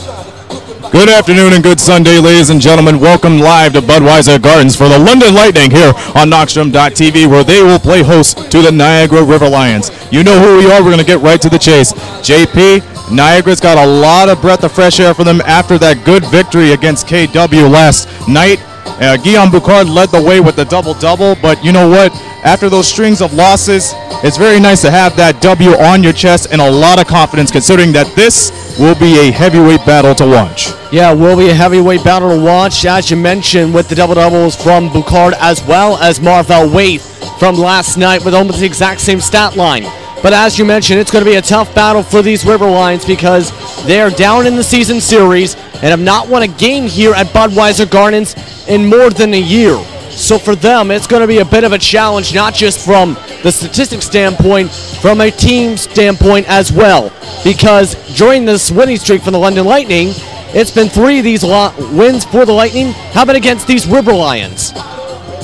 Good afternoon and good Sunday, ladies and gentlemen. Welcome live to Budweiser Gardens for the London Lightning here on Knockstrom.tv, where they will play host to the Niagara River Lions. You know who we are. We're going to get right to the chase. JP, Niagara's got a lot of breath of fresh air for them after that good victory against KW last night. Guillaume Boucard led the way with the double-double, but you know what? After those strings of losses, it's very nice to have that W on your chest and a lot of confidence, considering that this will be a heavyweight battle to watch. Yeah, it will be a heavyweight battle to watch, as you mentioned, with the double-doubles from Boucard as well as Marvell Waite from last night with almost the exact same stat line. But as you mentioned, it's going to be a tough battle for these River Lions because they're down in the season series and have not won a game here at Budweiser Gardens in more than a year. So for them, it's going to be a bit of a challenge, not just from the statistics standpoint, from a team standpoint as well. Because during this winning streak for the London Lightning, it's been 3 of these wins for the Lightning. How about against these River Lions?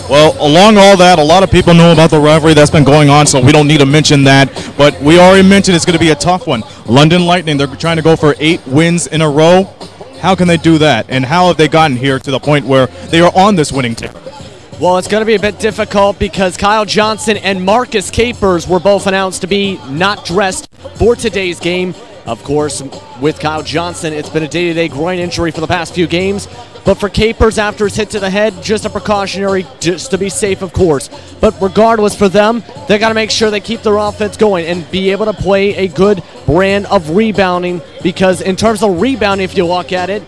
Well, along all that, a lot of people know about the rivalry that's been going on, so we don't need to mention that. But we already mentioned it's going to be a tough one. London Lightning, they're trying to go for 8 wins in a row. How can they do that? And how have they gotten here to the point where they are on this winning team? Well, it's going to be a bit difficult because Kyle Johnson and Marcus Capers were both announced to be not dressed for today's game. Of course, with Kyle Johnson, it's been a day-to-day groin injury for the past few games. But for Capers, after his hit to the head, just a precautionary, just to be safe, of course. But regardless, for them, they got to make sure they keep their offense going and be able to play a good brand of rebounding. Because in terms of rebounding, if you look at it,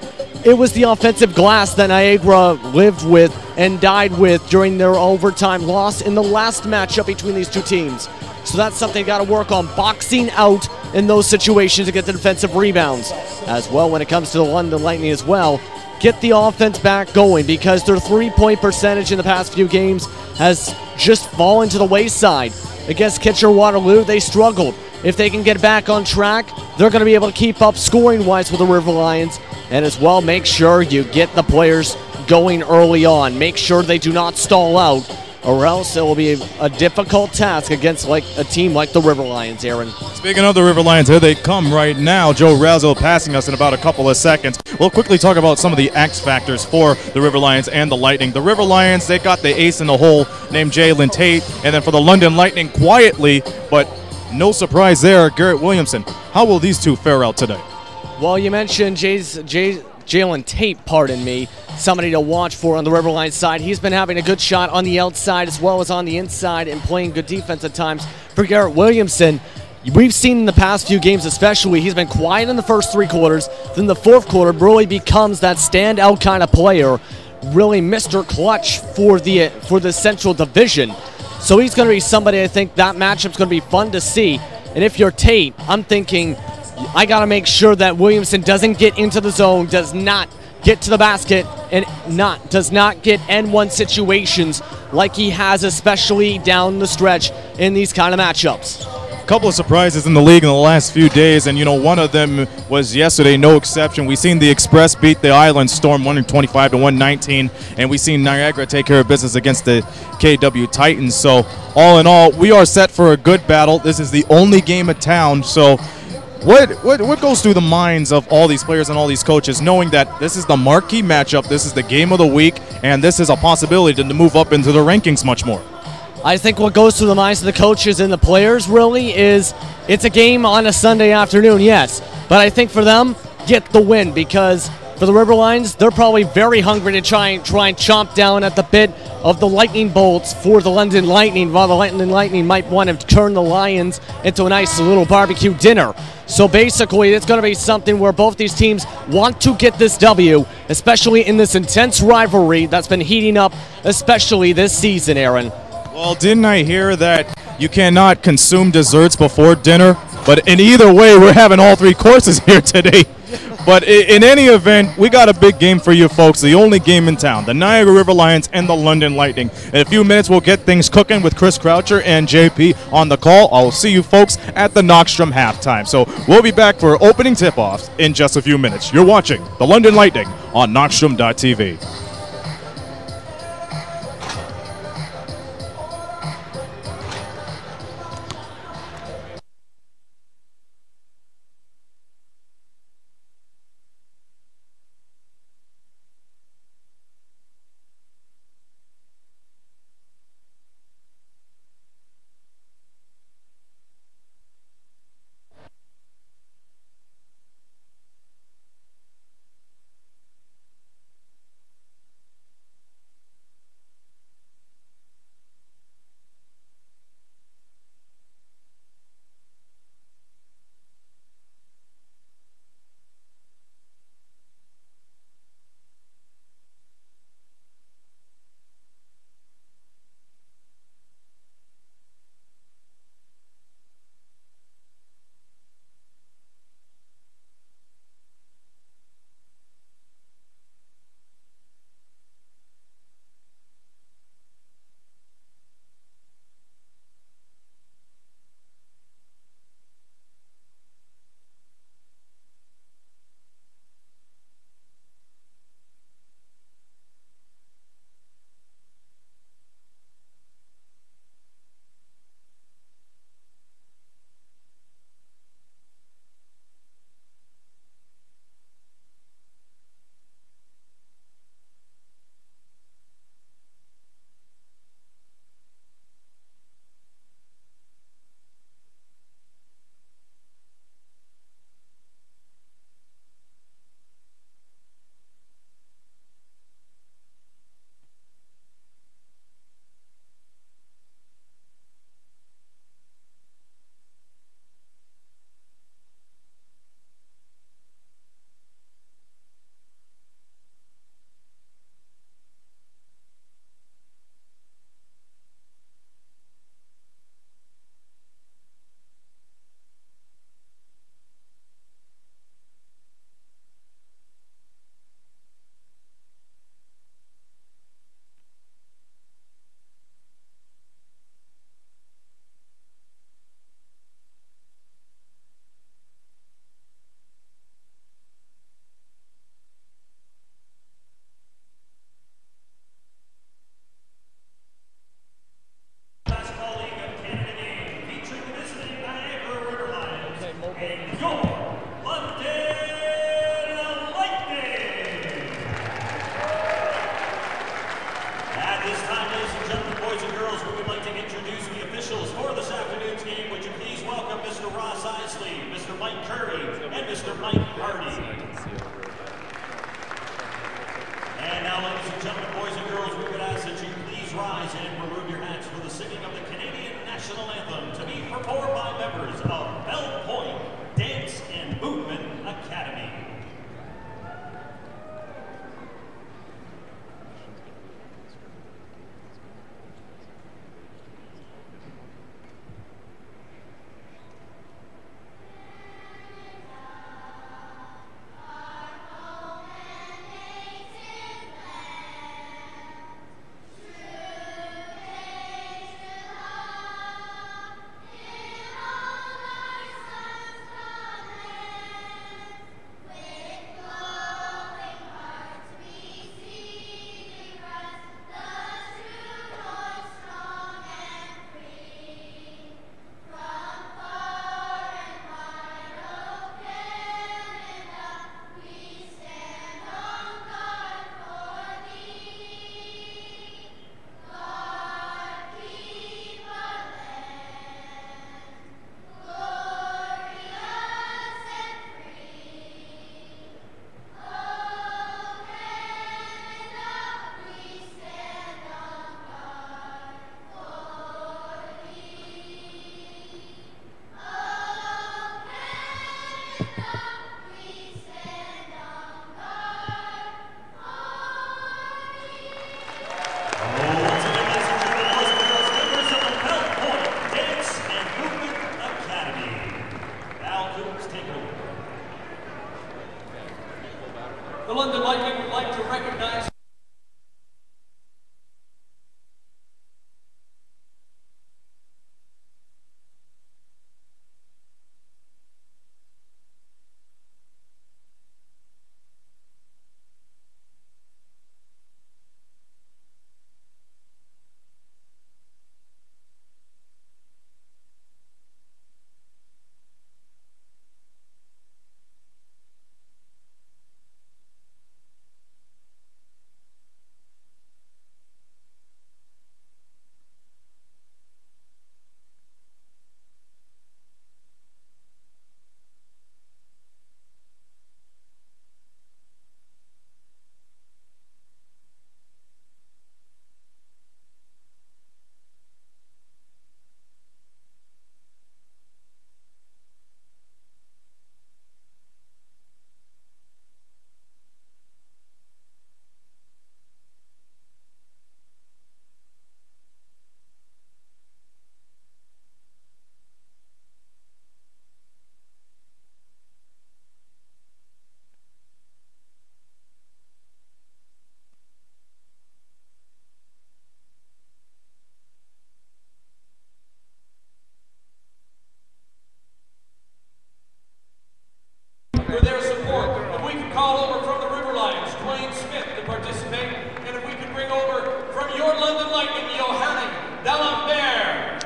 it was the offensive glass that Niagara lived with and died with during their overtime loss in the last matchup between these two teams. So that's something you got to work on, boxing out in those situations to get the defensive rebounds. As well, when it comes to the London Lightning as well, get the offense back going because their three-point percentage in the past few games has just fallen to the wayside. Against Kitchener-Waterloo, they struggled. If they can get back on track, they're going to be able to keep up scoring-wise with the River Lions. And as well, make sure you get the players going early on. Make sure they do not stall out, or else it will be a difficult task against a team like the River Lions, Aaron. Speaking of the River Lions, here they come right now. Joe Razzo passing us in about a couple of seconds. We'll quickly talk about some of the X factors for the River Lions and the Lightning. The River Lions, they got the ace in the hole named Jalen Tate. And then for the London Lightning, quietly, but no surprise there, Garrett Williamson. How will these two fare out today? Well, you mentioned Jalen Tate, pardon me, somebody to watch for on the River Lions side. He's been having a good shot on the outside as well as on the inside and playing good defense at times. For Garrett Williamson, we've seen in the past few games especially, he's been quiet in the first 3 quarters. Then the fourth quarter really becomes that standout kind of player, really Mr. Clutch for the Central Division. So he's going to be somebody, I think that matchup's going to be fun to see. And if you're Tate, I'm thinking I got to make sure that Williamson doesn't get into the zone, does not get to the basket, and does not get N1 situations like he has, especially down the stretch in these kind of matchups. A couple of surprises in the league in the last few days, and you know, one of them was yesterday, no exception. We seen the Express beat the Island Storm 125 to 119, and we seen Niagara take care of business against the KW Titans. So all in all, we are set for a good battle. This is the only game of town, so what goes through the minds of all these players and all these coaches, knowing that this is the marquee matchup, this is the game of the week, and this is a possibility to move up into the rankings much more? I think what goes through the minds of the coaches and the players really is it's a game on a Sunday afternoon, yes. But I think for them, get the win, because for the River Lions, they're probably very hungry to try and chomp down at the bit of the lightning bolts for the London Lightning, while the London Lightning might want to turn the Lions into a nice little barbecue dinner. So basically, it's going to be something where both these teams want to get this W, especially in this intense rivalry that's been heating up, especially this season, Aaron. Well, didn't I hear that you cannot consume desserts before dinner? But in either way, we're having all 3 courses here today. But in any event, we got a big game for you folks, the only game in town, the Niagara River Lions and the London Lightning. In a few minutes, we'll get things cooking with Chris Croucher and JP on the call. I'll see you folks at the Knockstrom halftime. So we'll be back for opening tip-offs in just a few minutes. You're watching the London Lightning on Knockstrom.tv. And now, ladies and gentlemen, boys and girls, we would ask that you please rise and remove your hats for the singing of the Canadian National Anthem to be performed by members of Bell Point Dance and Movement Academy. The London Lightning would like to recognize for their support. If we could call over from the River Lions, Dwayne Smith to participate, and if we could bring over from your London Lightning, Johanny D'Alembert.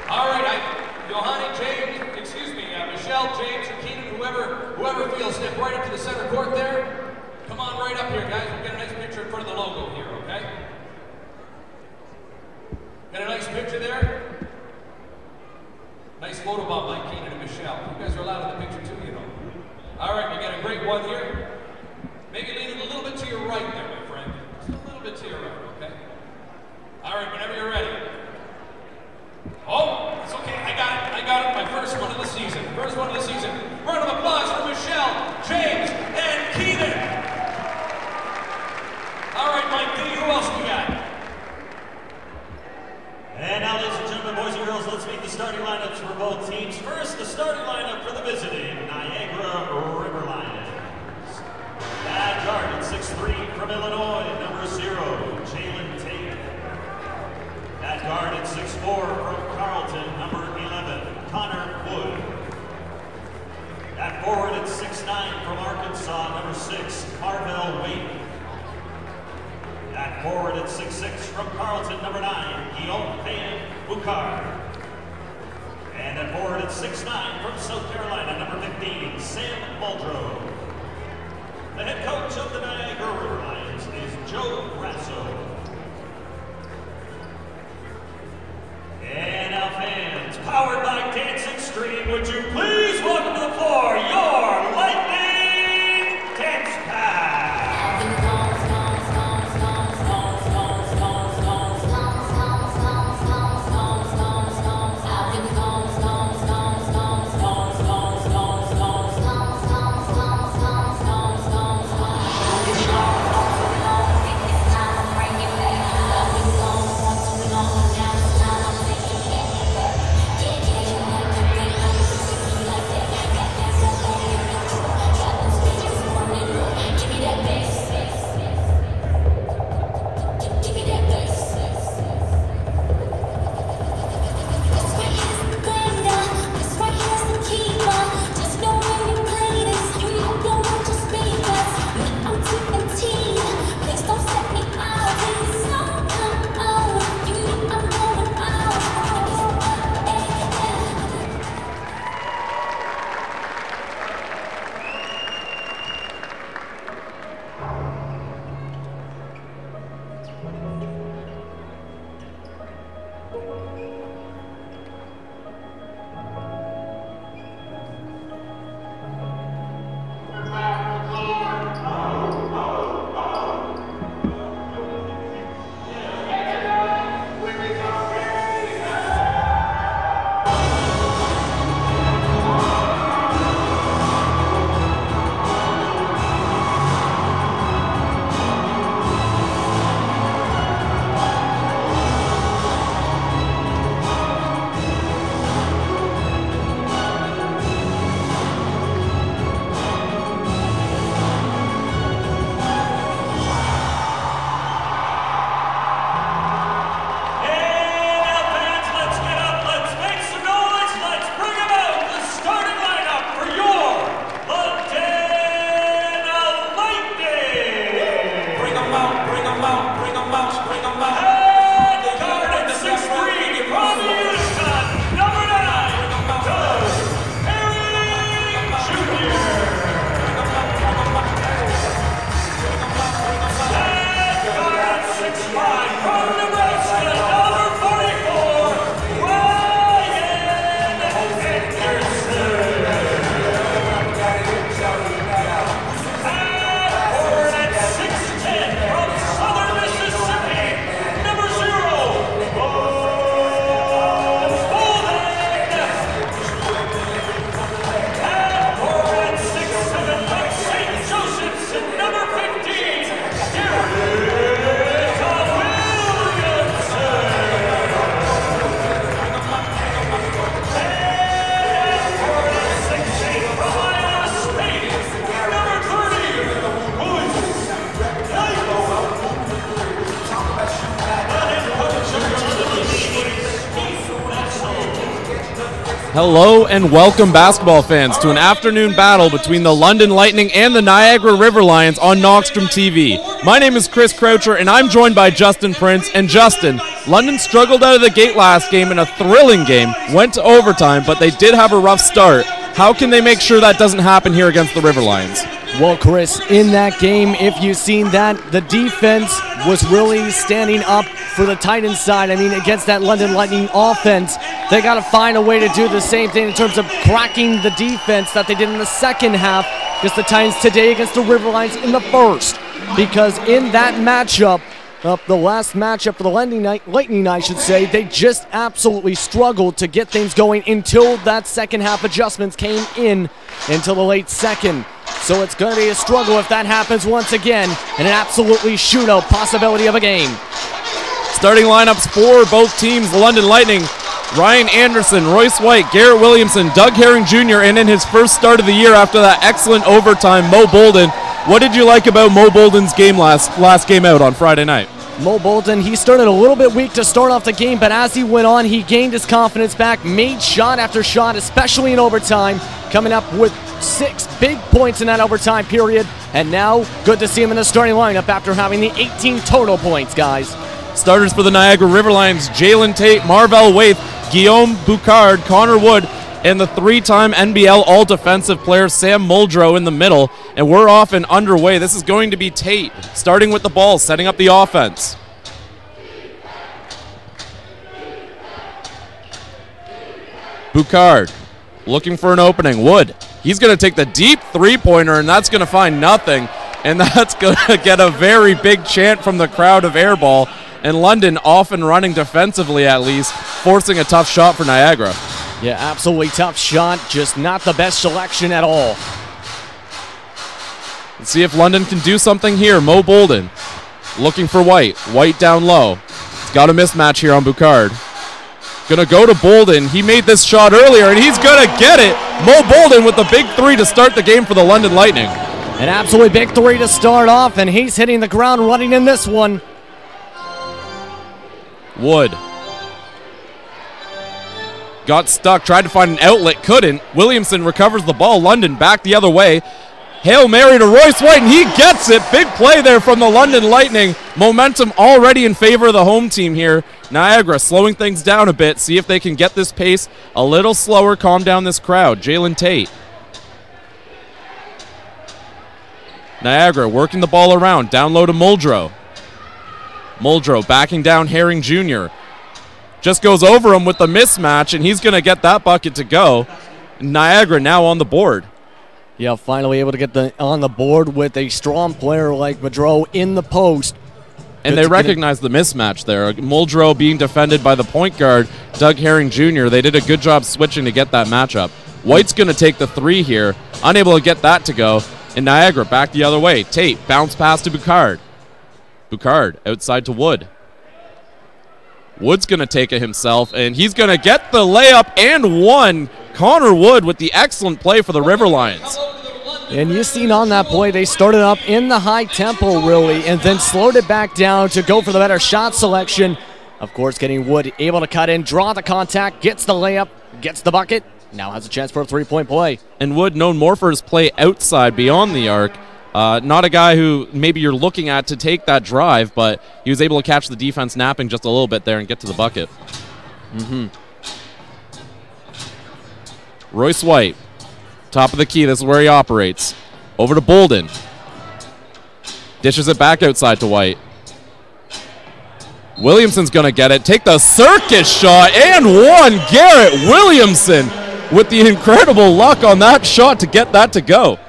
All right, Johanny, James, excuse me, Michelle, James, or Keenan, whoever feels, step right up to the center court there. Come on right up here, guys. We'll get a nice picture in front of the logo here, okay? Got a nice picture there? Nice photo bomb like Keenan and Michelle. You guys are allowed in the picture too, you know. All right, we got a great one here. Maybe lean it a little bit to your right there, my friend. Just a little bit to your right, okay? All right, whenever you're ready. Oh, it's okay. I got it. My first one of the season. First one of the season. Round of applause for Michelle, James, and Keenan. All right, Mike D, who else we got? And now, ladies and gentlemen, boys and girls, let's meet the starting lineups for both teams. First, the starting lineup for the visiting Niagara River Lions. At guard at 6'3" from Illinois, number 0, Jalen Tate. At guard at 6'4" from Carleton, number 11, Connor Wood. At forward at 6'9" from Arkansas, number 6, Marvell Wade. At forward at 6'6" from Carleton, number 9, Guillaume Van Bukar. And at forward at 6'9" from South Carolina, number 15, Sam Muldrow. The head coach of the Niagara River Lions is Joe Grasso. And now fans, powered by Dance Extreme. Hello and welcome, basketball fans, to an afternoon battle between the London Lightning and the Niagara River Lions on Knoxstrom TV. My name is Chris Croucher, and I'm joined by Justin Prince. And Justin, London struggled out of the gate last game in a thrilling game, went to overtime, but they did have a rough start. How can they make sure that doesn't happen here against the River Lions? Well, Chris, in that game, if you've seen that, the defense was really standing up for the Titans side. I mean, against that London Lightning offense, they got to find a way to do the same thing in terms of cracking the defense that they did in the second half against the Titans today against the River Lions in the first. Because in that matchup, the last matchup for the Lightning, I should say, they just absolutely struggled to get things going until that second half adjustments came in until the late second. So it's going to be a struggle if that happens once again, and an absolutely shootout possibility of a game. Starting lineups for both teams, the London Lightning, Ryan Anderson, Royce White, Garrett Williamson, Doug Herring Jr., and in his first start of the year after that excellent overtime, Mo Bolden. What did you like about Mo Bolden's game last game out on Friday night? Mo Bolden, he started a little bit weak to start off the game, but as he went on, he gained his confidence back, made shot after shot, especially in overtime, coming up with 6 big points in that overtime period, and now good to see him in the starting lineup after having the 18 total points, guys. Starters for the Niagara River Lions, Jalen Tate, Marvell Waith, Guillaume Boucard, Connor Wood, and the 3-time NBL All-Defensive player Sam Muldrow in the middle. And we're off and underway. This is going to be Tate, starting with the ball, setting up the offense. Boucard, looking for an opening. Wood, he's going to take the deep three-pointer, and that's going to find nothing. And that's going to get a very big chant from the crowd of air ball. And London off and running defensively, at least, forcing a tough shot for Niagara. Yeah, absolutely tough shot, just not the best selection at all. Let's see if London can do something here. Mo Bolden looking for White. White down low. He's got a mismatch here on Boucard. Gonna go to Bolden. He made this shot earlier, and he's gonna get it. Mo Bolden with the big 3 to start the game for the London Lightning. An absolutely big 3 to start off, and he's hitting the ground running in this one. Wood got stuck, tried to find an outlet, couldn't. Williamson recovers the ball. London back the other way. Hail Mary to Royce White, and he gets it. Big play there from the London Lightning. Momentum already in favor of the home team here. Niagara slowing things down a bit. See if they can get this pace a little slower, calm down this crowd. Jalen Tate. Niagara working the ball around. Down low to Muldrow. Muldrow backing down Herring Jr. Just goes over him with the mismatch, and he's going to get that bucket to go. Niagara now on the board. Yeah, finally able to get on the board with a strong player like Muldrow in the post. And they recognize the mismatch there. Muldrow being defended by the point guard, Doug Herring Jr. They did a good job switching to get that matchup. White's going to take the 3 here, unable to get that to go. And Niagara back the other way. Tate, bounce pass to Boucard. Boucard outside to Wood. Wood's going to take it himself, and he's going to get the layup and one. Connor Wood with the excellent play for the River Lions. And you've seen on that play, they started up in the high tempo, really, and then slowed it back down to go for the better shot selection. Of course, getting Wood able to cut in, draw the contact, gets the layup, gets the bucket, now has a chance for a 3-point play. And Wood known more for his play outside beyond the arc. Not a guy who maybe you're looking at to take that drive, but he was able to catch the defense napping just a little bit there and get to the bucket. Royce White, top of the key. This is where he operates. Over to Bolden. Dishes it back outside to White. Williamson's going to get it. Take the circus shot and one. Garrett Williamson with the incredible luck on that shot to get that to go.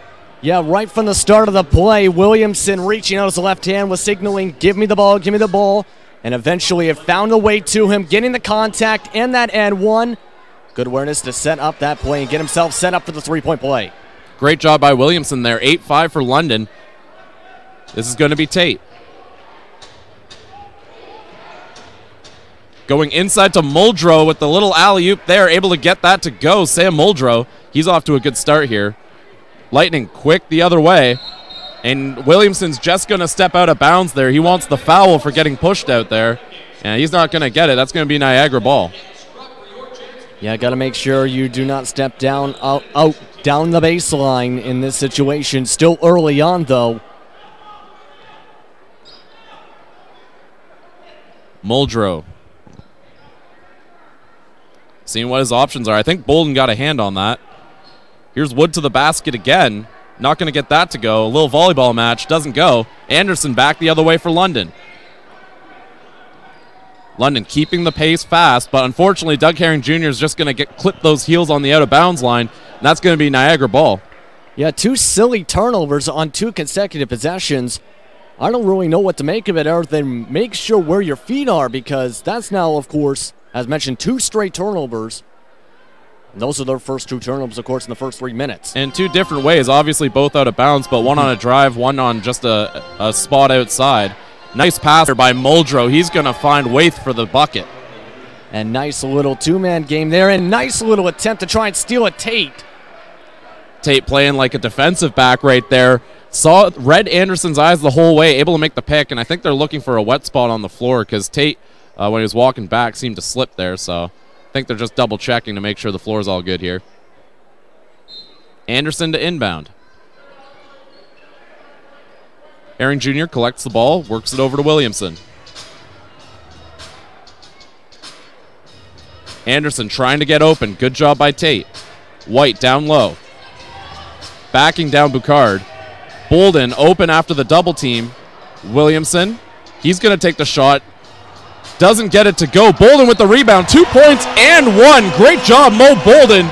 Yeah, right from the start of the play, Williamson reaching out his left hand was signaling, give me the ball, give me the ball. And eventually it found a way to him, getting the contact and that and one. Good awareness to set up that play and get himself set up for the 3-point play. Great job by Williamson there. 8-5 for London. This is going to be Tate. Going inside to Muldrow with the little alley-oop there, able to get that to go. Sam Muldrow, he's off to a good start here. Lightning quick the other way, and Williamson's just going to step out of bounds there. He wants the foul for getting pushed out there, and he's not going to get it. That's going to be Niagara ball. Yeah, got to make sure you do not step down down the baseline in this situation. Still early on, though. Muldrow. Seeing what his options are. I think Bolden got a hand on that. Here's Wood to the basket again. Not going to get that to go. A little volleyball match. Doesn't go. Anderson back the other way for London. London keeping the pace fast, but unfortunately Doug Herring Jr. is just going to clip those heels on the out-of-bounds line, and that's going to be Niagara ball. Yeah, 2 silly turnovers on 2 consecutive possessions. I don't really know what to make of it other than make sure where your feet are, because that's now, of course, as mentioned, 2 straight turnovers. And those are their first 2 turnovers, of course, in the first 3 minutes. In 2 different ways, obviously both out of bounds, but one on a drive, one on just a spot outside. Nice pass by Muldrow. He's going to find Waith for the bucket. And nice little 2-man game there, and nice little attempt to try and steal a Tate. Tate playing like a defensive back right there. Read Anderson's eyes the whole way, able to make the pick, and I think they're looking for a wet spot on the floor because Tate, when he was walking back, seemed to slip there, so I think they're just double-checking to make sure the floor is all good here. Anderson to inbound. Herring Jr. collects the ball, works it over to Williamson. Anderson trying to get open. Good job by Tate. White down low. Backing down Boucard. Bolden open after the double team. Williamson, he's going to take the shot. Doesn't get it to go. Bolden with the rebound. 2 points and 1. Great job, Mo Bolden,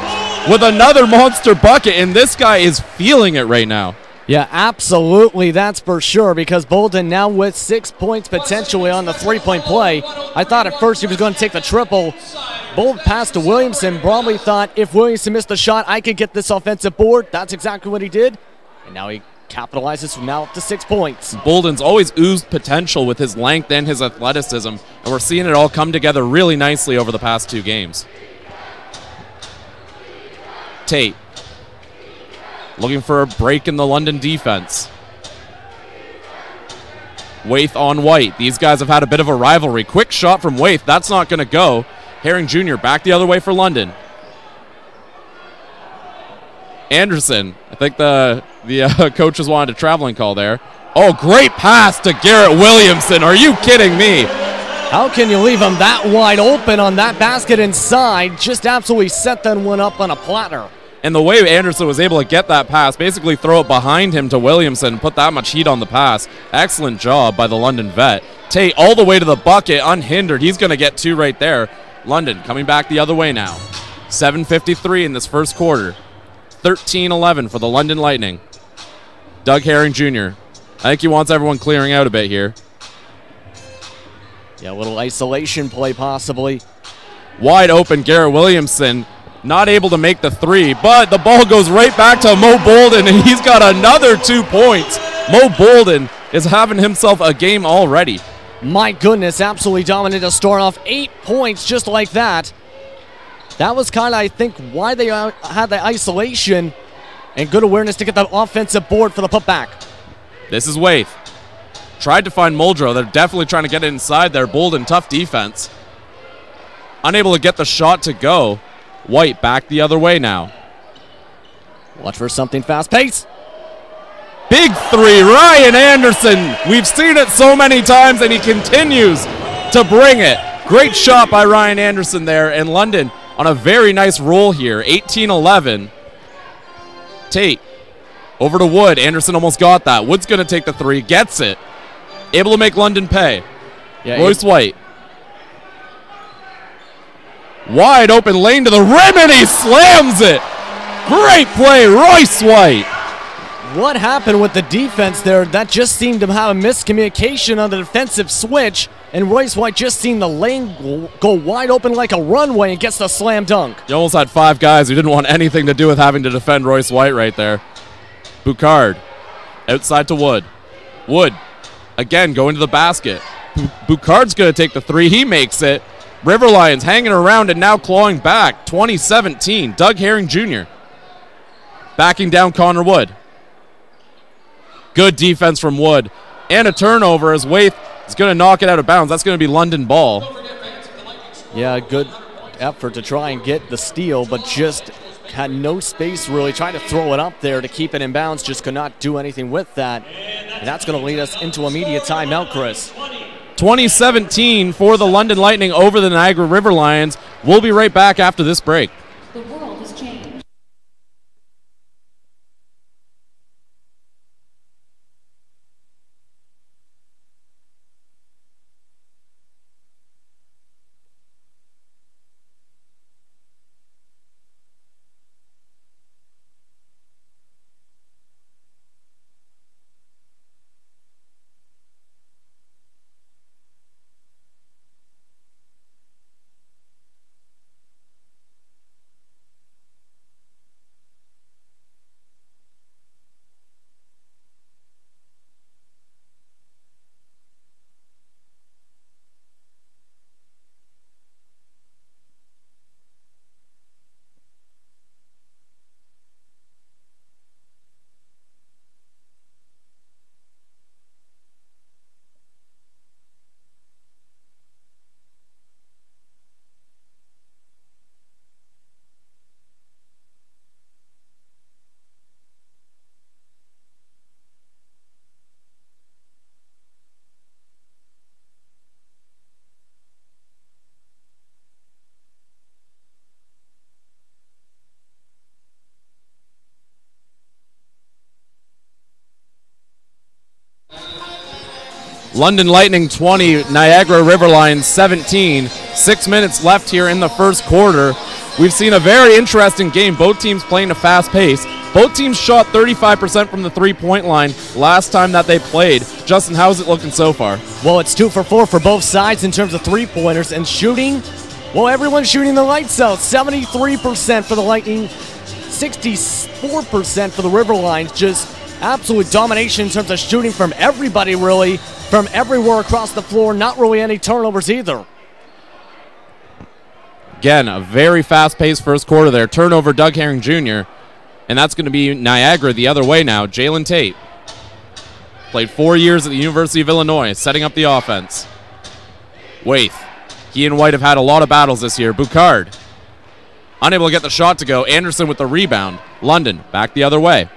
with another monster bucket, and this guy is feeling it right now. Yeah, absolutely, that's for sure, because Bolden now with 6 points potentially on the 3-point play. I thought at first he was going to take the triple. Bolden passed to Williamson, probably thought if Williamson missed the shot, I could get this offensive board. That's exactly what he did, and now he capitalizes from now up to 6 points. Bolden's always oozed potential with his length and his athleticism, and we're seeing it all come together really nicely over the past 2 games. Tate. Looking for a break in the London defense. Waith on White. These guys have had a bit of a rivalry. Quick shot from Waith. That's not going to go. Herring Jr. back the other way for London. Anderson. I think the coaches wanted a traveling call there. Oh, great pass to Garrett Williamson. Are you kidding me? How can you leave him that wide open on that basket inside? Just absolutely set that one up on a platter. And the way Anderson was able to get that pass, basically throw it behind him to Williamson, put that much heat on the pass. Excellent job by the London vet. Tate all the way to the bucket, unhindered. He's going to get 2 right there. London coming back the other way now. 7:53 in this first quarter. 13-11 for the London Lightning. Doug Herring Jr. I think he wants everyone clearing out a bit here. Yeah, a little isolation play possibly. Wide open Garrett Williamson. Not able to make the 3, but the ball goes right back to Mo Bolden, and he's got another 2 points. Mo Bolden is having himself a game already. My goodness, absolutely dominant to start off. 8 points just like that. That was kind of, I think, why they had the isolation and good awareness to get the offensive board for the putback. This is Waith. Tried to find Muldrow. They're definitely trying to get it inside there. Bolden, tough defense. Unable to get the shot to go. White back the other way now. Watch for something fast-paced. Big 3, Ryan Anderson. We've seen it so many times, and he continues to bring it. Great shot by Ryan Anderson there, and London on a very nice roll here. 18-11. Tate over to Wood. Anderson almost got that. Wood's going to take the 3, gets it. Able to make London pay. Yeah, Royce White. Wide open lane to the rim, and he slams it. Great play, Royce White. What happened with the defense there? That just seemed to have a miscommunication on the defensive switch, and Royce White just seen the lane go wide open like a runway and gets the slam dunk. You almost had 5 guys who didn't want anything to do with having to defend Royce White right there. Boucard, outside to Wood. Wood, again, going to the basket. Boucard's going to take the 3. He makes it. River Lions hanging around and now clawing back. 2017. Doug Herring Jr. backing down Connor Wood. Good defense from Wood. And a turnover as Waith is going to knock it out of bounds. That's going to be London ball. Yeah, good effort to try and get the steal, but just had no space really, trying to throw it up there to keep it in bounds, just could not do anything with that. And that's going to lead us into immediate timeout, Chris. 2017 for the London Lightning over the Niagara River Lions. We'll be right back after this break. The world has changed. London Lightning 20, Niagara River Lions 17. 6 minutes left here in the first quarter. We've seen a very interesting game. Both teams playing a fast pace. Both teams shot 35% from the three-point line last time that they played. Justin, how's it looking so far? Well, it's 2 for 4 for both sides in terms of three-pointers, and shooting, well, everyone's shooting the lights out. 73% for the Lightning, 64% for the River Lions. Just absolute domination in terms of shooting from everybody, really, from everywhere across the floor. Not really any turnovers either. Again, a very fast-paced first quarter there. Turnover, Doug Herring Jr., and that's going to be Niagara the other way now. Jalen Tate played 4 years at the University of Illinois, setting up the offense. Waith. He and White have had a lot of battles this year. Boucard, unable to get the shot to go. Anderson with the rebound. London, back the other way.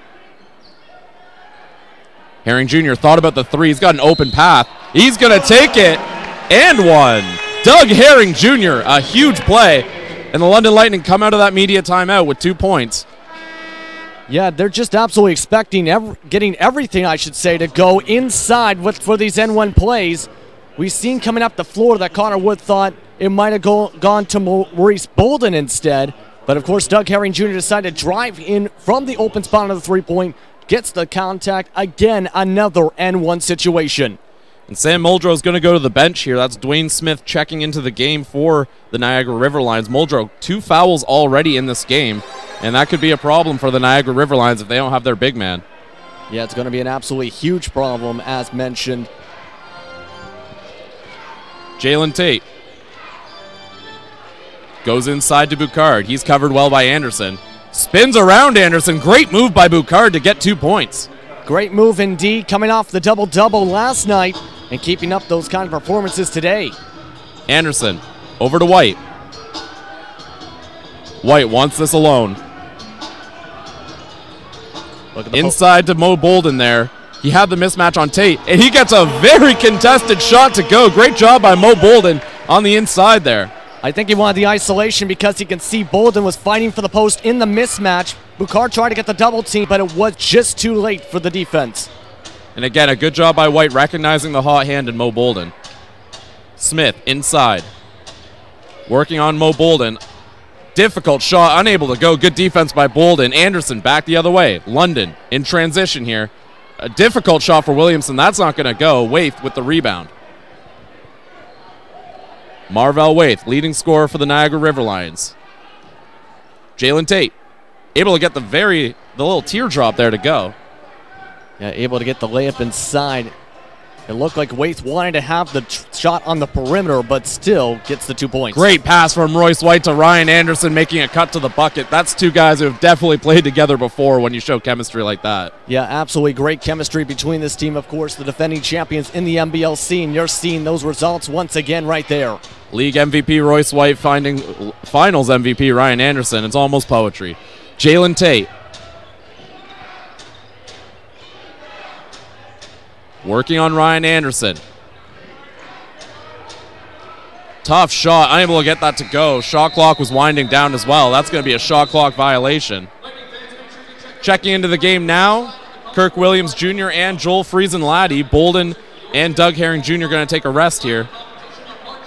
Herring Jr. thought about the three. He's got an open path. He's going to take it, and one. Doug Herring Jr., a huge play. And the London Lightning come out of that media timeout with 2 points. Yeah, they're just absolutely expecting, getting everything, I should say, to go inside for these N1 plays. We've seen coming up the floor that Connor Wood thought it might have gone to Maurice Bolden instead. But, of course, Doug Herring Jr. decided to drive in from the open spot on the three-point, gets the contact. Again, another N1 situation. And Sam Muldrow is going to go to the bench here. That's Dwayne Smith checking into the game for the Niagara River Lions. Muldrow, 2 fouls already in this game, and that could be a problem for the Niagara River Lions if they don't have their big man. Yeah, it's going to be an absolutely huge problem, as mentioned. Jalen Tate goes inside to Boucard. He's covered well by Anderson. Spins around Anderson. Great move by Boucard to get 2 points. Great move indeed, coming off the double-double last night and keeping up those kind of performances today. Anderson over to White. White wants this alone. Inside to Mo Bolden there. He had the mismatch on Tate, and he gets a very contested shot to go. Great job by Mo Bolden on the inside there. I think he wanted the isolation because he can see Bolden was fighting for the post in the mismatch. Boucard tried to get the double team, but it was just too late for the defense. And again, a good job by White recognizing the hot hand in Mo Bolden. Smith inside. Working on Mo Bolden. Difficult shot, unable to go. Good defense by Bolden. Anderson back the other way. London in transition here. A difficult shot for Williamson. That's not going to go. Waith with the rebound. Marvell Waith, leading scorer for the Niagara River Lions. Jalen Tate, able to get the little teardrop there to go. Yeah, able to get the layup inside. It looked like Waits wanted to have the shot on the perimeter, but still gets the 2 points. Great pass from Royce White to Ryan Anderson, making a cut to the bucket. That's two guys who have definitely played together before when you show chemistry like that. Yeah, absolutely great chemistry between this team. Of course, the defending champions in the NBL scene. You're seeing those results once again right there. League MVP Royce White finding finals MVP Ryan Anderson. It's almost poetry. Jalen Tate. Working on Ryan Anderson. Tough shot, unable to get that to go. Shot clock was winding down as well. That's going to be a shot clock violation. Checking into the game now, Kirk Williams Jr. and Joel Friesen-Laddie. Bolden and Doug Herring Jr. going to take a rest here.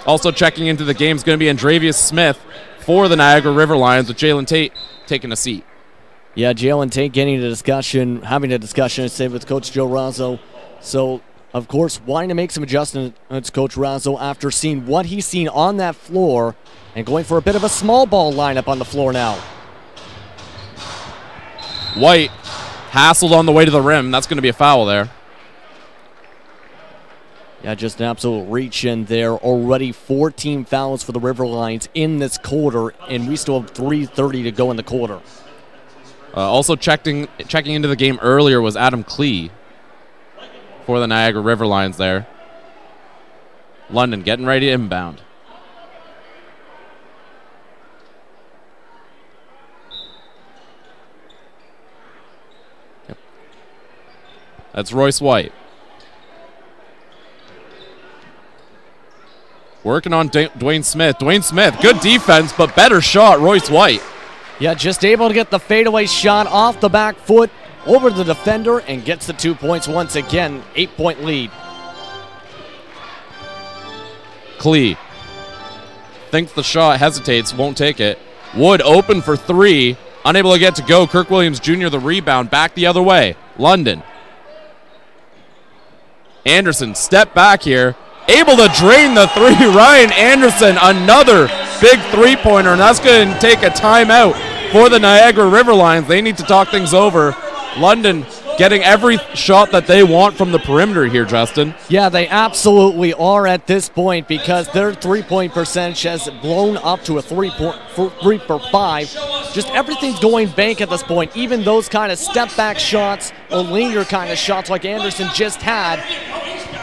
Also checking into the game is going to be Andravius Smith for the Niagara River Lions, with Jalen Tate taking a seat. Yeah, Jalen Tate getting a discussion, having a discussion, I'd say, with Coach Joe Razzo. So, of course, wanting to make some adjustments, Coach Razzo, after seeing what he's seen on that floor and going for a bit of a small ball lineup on the floor now. White hassled on the way to the rim. That's going to be a foul there. Yeah, just an absolute reach in there. Already 14 fouls for the River Lions in this quarter, and we still have 3:30 to go in the quarter. Also checking into the game earlier was Adam Klee for the Niagara River Lions there. London getting ready to inbound. Yep. That's Royce White. Working on Dwayne Smith. Dwayne Smith, good defense, but better shot, Royce White. Yeah, just able to get the fadeaway shot off the back foot over the defender and gets the 2 points once again. 8-point lead. Klee thinks the shot, hesitates, won't take it. Wood open for three, unable to get to go. Kirk Williams Jr. the rebound, back the other way. London. Anderson, step back here. Able to drain the three. Ryan Anderson, another big three-pointer, and that's going to take a timeout for the Niagara River Lions. They need to talk things over. London getting every shot that they want from the perimeter here, Justin. Yeah, they absolutely are at this point, because their three-point percentage has blown up to a 3 for 5. Just everything's going bank at this point. Even those kind of step-back shots or linear kind of shots like Anderson just had.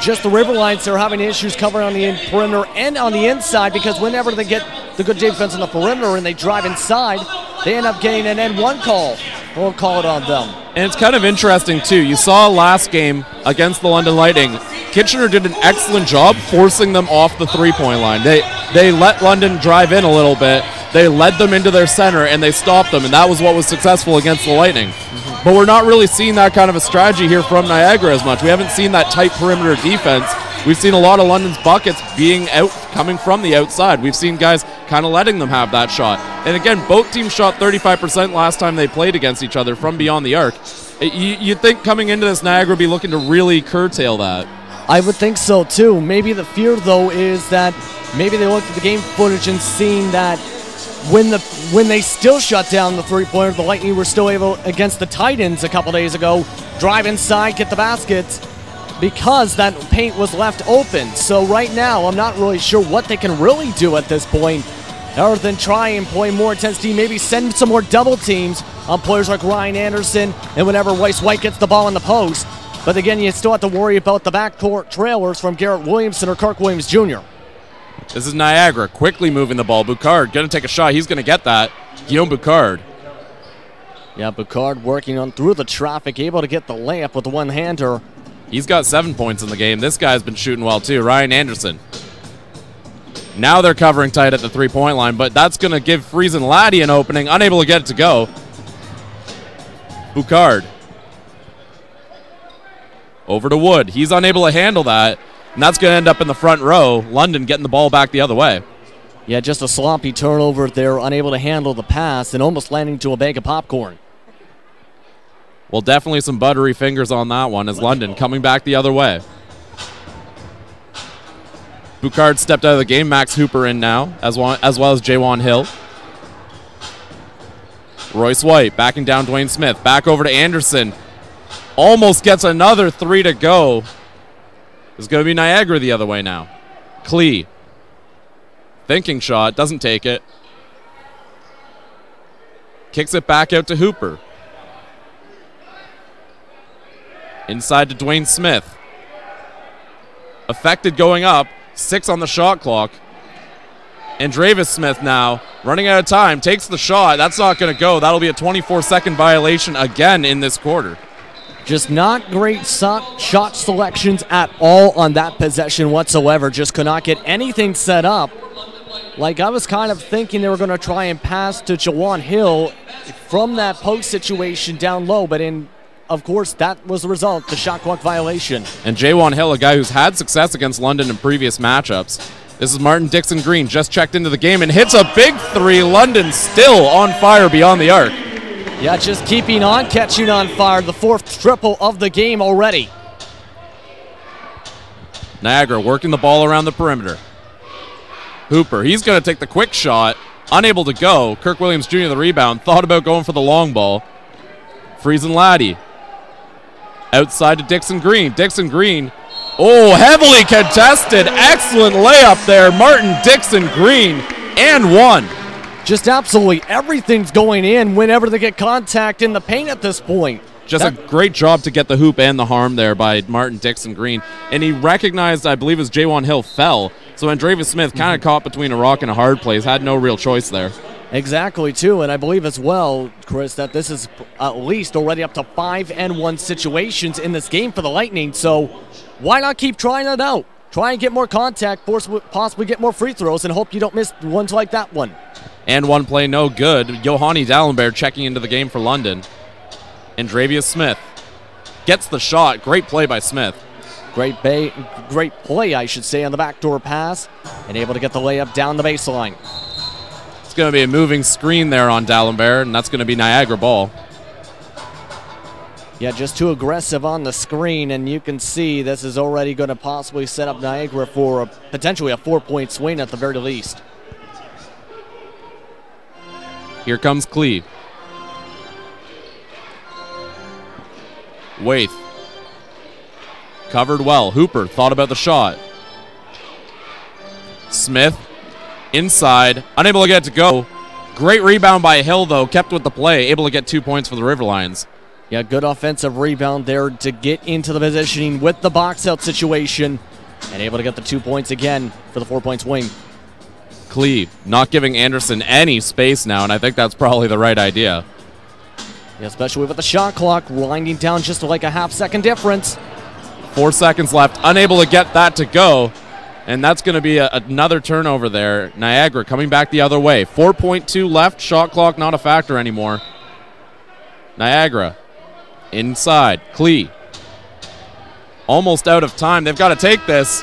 Just the River Lions are having issues covering on the perimeter and on the inside, because whenever they get the good defense on the perimeter and they drive inside, they end up getting an N1 call. We'll call it on them. And it's kind of interesting, too. You saw last game against the London Lightning, Kitchener did an excellent job forcing them off the three-point line. They let London drive in a little bit. They led them into their center, and they stopped them, and that was what was successful against the Lightning. But we're not really seeing that kind of a strategy here from Niagara as much. We haven't seen that tight perimeter defense. We've seen a lot of London's buckets being coming from the outside. We've seen guys kind of letting them have that shot. And again, both teams shot 35% last time they played against each other from beyond the arc. You'd think coming into this, Niagara would be looking to really curtail that. I would think so too. Maybe the fear, though, is that maybe they looked at the game footage and seen that when they still shut down the three-pointer, the Lightning were still able, against the Titans a couple days ago, drive inside, get the baskets, because that paint was left open. So right now, I'm not really sure what they can really do at this point, other than try and play more intensity, maybe send some more double teams on players like Ryan Anderson, and whenever Royce White gets the ball in the post. But again, you still have to worry about the backcourt trailers from Garrett Williamson or Kirk Williams Jr. This is Niagara quickly moving the ball. Boucard going to take a shot. He's going to get that. Guillaume Boucard. Yeah, Boucard working on through the traffic, able to get the layup with the one-hander. He's got 7 points in the game. This guy's been shooting well too. Ryan Anderson. Now they're covering tight at the three-point line, but that's going to give Friesen-Laddie an opening. Unable to get it to go. Boucard. Over to Wood. He's unable to handle that. And that's going to end up in the front row. London getting the ball back the other way. Yeah, just a sloppy turnover there, unable to handle the pass and almost landing to a bag of popcorn. Well, definitely some buttery fingers on that one as London coming back the other way. Boucard stepped out of the game. Max Hooper in now, as well as Jaywan Hill. Royce White backing down Dwayne Smith. Back over to Anderson. Almost gets another three to go. It's going to be Niagara the other way now. Klee. Thinking shot, doesn't take it. Kicks it back out to Hooper. Inside to Dwayne Smith. Affected going up. 6 on the shot clock. Andrevis Smith now, running out of time, takes the shot. That's not going to go. That'll be a 24-second violation again in this quarter. Just not great shot selections at all on that possession whatsoever. Just could not get anything set up. Like, I was kind of thinking they were going to try and pass to Jawan Hill from that post situation down low, but of course, that was the result, the shot clock violation. And Jawan Hill, a guy who's had success against London in previous matchups. This is Martin Dixon Green, just checked into the game and hits a big 3. London still on fire beyond the arc. Yeah, just keeping on, catching on fire. The 4th triple of the game already. Niagara working the ball around the perimeter. Hooper, he's going to take the quick shot. Unable to go. Kirk Williams Jr. the rebound. Thought about going for the long ball. Friesen Laddie. Outside to Dixon Green. Dixon Green. Oh, heavily contested. Excellent layup there. Martin Dixon Green and 1. Just absolutely everything's going in whenever they get contact in the paint at this point. Just a great job to get the hoop and the harm there by Martin Dixon Green. And he recognized, I believe, as Jawan Hill fell. So Andrevis Smith kind of caught between a rock and a hard place. Had no real choice there. Exactly, too. And I believe as well, Chris, that this is at least already up to 5-1 situations in this game for the Lightning. So why not keep trying it out? Try and get more contact, possibly get more free throws, and hope you don't miss ones like that one. And one play no good. Johanni Dallenberg checking into the game for London. Andrevius Smith gets the shot. Great play by Smith. Great play, I should say, on the backdoor pass, and able to get the layup down the baseline. It's going to be a moving screen there on Dallenberg, and that's going to be Niagara ball. Yeah, just too aggressive on the screen, and you can see this is already going to possibly set up Niagara for potentially a 4-point swing at the very least. Here comes Cleve. Waith. Covered well. Hooper thought about the shot. Smith inside. Unable to get it to go. Great rebound by Hill, though. Kept with the play. Able to get 2 points for the River Lions. Yeah, good offensive rebound there to get into the positioning with the box out situation. And able to get the 2 points again for the 4-point swing. Cleve not giving Anderson any space now, and I think that's probably the right idea. Yeah, especially with the shot clock winding down just like a half-second difference. 4 seconds left. Unable to get that to go. And that's going to be another turnover there. Niagara coming back the other way. 4.2 left. Shot clock not a factor anymore. Niagara inside. Klee. Almost out of time. They've got to take this.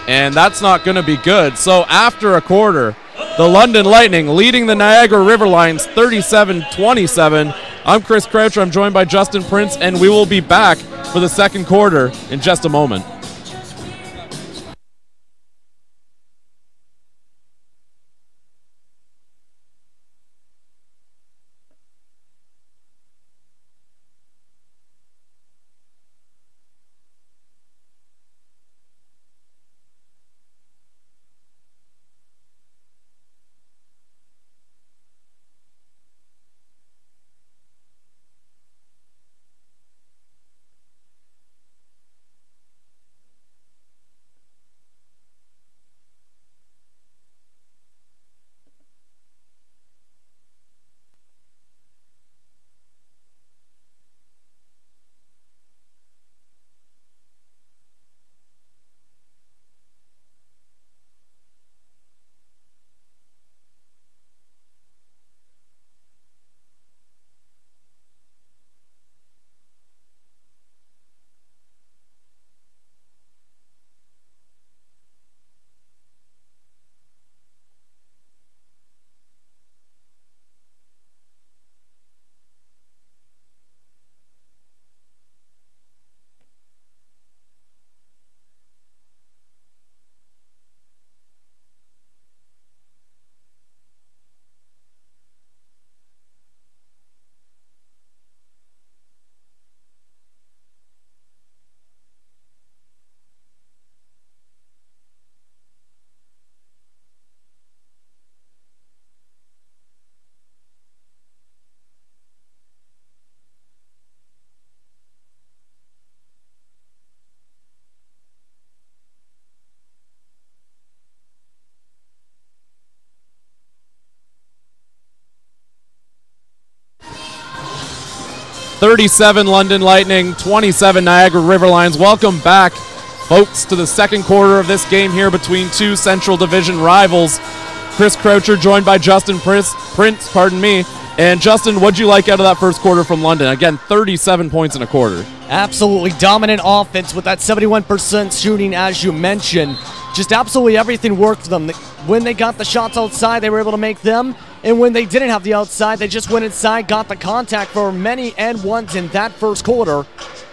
And that's not going to be good. So after a quarter, the London Lightning leading the Niagara River Lions 37-27. I'm Chris Croucher. I'm joined by Justin Prince, and we will be back for the second quarter in just a moment. 37 London Lightning, 27 Niagara River Lions. Welcome back, folks, to the second quarter of this game here between two Central Division rivals. Chris Croucher joined by Justin Prince, And Justin, what'd you like out of that first quarter from London? Again, 37 points in a quarter. Absolutely dominant offense with that 71% shooting, as you mentioned. Just absolutely everything worked for them. When they got the shots outside, they were able to make them. And when they didn't have the outside, they just went inside, got the contact for many and ones in that first quarter.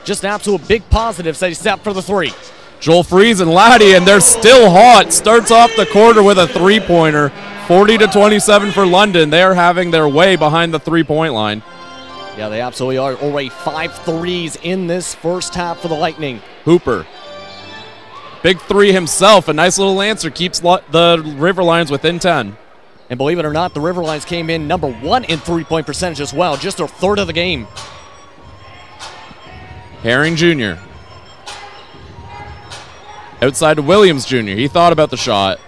Just an absolute big positive. They set for the three. Joel Freeze and Laddie, and they're still hot. Starts off the quarter with a three-pointer. 40-27 for London. They are having their way behind the three-point line. Yeah, they absolutely are. Already 5 threes in this first half for the Lightning. Hooper. Big three himself. A nice little answer. Keeps the River Lions within 10. And believe it or not, the River Lions came in number 1 in three-point percentage as well. Just their third of the game. Herring Jr. Outside to Williams Jr. He thought about the shot.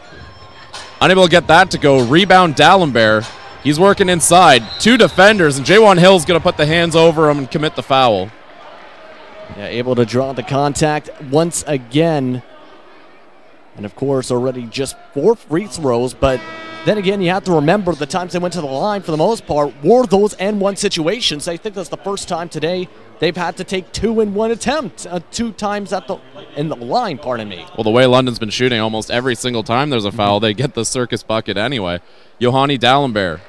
Unable to get that to go. Rebound Dallenberg. He's working inside. 2 defenders, and Jaywan Hill's going to put the hands over him and commit the foul. Yeah, able to draw the contact once again. And, of course, already just 4 free throws. But then again, you have to remember the times they went to the line, for the most part, were those N1 situations. I think that's the first time today they've had to take 2 in 1 attempt. 2 times in the line, pardon me. Well, the way London's been shooting, almost every single time there's a foul, they get the circus bucket anyway. Johanni Dallenberg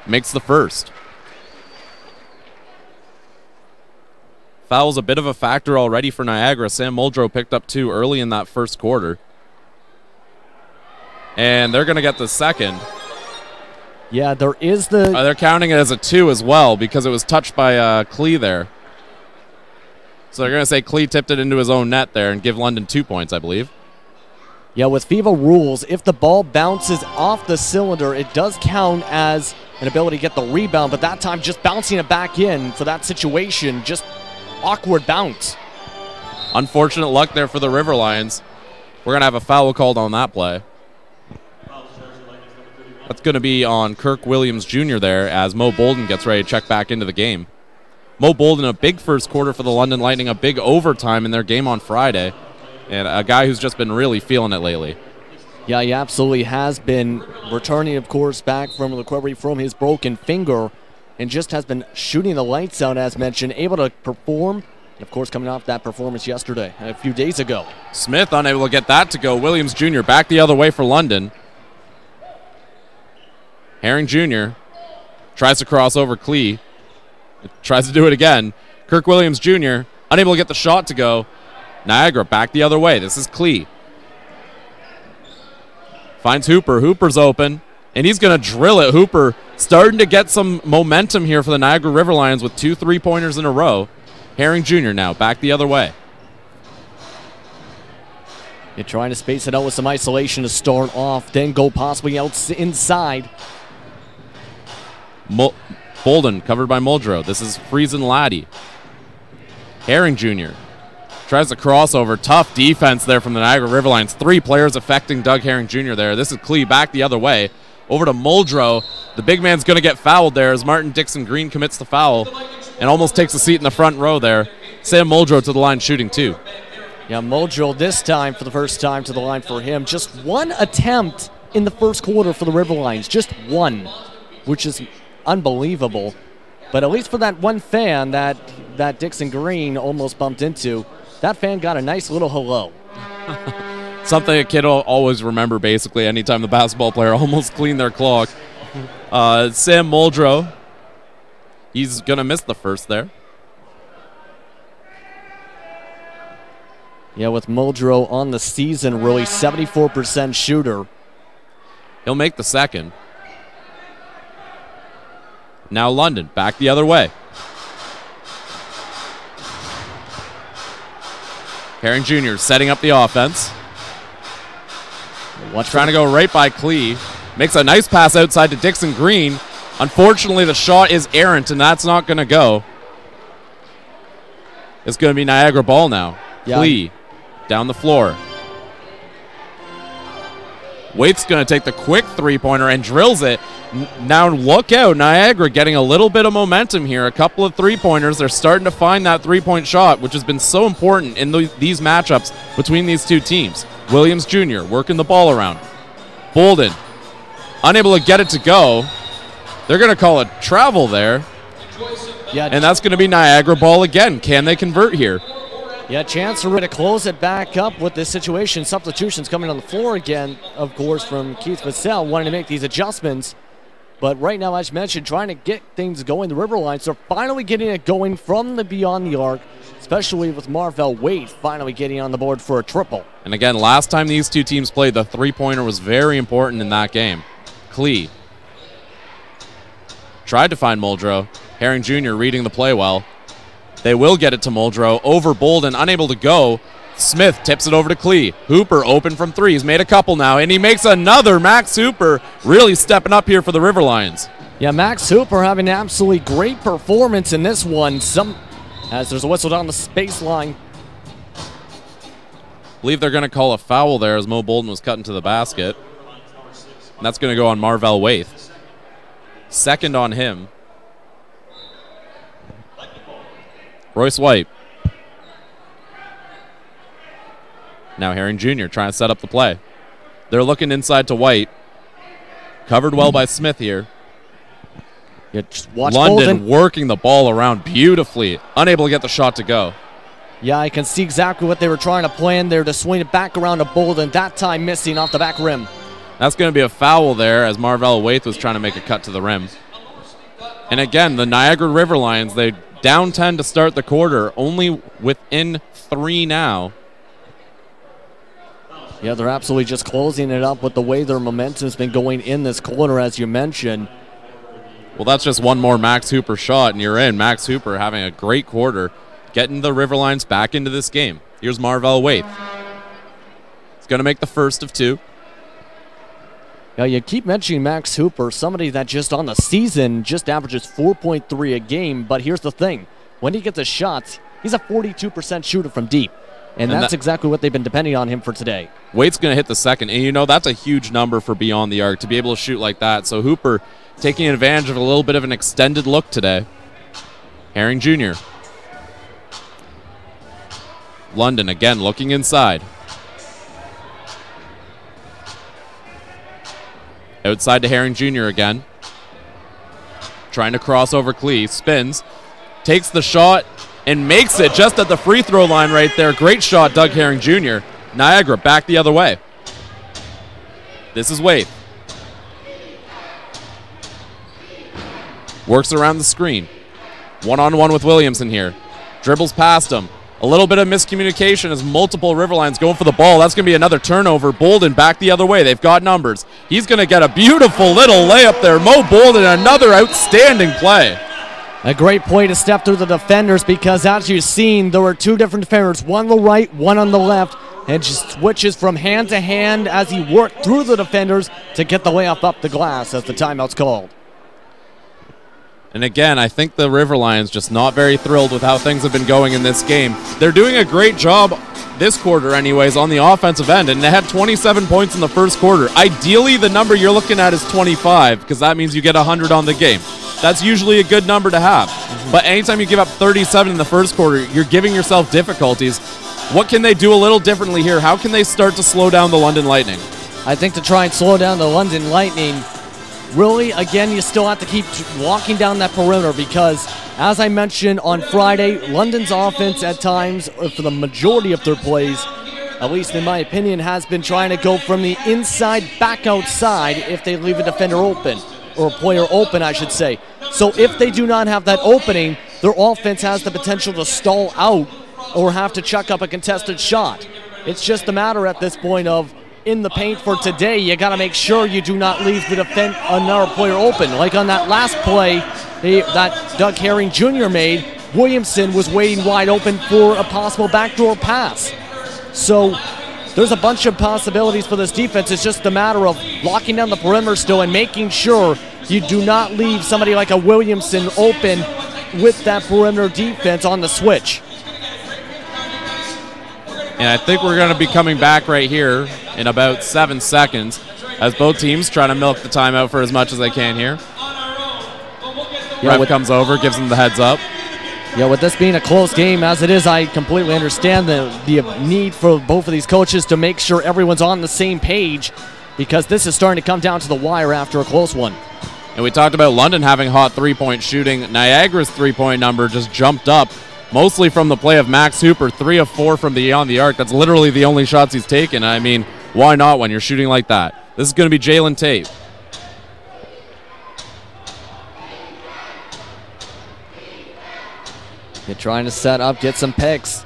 makes the first. Foul's a bit of a factor already for Niagara. Sam Muldrow picked up 2 early in that first quarter. And they're going to get the second. Yeah, there is the... they're counting it as a 2 as well because it was touched by Klee there. So they're going to say Klee tipped it into his own net there and give London 2 points, I believe. Yeah, with FIBA rules, if the ball bounces off the cylinder, it does count as an ability to get the rebound, but that time just bouncing it back in for that situation, just awkward bounce. Unfortunate luck there for the River Lions. We're going to have a foul called on that play. That's going to be on Kirk Williams Jr. there as Mo Bolden gets ready to check back into the game. Mo Bolden, a big first quarter for the London Lightning, a big overtime in their game on Friday, and a guy who's just been really feeling it lately. Yeah, he absolutely has been returning, of course, back from recovery from his broken finger, and just has been shooting the lights out, as mentioned, able to perform, and of course, coming off that performance yesterday, a few days ago. Smith unable to get that to go. Williams Jr. back the other way for London. Herring Jr. tries to cross over Klee. Tries to do it again. Kirk Williams Jr. unable to get the shot to go. Niagara back the other way. This is Klee. Finds Hooper. Hooper's open, and he's going to drill it. Hooper starting to get some momentum here for the Niagara River Lions with 2 3-pointers in a row. Herring Jr. now back the other way. You're trying to space it out with some isolation to start off, then go possibly out inside. Bolden covered by Muldrow. This is Friesen Laddie. Herring Jr. tries to crossover. Tough defense there from the Niagara River Lions. 3 players affecting Doug Herring Jr. there. This is Klee back the other way. Over to Muldrow. The big man's going to get fouled there as Martin Dixon Green commits the foul and almost takes a seat in the front row there. Sam Muldrow to the line shooting 2. Yeah, Muldrow this time for the first time to the line for him. Just 1 attempt in the first quarter for the River Lions. Just 1, which is unbelievable. But at least for that one fan that Dixon Green almost bumped into, that fan got a nice little hello. Something a kid will always remember, basically, anytime the basketball player almost cleaned their clock. Sam Muldrow, he's going to miss the first there. Yeah, with Muldrow on the season, really 74% shooter. He'll make the second. Now London, back the other way. Herring Jr. setting up the offense. Trying to go right by Klee. Makes a nice pass outside to Dixon Green. Unfortunately, the shot is errant, and that's not going to go. It's going to be Niagara ball now. Yeah. Klee down the floor. Waite's going to take the quick three-pointer and drills it. Now look out, Niagara getting a little bit of momentum here. A couple of three-pointers. They're starting to find that three-point shot, which has been so important in these matchups between these two teams. Williams Jr. working the ball around. Bolden unable to get it to go. They're going to call a travel there. Yeah, and that's going to be Niagara ball again. Can they convert here? Yeah, chance to close it back up with this situation. Substitutions coming on the floor again, of course, from Keith Vassell, wanting to make these adjustments. But right now, as mentioned, trying to get things going. The Riverlions are finally getting it going from the beyond the arc, especially with Marvell Waite finally getting on the board for a triple. And again, last time these two teams played, the three-pointer was very important in that game. Klee tried to find Muldrow. Herring Jr. reading the play well. They will get it to Muldrow. Over Bolden, unable to go. Smith tips it over to Klee. Hooper open from three. He's made a couple now, and he makes another. Max Hooper really stepping up here for the Riverlions. Yeah, Max Hooper having an absolutely great performance in this one. As there's a whistle down the baseline. I believe they're going to call a foul there as Mo Bolden was cut into the basket. And that's going to go on Marvell Waite. Second on him. Royce White. Now Herring Jr. trying to set up the play. They're looking inside to White. Covered well by Smith here. Yeah, just watch London Bolden working the ball around beautifully. Unable to get the shot to go. Yeah, I can see exactly what they were trying to plan there to swing it back around to Bolden. That time missing off the back rim. That's going to be a foul there as Marvell Waite was trying to make a cut to the rim. And again, the Niagara Riverlions, they down 10 to start the quarter, only within 3 now. Yeah, they're absolutely just closing it up with the way their momentum's been going in this quarter, as you mentioned. Well, that's just one more Max Hooper shot, and you're in. Max Hooper having a great quarter, getting the Riverlions back into this game. Here's Marvell Waite. He's going to make the first of 2. Yeah, you keep mentioning Max Hooper, somebody that just on the season just averages 4.3 a game. But here's the thing. When he gets his shots, he's a 42% shooter from deep. And that's exactly what they've been depending on him for today. Waite's going to hit the second. And, you know, that's a huge number for beyond the arc to be able to shoot like that. So Hooper taking advantage of a little bit of an extended look today. Herring Jr. London again looking inside. Outside to Herring Jr. again. Trying to cross over Klee. Spins. Takes the shot and makes it just at the free throw line right there. Great shot, Doug Herring Jr. Niagara back the other way. This is Waite. Works around the screen. One-on-one with Williamson here. Dribbles past him. A little bit of miscommunication as multiple Riverlions going for the ball. That's going to be another turnover. Bolden back the other way. They've got numbers. He's going to get a beautiful little layup there. Mo Bolden, another outstanding play. A great play to step through the defenders because, as you've seen, there were 2 different defenders, one on the right, one on the left, and just switches from hand to hand as he worked through the defenders to get the layup up the glass as the timeout's called. And again, I think the Riverlions just not very thrilled with how things have been going in this game. They're doing a great job this quarter anyways on the offensive end, and they had 27 points in the first quarter. Ideally, the number you're looking at is 25 because that means you get 100 on the game. That's usually a good number to have. But anytime you give up 37 in the first quarter, you're giving yourself difficulties. What can they do a little differently here? How can they start to slow down the London Lightning? I think to try and slow down the London Lightning, really, again, you still have to keep walking down that perimeter because, as I mentioned on Friday, London's offense at times, for the majority of their plays, at least in my opinion, has been trying to go from the inside back outside if they leave a defender open, or a player open, I should say. So if they do not have that opening, their offense has the potential to stall out or have to chuck up a contested shot. It's just a matter at this point of, in the paint for today, you got to make sure you do not leave the another player open. Like on that last play that Doug Herring Jr. made, Williamson was waiting wide open for a possible backdoor pass. So there's a bunch of possibilities for this defense. It's just a matter of locking down the perimeter still and making sure you do not leave somebody like a Williamson open with that perimeter defense on the switch. And I think we're going to be coming back right here in about 7 seconds. as both teams trying to milk the timeout for as much as they can here. Yeah, Ref comes over, gives them the heads up. Yeah, with this being a close game as it is, I completely understand the need for both of these coaches to make sure everyone's on the same page, because this is starting to come down to the wire after a close one. And we talked about London having hot three-point shooting. Niagara's three-point number just jumped up, mostly from the play of Max Hooper, 3 of 4 from beyond the arc. That's literally the only shots he's taken. I mean, why not when you're shooting like that? This is going to be Jalen Tate. They're trying to set up, get some picks.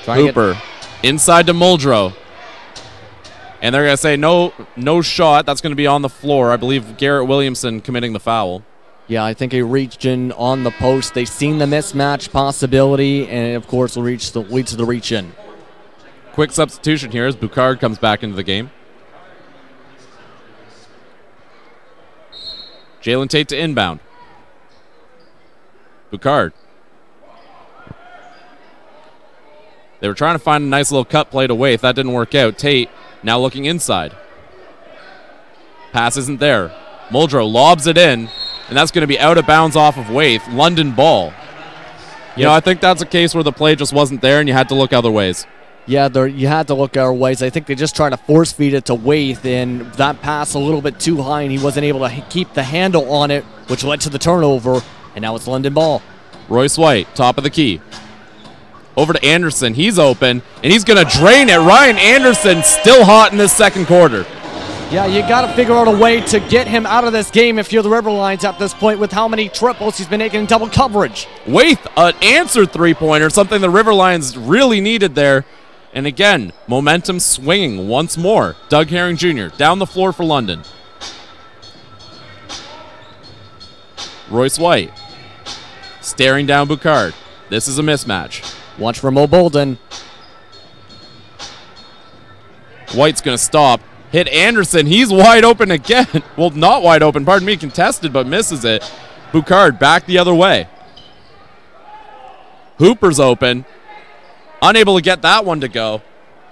Hooper inside to Muldrow. And they're going to say no shot. That's going to be on the floor. I believe Garrett Williamson committing the foul. Yeah, I think he reached in on the post. They've seen the mismatch possibility, and of course will lead to the reach in. Quick substitution here as Boucard comes back into the game. Jalen Tate to inbound. Boucard. They were trying to find a nice little cut play to Waith. That didn't work out. Tate now looking inside. Pass isn't there. Muldrow lobs it in, and that's going to be out of bounds off of Waith. London ball. You know, I think that's a case where the play just wasn't there and you had to look other ways. Yeah, you had to look other ways. I think they just tried to force feed it to Waith, and that pass a little bit too high, and he wasn't able to keep the handle on it, which led to the turnover, and now it's London ball. Royce White, top of the key. Over to Anderson. He's open, and he's going to drain it. Ryan Anderson still hot in this second quarter. Yeah, you got to figure out a way to get him out of this game if you're the River Lions at this point with how many triples he's been making in double coverage. Waith, an answered three-pointer, something the River Lions really needed there. And again, momentum swinging once more. Doug Herring Jr. down the floor for London. Royce White staring down Boucard. This is a mismatch. Watch for Mo Bolden. White's going to stop. Hit Anderson. He's wide open again. Well, not wide open. Pardon me. Contested, but misses it. Boucard back the other way. Hooper's open. Unable to get that one to go.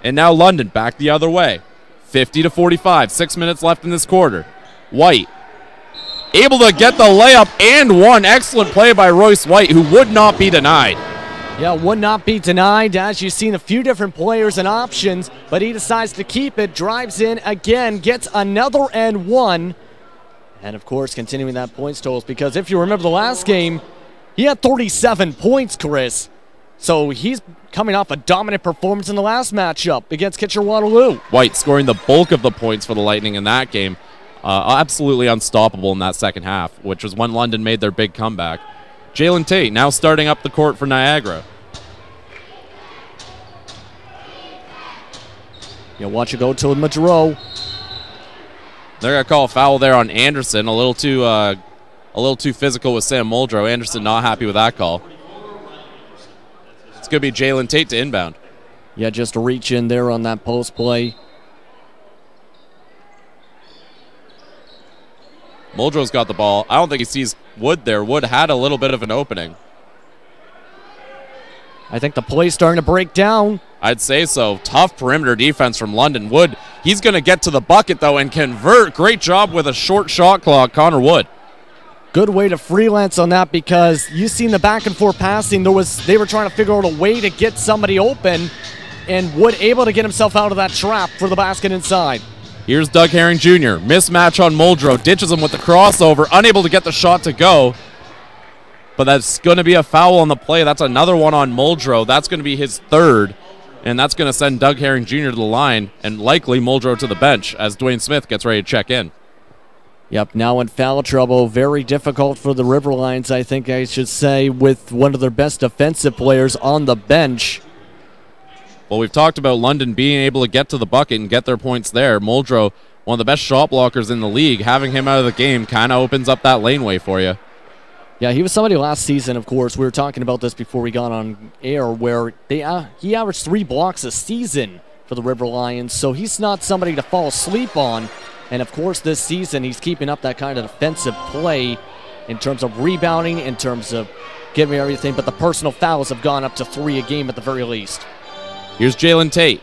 And now London back the other way. 50-45. 6 minutes left in this quarter. White able to get the layup and one. Excellent play by Royce White, who would not be denied. Yeah, would not be denied, as you've seen a few different players and options, but he decides to keep it, drives in again, gets another and one, and of course continuing that points totals, because if you remember the last game, he had 37 points, Chris, so he's coming off a dominant performance in the last matchup against Kitchener-Waterloo. White scoring the bulk of the points for the Lightning in that game. Absolutely unstoppable in that second half, which was when London made their big comeback. Jalen Tate now starting up the court for Niagara. You watch it go to Madro. They're gonna call a foul there on Anderson. A little too physical with Sam Muldrow. Anderson not happy with that call. It's gonna be Jalen Tate to inbound. Yeah, just a reach in there on that post play. Muldrow's got the ball. I don't think he sees Wood there. Wood had a little bit of an opening. I think the play's starting to break down. I'd say so. Tough perimeter defense from London. Wood, he's going to get to the bucket, though, and convert. Great job with a short shot clock, Connor Wood. Good way to freelance on that, because you've seen the back and forth passing. They were trying to figure out a way to get somebody open, and Wood able to get himself out of that trap for the basket inside. Here's Doug Herring Jr. Mismatch on Muldrow. Ditches him with the crossover. Unable to get the shot to go. But that's going to be a foul on the play. That's another one on Muldrow. That's going to be his third. And that's going to send Doug Herring Jr. to the line and likely Muldrow to the bench as Dwayne Smith gets ready to check in. Yep, now in foul trouble. Very difficult for the River Lions, I think I should say, with one of their best defensive players on the bench. Well, we've talked about London being able to get to the bucket and get their points there. Muldrow, one of the best shot blockers in the league, having him out of the game kind of opens up that laneway for you. Yeah, he was somebody last season, of course. We were talking about this before we got on air, where he averaged 3 blocks a season for the River Lions, so he's not somebody to fall asleep on. And, of course, this season he's keeping up that kind of defensive play in terms of rebounding, in terms of giving everything, but the personal fouls have gone up to 3 a game at the very least. Here's Jalen Tate.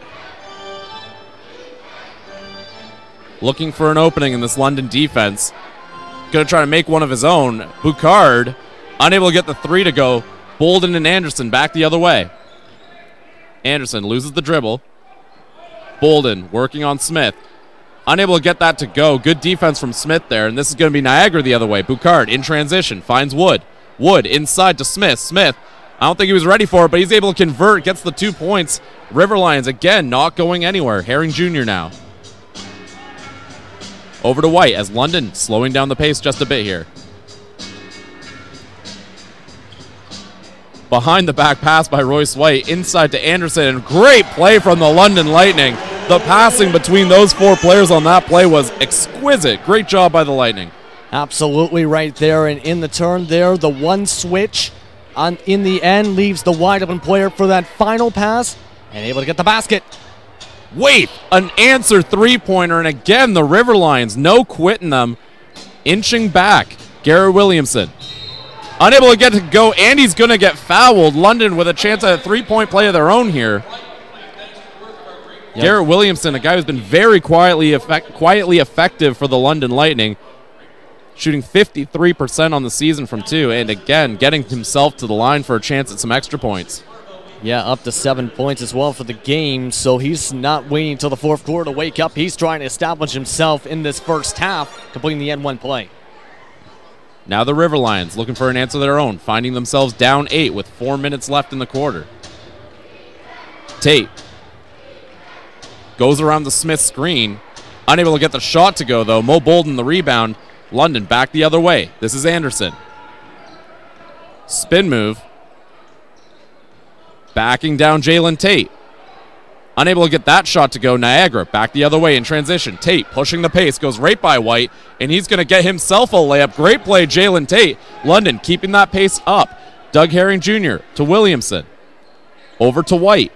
looking for an opening in this London defense. Going to try to make one of his own. Boucard, unable to get the three to go. Bolden and Anderson back the other way. Anderson loses the dribble. Bolden working on Smith. Unable to get that to go. Good defense from Smith there, and this is going to be Niagara the other way. Boucard in transition, finds Wood. Wood inside to Smith. Smith, I don't think he was ready for it, but he's able to convert, gets the 2 points. River Lions, again, not going anywhere. Herring Jr. now. Over to White as London slowing down the pace just a bit here. Behind the back pass by Royce White, inside to Anderson, and great play from the London Lightning. The passing between those 4 players on that play was exquisite. Great job by the Lightning. Absolutely right there, and in the turn there, the one switch in the end leaves the wide open player for that final pass, and able to get the basket. Wait, an answer three-pointer, and again, the River Lions, no quitting them, inching back. Garrett Williamson, unable to get to go, and he's going to get fouled. London with a chance at a three-point play of their own here. Yep. Garrett Williamson, a guy who's been very quietly effective for the London Lightning, shooting 53% on the season from 2, and again, getting himself to the line for a chance at some extra points. Yeah, up to 7 points as well for the game, so he's not waiting until the fourth quarter to wake up. He's trying to establish himself in this first half, completing the N1 play. Now the River Lions looking for an answer of their own, finding themselves down 8 with 4 minutes left in the quarter. Tate goes around the Smith screen, unable to get the shot to go though. Mo Bolden the rebound. London back the other way. This is Anderson. Spin move. Backing down Jalen Tate. Unable to get that shot to go. Niagara back the other way in transition. Tate pushing the pace, goes right by White, and he's going to get himself a layup. Great play, Jalen Tate. London keeping that pace up. Doug Herring Jr. to Williamson. Over to White.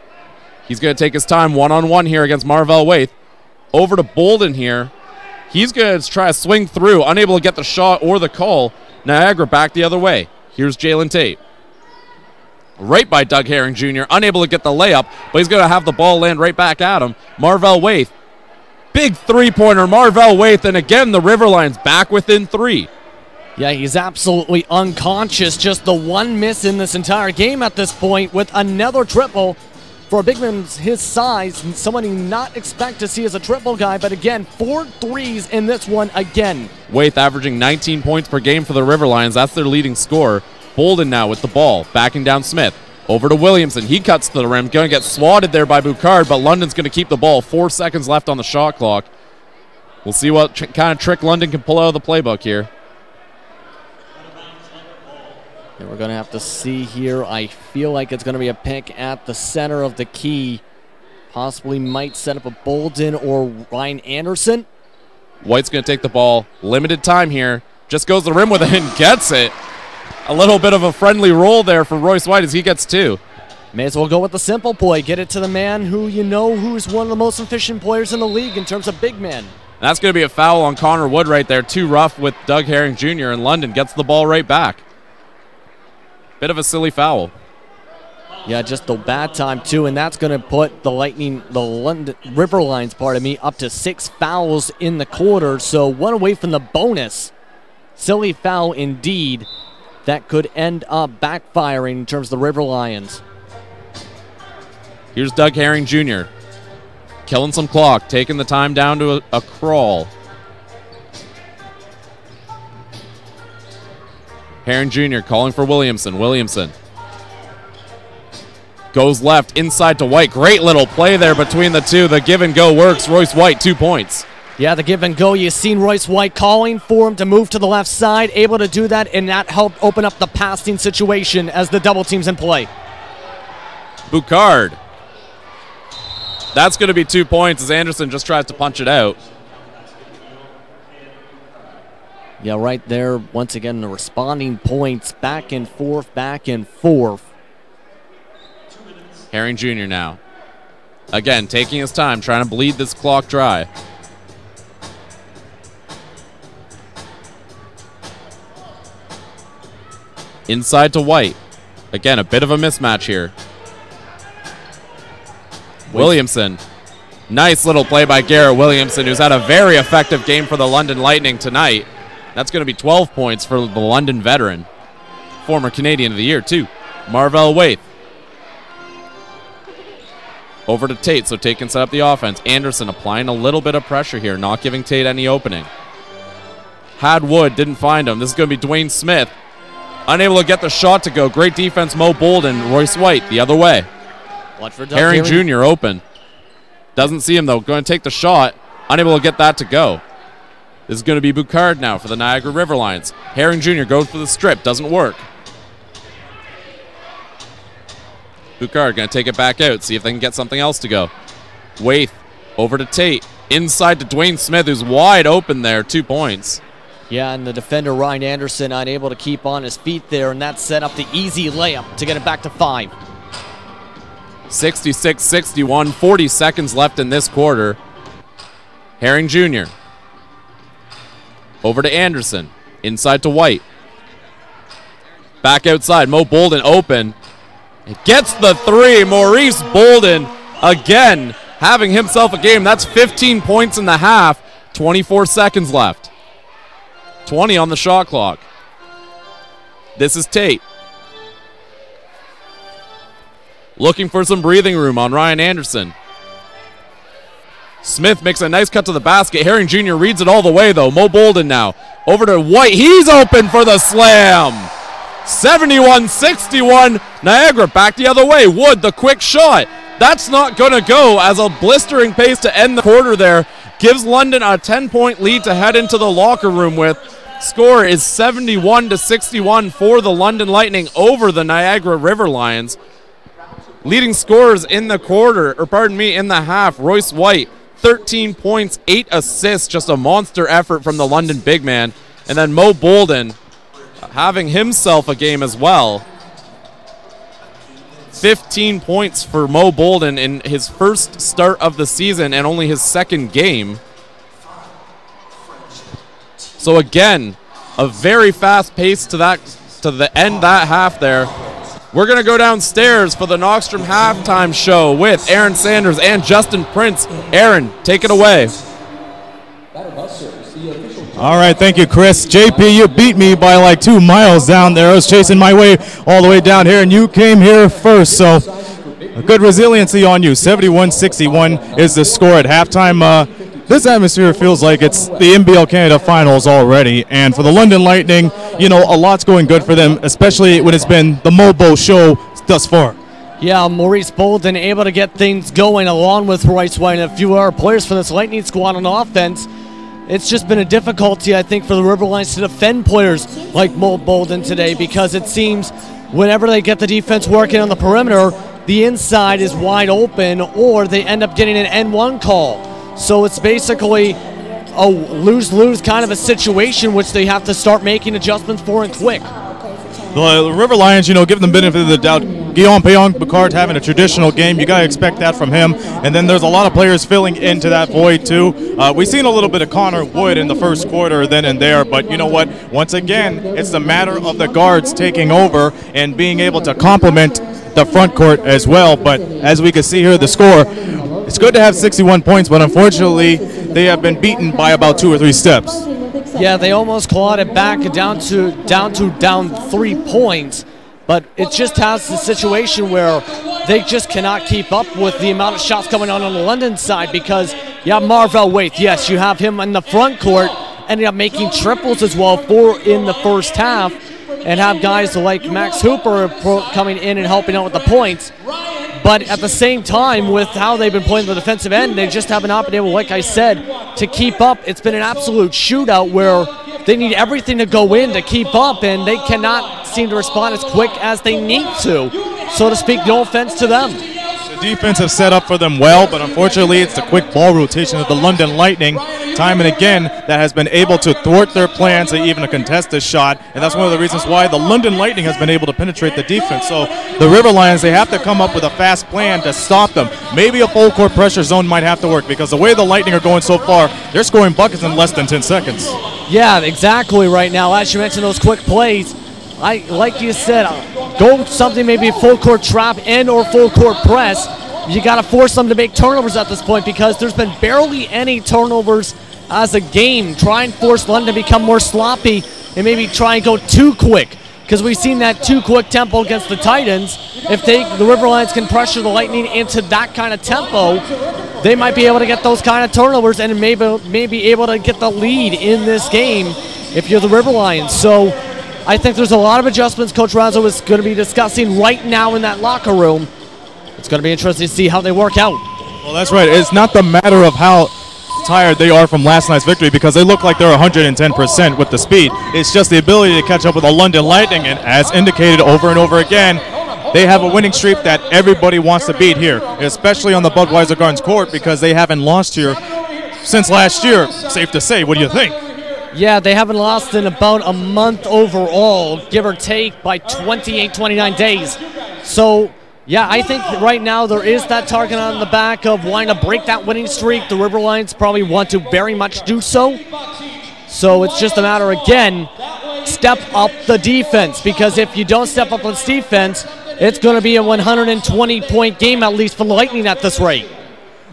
He's going to take his time one-on-one here against Marvell Waith. Over to Bolden here. He's going to try to swing through, unable to get the shot or the call. Niagara back the other way. Here's Jalen Tate. Right by Doug Herring Jr., unable to get the layup, but he's going to have the ball land right back at him. Marvell Waith, big three-pointer, Marvell Waith, and again the River Lions back within 3. Yeah, he's absolutely unconscious. Just the one miss in this entire game at this point with another triple for a big man his size, and someone you not expect to see as a triple guy, but again, 4 threes in this one again. Waith averaging 19 points per game for the River Lions. That's their leading scorer. Bolden now with the ball, backing down Smith. Over to Williamson. He cuts to the rim. Going to get swatted there by Boucard, but London's going to keep the ball. 4 seconds left on the shot clock. We'll see what kind of trick London can pull out of the playbook here. And we're going to have to see here. I feel like it's going to be a pick at the center of the key. Possibly might set up a Bolden or Ryan Anderson. White's going to take the ball. Limited time here. Just goes to the rim with it and gets it. A little bit of a friendly roll there for Royce White as he gets 2. May as well go with the simple play. Get it to the man who you know who's one of the most efficient players in the league in terms of big men. That's going to be a foul on Connor Wood right there. Too rough with Doug Herring Jr. and London gets the ball right back. Bit of a silly foul. Yeah, just the bad time too, and that's going to put the London River Lions, up to 6 fouls in the quarter. So one away from the bonus. Silly foul indeed. That could end up backfiring in terms of the River Lions. Here's Doug Herring Jr. Killing some clock, taking the time down to a crawl. Herring Jr. calling for Williamson. Williamson goes left, inside to White. Great little play there between the two. The give and go works. Royce White, 2 points. Yeah, the give and go. You've seen Royce White calling for him to move to the left side, able to do that, and that helped open up the passing situation as the double team's in play. Boucard. That's going to be 2 points as Anderson just tries to punch it out. Yeah, right there, once again, the responding points back and forth, back and forth. Herring Jr. now. Again, taking his time, trying to bleed this clock dry. Inside to White. Again, a bit of a mismatch here. Williamson Nice little play by Garrett Williamson, who's had a very effective game for the London Lightning tonight. That's going to be 12 points for the London veteran. Former Canadian of the Year, too. Marvell Waite. Over to Tate, so Tate can set up the offense. Anderson applying a little bit of pressure here, not giving Tate any opening. Had Wood, didn't find him. This is going to be Dwayne Smith. Unable to get the shot to go. Great defense, Mo Bolden. Royce White the other way. Watch for Doug Herring Jr. open. Doesn't see him, though. Going to take the shot. Unable to get that to go. This is going to be Boucard now for the Niagara River Lions. Herring Jr. goes for the strip. Doesn't work. Boucard going to take it back out. See if they can get something else to go. Waite over to Tate. Inside to Dwayne Smith, who's wide open there. 2 points. Yeah, and the defender, Ryan Anderson, unable to keep on his feet there, and that set up the easy layup to get it back to 5. 66-61, 40 seconds left in this quarter. Herring Jr. Over to Anderson. Inside to White. Back outside. Mo Bolden open. It gets the 3. Maurice Bolden again having himself a game. That's 15 points in the half. 24 seconds left. 20 on the shot clock. This is Tate. Looking for some breathing room on Ryan Anderson. Smith makes a nice cut to the basket. Herring Jr. reads it all the way, though. Mo Bolden now. Over to White. He's open for the slam. 71-61. Niagara back the other way. Wood, the quick shot. That's not going to go, as a blistering pace to end the quarter there gives London a 10-point lead to head into the locker room with. Score is 71-61 for the London Lightning over the Niagara River Lions. Leading scorers in the quarter, in the half, Royce White, 13 points, 8 assists, just a monster effort from the London big man. And then Mo Bolden having himself a game as well. 15 points for Mo Bolden in his first start of the season and only his second game. So again, a very fast pace to the end that half there. We're going to go downstairs for the Knockstrom halftime show with Aaron Sanders and Justin Prince. Aaron, take it away. All right, thank you, Chris. JP, you beat me by like 2 miles down there. I was chasing my way all the way down here, and you came here first, so a good resiliency on you. 71-61 is the score at halftime. This atmosphere feels like it's the NBL Canada Finals already, and for the London Lightning, you know, a lot's going good for them, especially when it's been the Mobo show thus far. Yeah, Maurice Bolden able to get things going along with Royce White and a few other players for this Lightning squad on offense. It's just been a difficulty, I think, for the River Lions to defend players like Mo Bolden today, because it seems whenever they get the defense working on the perimeter, the inside is wide open, or they end up getting an N1 call. So it's basically a lose-lose kind of a situation, which they have to start making adjustments for and quick. The River Lions, you know, give them the benefit of the doubt. Guillaume Payong-Boucard having a traditional game. You got to expect that from him. And then there's a lot of players filling into that void, too. We've seen a little bit of Connor Wood in the first quarter then and there. But you know what? Once again, it's the matter of the guards taking over and being able to complement the front court as well. But as we can see here, the score, it's good to have 61 points, but unfortunately, they have been beaten by about 2 or 3 steps. Yeah, they almost clawed it back down 3 points, but it just has the situation where they just cannot keep up with the amount of shots coming on the London side, because you have Marvell Waite. Yes, you have him in the front court, ended up making triples as well, 4 in the first half, and have guys like Max Hooper coming in and helping out with the points. But at the same time, with how they've been playing the defensive end, they just have not been able, like I said, to keep up. It's been an absolute shootout where they need everything to go in to keep up, and they cannot seem to respond as quick as they need to, so to speak. No offense to them. The defense have set up for them well, but unfortunately it's the quick ball rotation of the London Lightning time and again that has been able to thwart their plans to even contest this shot, and that's one of the reasons why the London Lightning has been able to penetrate the defense. So the River Lions, they have to come up with a fast plan to stop them. Maybe a full court pressure zone might have to work, because the way the Lightning are going so far, they're scoring buckets in less than 10 seconds. Yeah, exactly right now. As you mentioned, those quick plays, like you said, go something maybe full court trap and or full court press, you got to force them to make turnovers at this point because there's been barely any turnovers as a game. Try and force London to become more sloppy and maybe try and go too quick because we've seen that too quick tempo against the Titans. If the River Lions can pressure the Lightning into that kind of tempo, they might be able to get those kind of turnovers and maybe able to get the lead in this game if you're the River Lions. So I think there's a lot of adjustments Coach Razzo is going to be discussing right now in that locker room. It's going to be interesting to see how they work out. Well, that's right. It's not the matter of how tired they are from last night's victory because they look like they're 110% with the speed. It's just the ability to catch up with the London Lightning, and as indicated over and over again, they have a winning streak that everybody wants to beat here, especially on the Budweiser Gardens court because they haven't lost here since last year. Safe to say. What do you think? Yeah, they haven't lost in about a month overall, give or take, by 28, 29 days. So, yeah, I think right now there is that target on the back of wanting to break that winning streak. The River Lions probably want to very much do so. So it's just a matter, again, step up the defense. Because if you don't step up on defense, it's going to be a 120-point game at least for the Lightning at this rate.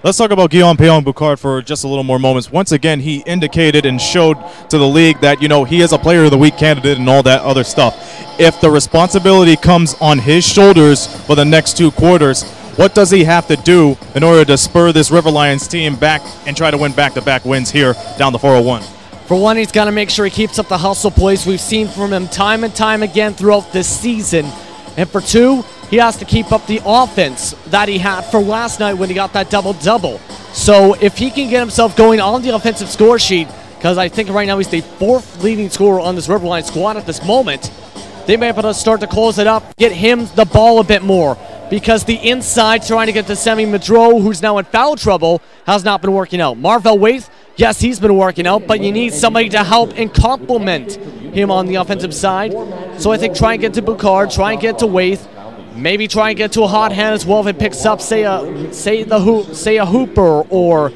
Let's talk about Guillaume Péon-Boucard for just a little more moments. Once again, he indicated and showed to the league that, you know, he is a player of the week candidate and all that other stuff. If the responsibility comes on his shoulders for the next 2 quarters, what does he have to do in order to spur this River Lions team back and try to win back-to-back wins here down the 401? For one, he's got to make sure he keeps up the hustle plays we've seen from him time and time again throughout this season. And for 2, he has to keep up the offense that he had for last night when he got that double-double. So if he can get himself going on the offensive score sheet, because I think right now he's the 4th leading scorer on this River Lions squad at this moment, they may be able to start to close it up, get him the ball a bit more. Because the inside trying to get to Semi Madro, who's now in foul trouble, has not been working out. Marvell Waith, yes, he's been working out, but you need somebody to help and complement him on the offensive side. So I think try and get to Boucard, try and get to Waith, maybe try and get to a hot hand as well if it picks up, say a Hooper or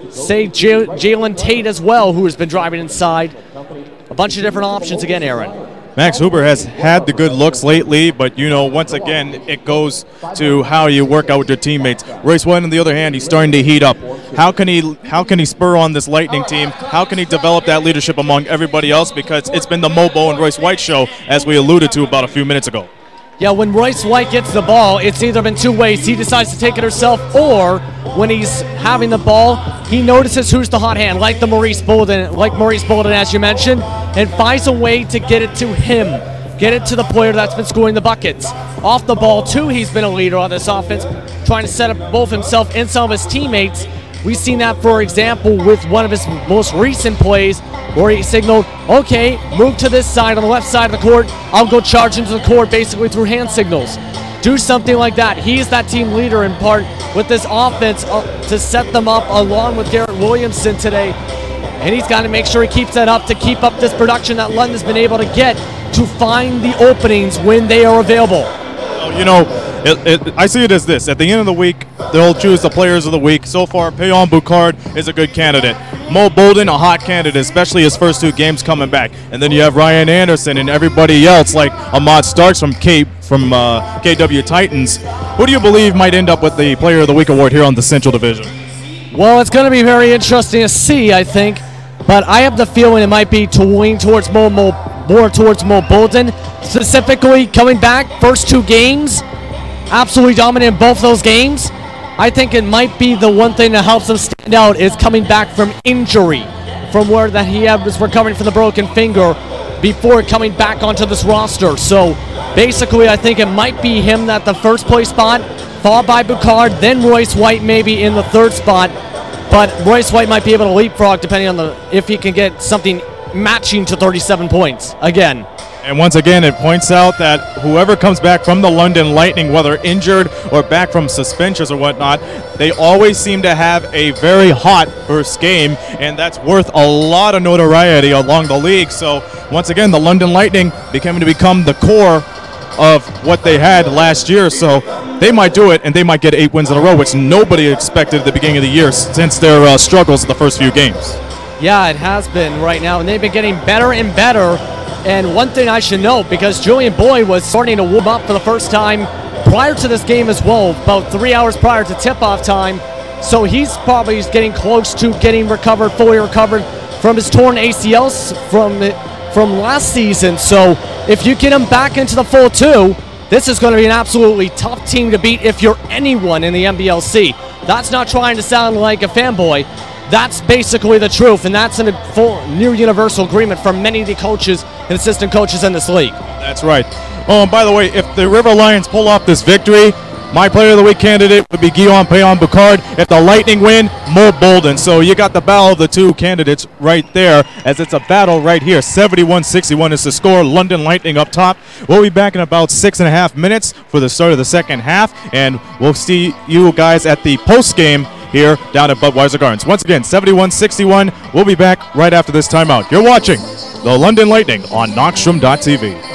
say Jalen Tate as well, who has been driving inside. A bunch of different options again, Aaron. Max Huber has had the good looks lately, but, you know, once again, it goes to how you work out with your teammates. Royce White, on the other hand, he's starting to heat up. How can he spur on this Lightning team? How can he develop that leadership among everybody else? Because it's been the Mobo and Royce White show, as we alluded to about a few minutes ago. Yeah, when Royce White gets the ball, it's either been 2 ways. He decides to take it himself, or when he's having the ball, he notices who's the hot hand, like Maurice Bolden, as you mentioned, and finds a way to get it to him, get it to the player that's been scoring the buckets. Off the ball, too, he's been a leader on this offense, trying to set up both himself and some of his teammates. We've seen that, for example, with one of his most recent plays where he signaled, okay, move to this side on the left side of the court. I'll go charge into the court basically through hand signals. Do something like that. He's that team leader in part with this offense to set them up along with Garrett Williamson today. And he's got to make sure he keeps that up to keep up this production that London's been able to get to find the openings when they are available. You know, I see it as this. At the end of the week, they'll choose the players of the week. So far, Péon-Boucard is a good candidate. Mo Bolden, a hot candidate, especially his first 2 games coming back. And then you have Ryan Anderson and everybody else like Ahmad Starks from KW Titans. Who do you believe might end up with the Player of the Week award here on the Central Division? Well, it's going to be very interesting to see, I think. But I have the feeling it might be to lean towards more towards Mo Bolden. Specifically, coming back, first 2 games, absolutely dominant in both those games. I think it might be the one thing that helps him stand out is coming back from injury, from where that he was recovering from the broken finger before coming back onto this roster. So basically, I think it might be him at the first place spot, followed by Boucard, then Royce White maybe in the 3rd spot. But Royce White might be able to leapfrog depending on if he can get something matching to 37 points again. And once again, it points out that whoever comes back from the London Lightning, whether injured or back from suspensions or whatnot, they always seem to have a very hot first game, and that's worth a lot of notoriety along the league. So once again, the London Lightning became to become the core of what they had last year. So they might do it, and they might get 8 wins in a row, which nobody expected at the beginning of the year since their struggles in the first few games. Yeah, it has been right now, and they've been getting better and better. And one thing I should note, because Julian Boyd was starting to warm up for the first time prior to this game as well, about 3 hours prior to tip-off time. So he's probably getting close to getting fully recovered from his torn ACLs from last season. So if you get him back into the full 2, this is going to be an absolutely tough team to beat if you're anyone in the NBLC. That's not trying to sound like a fanboy. That's basically the truth, and that's a full near universal agreement from many of the coaches and assistant coaches in this league. That's right. Oh, and by the way, if the River Lions pull off this victory, my Player of the Week candidate would be Guillaume Payon-Boucard. If the Lightning win, Mo Bolden. So you got the battle of the two candidates right there, as it's a battle right here. 71-61 is the score. London Lightning up top. We'll be back in about 6.5 minutes for the start of the second half, and we'll see you guys at the post game here down at Budweiser Gardens. Once again, 71-61. We'll be back right after this timeout. You're watching the London Lightning on Knockstrom.tv.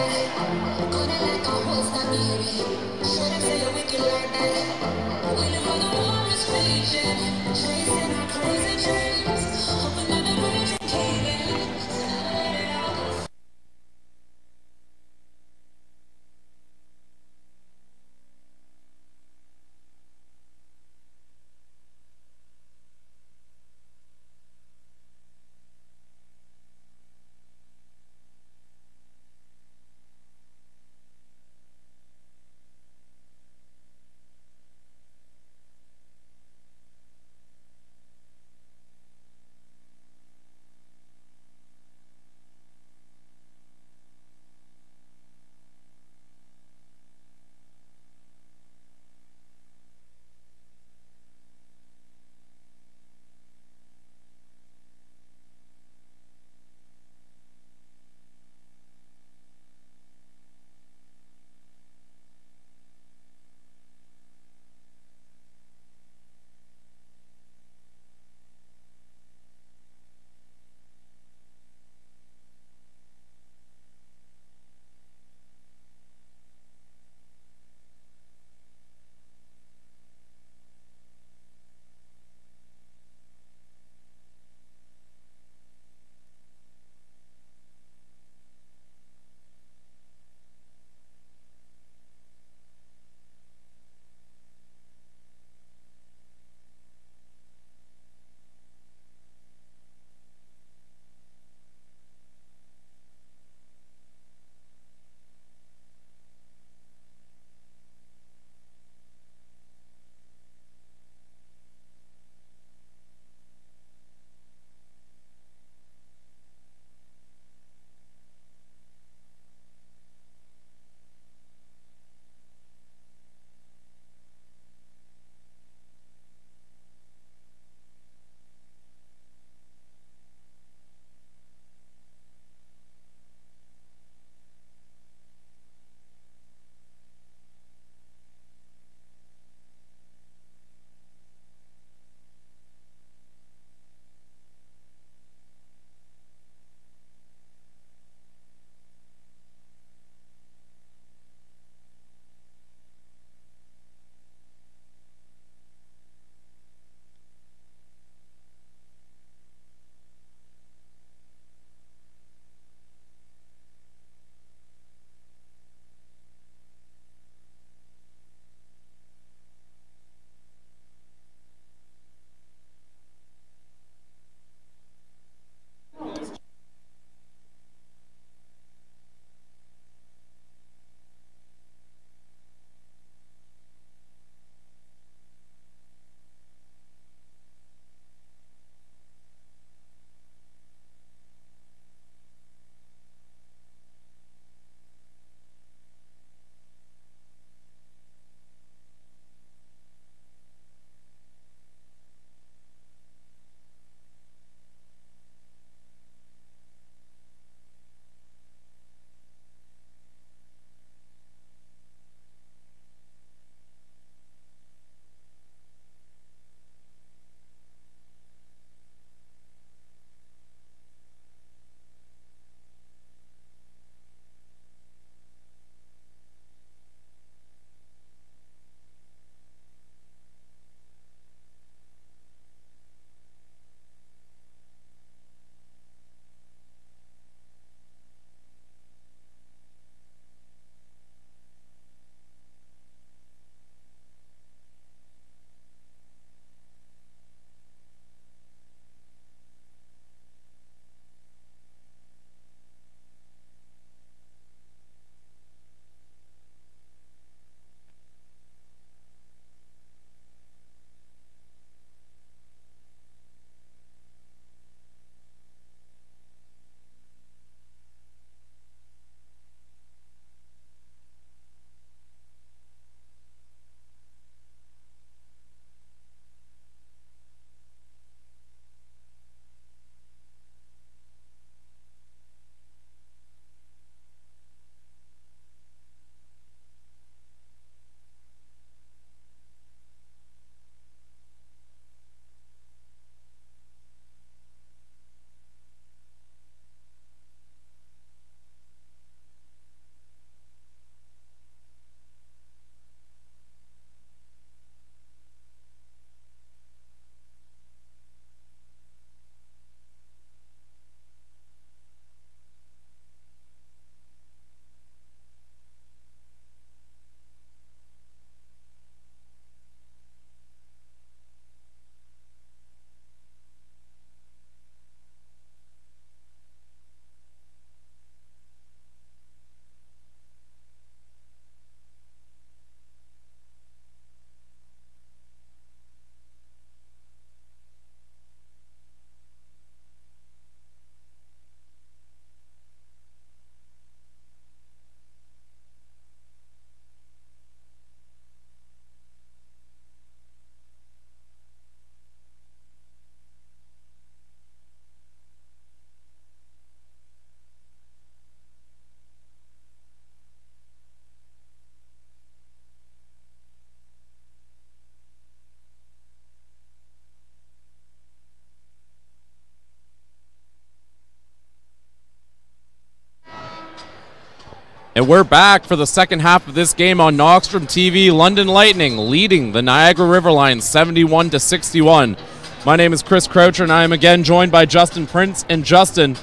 And we're back for the second half of this game on Knoxstrom TV. London Lightning leading the Niagara River Lions 71-61. My name is Chris Croucher, and I am again joined by Justin Prince. And Justin,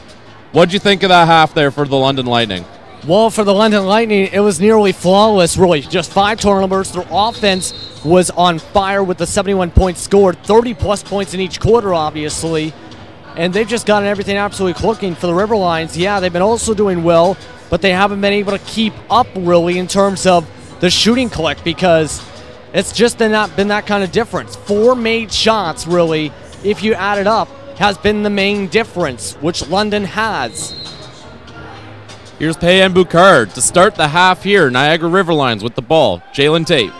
what'd you think of that half there for the London Lightning? Well, for the London Lightning, it was nearly flawless, really. Just 5 turnovers. Their offense was on fire with the 71 points scored, 30-plus points in each quarter, obviously. And they've just gotten everything absolutely clicking for the River Lions. Yeah, they've been also doing well, but they haven't been able to keep up, really, in terms of the shooting click, because it's just not been that kind of difference. 4 made shots, really, if you add it up, has been the main difference, which London has. Here's Payan Boucard to start the half here. Niagara River Lions with the ball. Jalen Tate.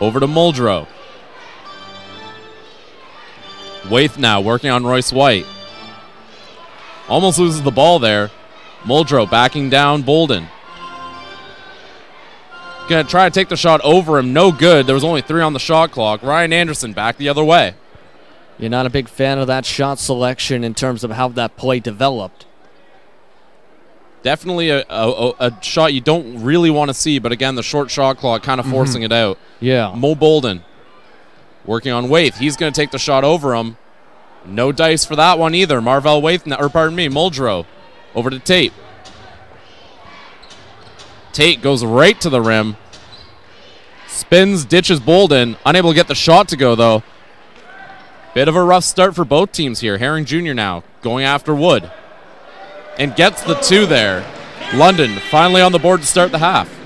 Over to Muldrow. Waith now working on Royce White. Almost loses the ball there. Muldrow backing down Bolden. Gonna try to take the shot over him. No good. There was only 3 on the shot clock. Ryan Anderson back the other way. You're not a big fan of that shot selection in terms of how that play developed. Definitely a shot you don't really want to see, but again, the short shot clock kind of forcing it out. Yeah. Mo Bolden working on Waith. He's going to take the shot over him. No dice for that one either. Marvell Waith, or pardon me, Muldrow over to Tate. Tate goes right to the rim. Spins, ditches Bolden. Unable to get the shot to go, though. Bit of a rough start for both teams here. Herring Jr. now going after Wood. And gets the 2 there. London finally on the board to start the half.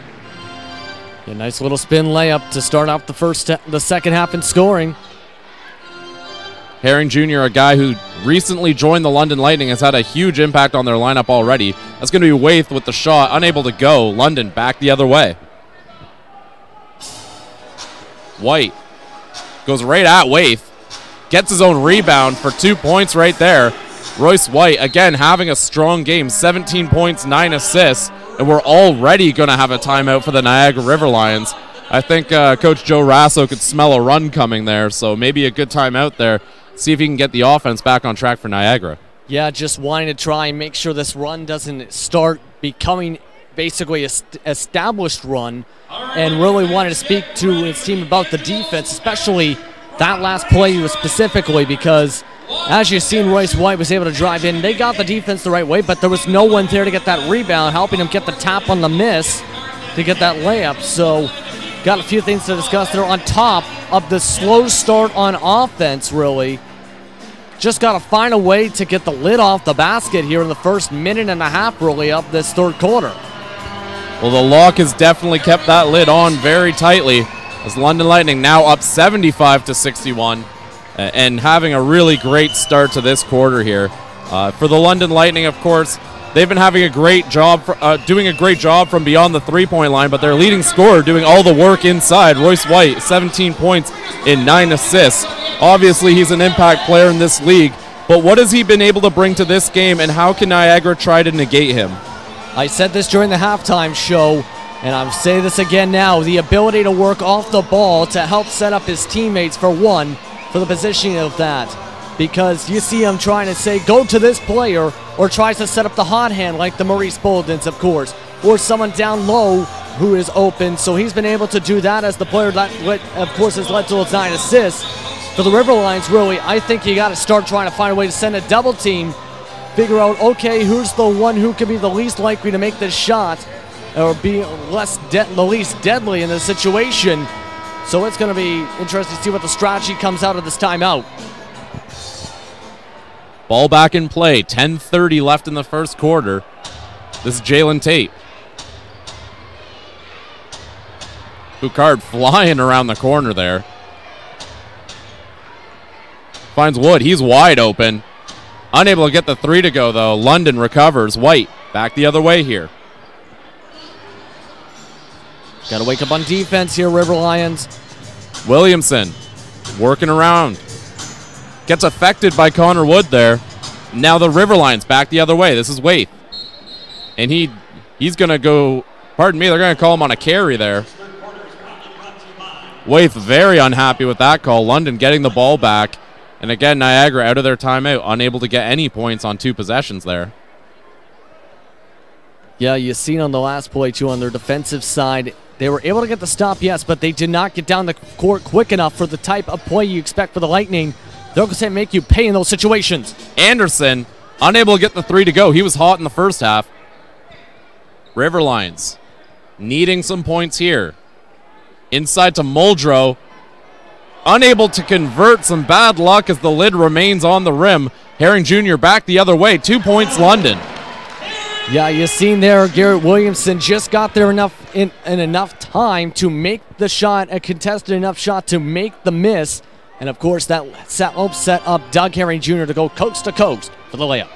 A nice little spin layup to start off the second half in scoring. Herring Jr., a guy who recently joined the London Lightning, has had a huge impact on their lineup already. That's going to be Waith with the shot, unable to go. London back the other way. White goes right at Waith. Gets his own rebound for 2 points right there. Royce White, again, having a strong game. 17 points, 9 assists. And we're already going to have a timeout for the Niagara River Lions. I think Coach Joe Rasso could smell a run coming there, so maybe a good timeout there. See if he can get the offense back on track for Niagara. Yeah, just wanting to try and make sure this run doesn't start becoming basically an established run, and really wanted to speak to his team about the defense, especially that last play specifically, because as you've seen, Royce White was able to drive in. They got the defense the right way, but there was no one there to get that rebound, helping him get the tap on the miss to get that layup. So got a few things to discuss there on top of the slow start on offense, really. Just got to find a way to get the lid off the basket here in the first minute and a half, really, of this third quarter. Well, the lock has definitely kept that lid on very tightly, as London Lightning now up 75-61 and having a really great start to this quarter here. For the London Lightning, of course, they've been having a great job, doing a great job from beyond the three-point line, but their leading scorer doing all the work inside. Royce White, 17 points in 9 assists. Obviously, he's an impact player in this league, but what has he been able to bring to this game, and how can Niagara try to negate him? I said this during the halftime show, and I'll say this again now, the ability to work off the ball to help set up his teammates for the positioning of that. Because you see him trying to say, go to this player, or tries to set up the hot hand like the Maurice Boldens, of course, or someone down low who is open. So he's been able to do that as the player that, of course, has led to those 9 assists. For the River Lions, really, I think you got to start trying to find a way to send a double team, figure out, okay, who's the one who can be the least likely to make this shot or be the least deadly in this situation. So it's going to be interesting to see what the strategy comes out of this timeout. Ball back in play, 10:30 left in the first quarter. This is Jalen Tate. Boucard flying around the corner there. Finds Wood, he's wide open. Unable to get the 3 to go, though. London recovers. White back the other way here. Got to wake up on defense here, River Lions. Williamson working around. Gets affected by Connor Wood there. Now the River Lions back the other way. This is Waith. And he's going to go, pardon me, they're going to call him on a carry there. Waith very unhappy with that call. London getting the ball back. And again, Niagara out of their timeout, unable to get any points on 2 possessions there. Yeah, you seen on the last play, too, on their defensive side. They were able to get the stop, yes, but they did not get down the court quick enough for the type of play you expect for the Lightning. They're going to make you pay in those situations. Anderson, unable to get the 3 to go. He was hot in the first half. River Lions needing some points here. Inside to Muldrow. Unable to convert, some bad luck as the lid remains on the rim. Herring Jr. back the other way. 2 points, London. Yeah, you seen there, Garrett Williamson just got there in enough time to make the shot, a contested enough shot to make the miss. And of course, that set up Doug Herring Jr. to go coast to coast for the layup.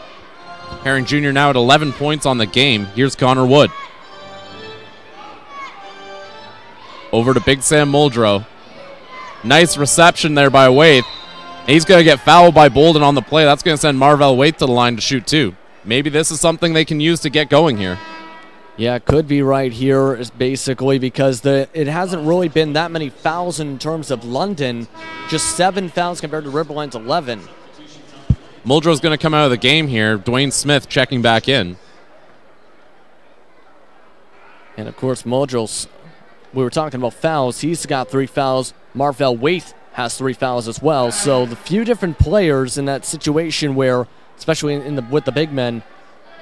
Herring Jr. now at 11 points on the game. Here's Connor Wood. Over to Big Sam Muldrow. Nice reception there by Waith. He's going to get fouled by Bolden on the play. That's going to send Marvell Waith to the line to shoot 2. Maybe this is something they can use to get going here. Yeah, it could be right here, is basically, because it hasn't really been that many fouls in terms of London. Just 7 fouls compared to Riverline's 11. Muldrow's going to come out of the game here. Dwayne Smith checking back in. And of course, Muldrow's, we were talking about fouls. He's got 3 fouls. Marvell Waith has 3 fouls as well. So the few different players in that situation where, especially with the big men,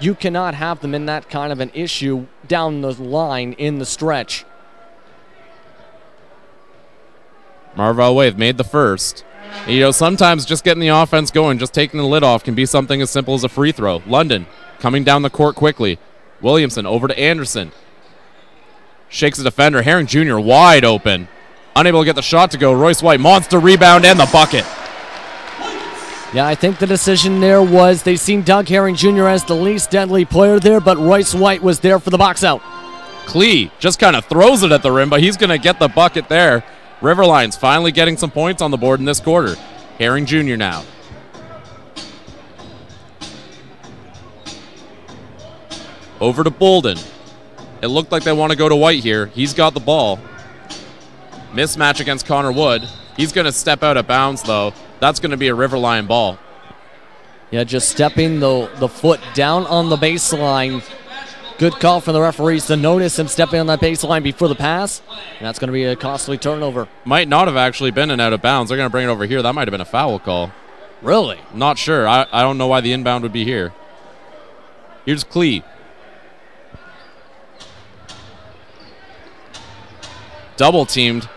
you cannot have them in that kind of an issue down the line in the stretch. Marvell Waith made the first. You know, sometimes just getting the offense going, just taking the lid off can be something as simple as a free throw. London coming down the court quickly. Williamson over to Anderson. Shakes the defender. Herring Jr. wide open. Unable to get the shot to go. Royce White, monster rebound and the bucket. Yeah, I think the decision there was they've seen Doug Herring Jr. as the least deadly player there, but Royce White was there for the box out. Klee just kind of throws it at the rim, but he's going to get the bucket there. River Lions finally getting some points on the board in this quarter. Herring Jr. now. Over to Bolden. It looked like they want to go to White here. He's got the ball. Mismatch against Connor Wood. He's going to step out of bounds, though. That's going to be a River Lion ball. Yeah, just stepping the foot down on the baseline. Good call from the referees to notice him stepping on that baseline before the pass. And that's going to be a costly turnover. Might not have actually been an out of bounds. They're going to bring it over here. That might have been a foul call. Really? Not sure. I don't know why the inbound would be here. Here's Klee. Double teamed.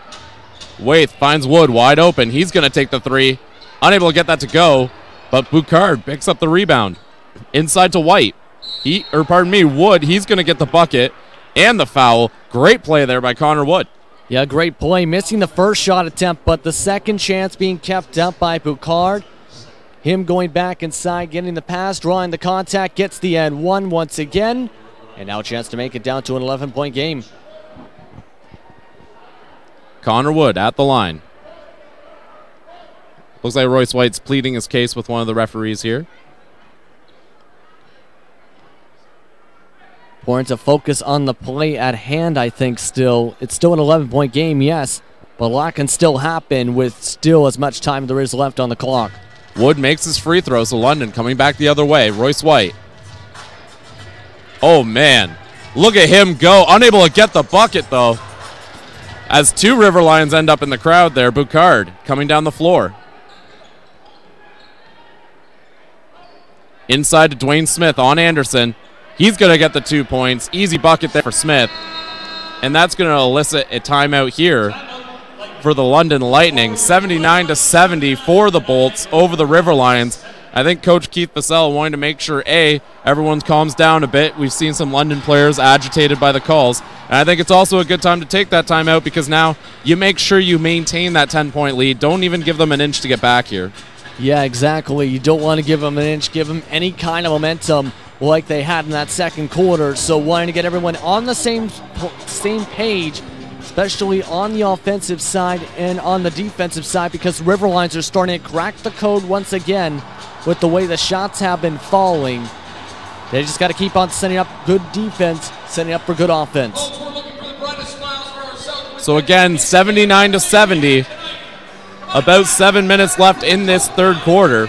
Waith finds Wood wide open. He's going to take the 3. Unable to get that to go, but Boucard picks up the rebound. Inside to White. Wood. He's going to get the bucket and the foul. Great play there by Connor Wood. Yeah, great play. Missing the first shot attempt, but the second chance being kept up by Boucard. Him going back inside, getting the pass, drawing the contact, gets the and one once again. And now a chance to make it down to an 11-point game. Connor Wood at the line. Looks like Royce White's pleading his case with one of the referees here. Important to focus on the play at hand, I think, still. It's still an 11-point game, yes, but a lot can still happen with still as much time there is left on the clock. Wood makes his free throw, so London coming back the other way. Royce White. Oh, man. Look at him go. Unable to get the bucket, though. As 2 River Lions end up in the crowd there. Boucard coming down the floor. Inside to Dwayne Smith on Anderson. He's going to get the 2 points. Easy bucket there for Smith. And that's going to elicit a timeout here for the London Lightning. 79-70 for the Bolts over the River Lions. I think Coach Keith Bissell wanted to make sure, A, everyone calms down a bit. We've seen some London players agitated by the calls. And I think it's also a good time to take that timeout because now you make sure you maintain that 10-point lead. Don't even give them an inch to get back here. Yeah, exactly. You don't want to give them an inch, give them any kind of momentum like they had in that second quarter. So wanting to get everyone on the same page, especially on the offensive side and on the defensive side, because River Lions are starting to crack the code once again with the way the shots have been falling. They just got to keep on setting up good defense, setting up for good offense. So again, 79-70. About 7 minutes left in this third quarter.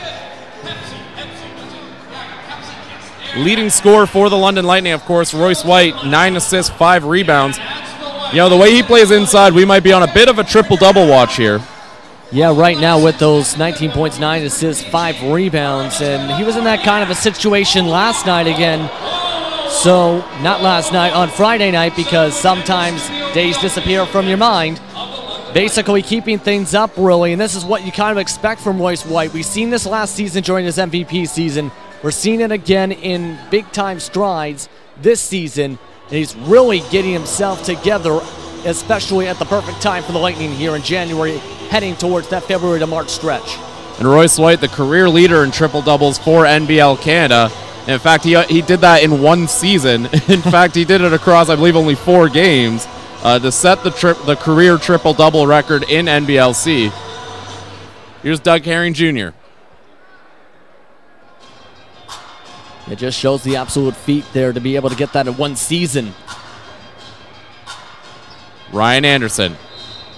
Leading scorer for the London Lightning, of course, Royce White, 9 assists, 5 rebounds. You know, the way he plays inside, we might be on a bit of a triple-double watch here. Yeah, right now with those 19 points, 9 assists, 5 rebounds, and he was in that kind of a situation last night again. So, not last night, on Friday night, because sometimes days disappear from your mind. Basically keeping things up, really, and this is what you kind of expect from Royce White. We've seen this last season during his MVP season. We're seeing it again in big-time strides this season, and he's really getting himself together, especially at the perfect time for the Lightning here in January, heading towards that February to March stretch. And Royce White, the career leader in triple-doubles for NBL Canada. In fact, he did that in one season. In fact, he did it across, I believe, only 4 games. To set the career triple-double record in NBLC. Here's Doug Herring Jr. It just shows the absolute feat there to be able to get that in one season. Ryan Anderson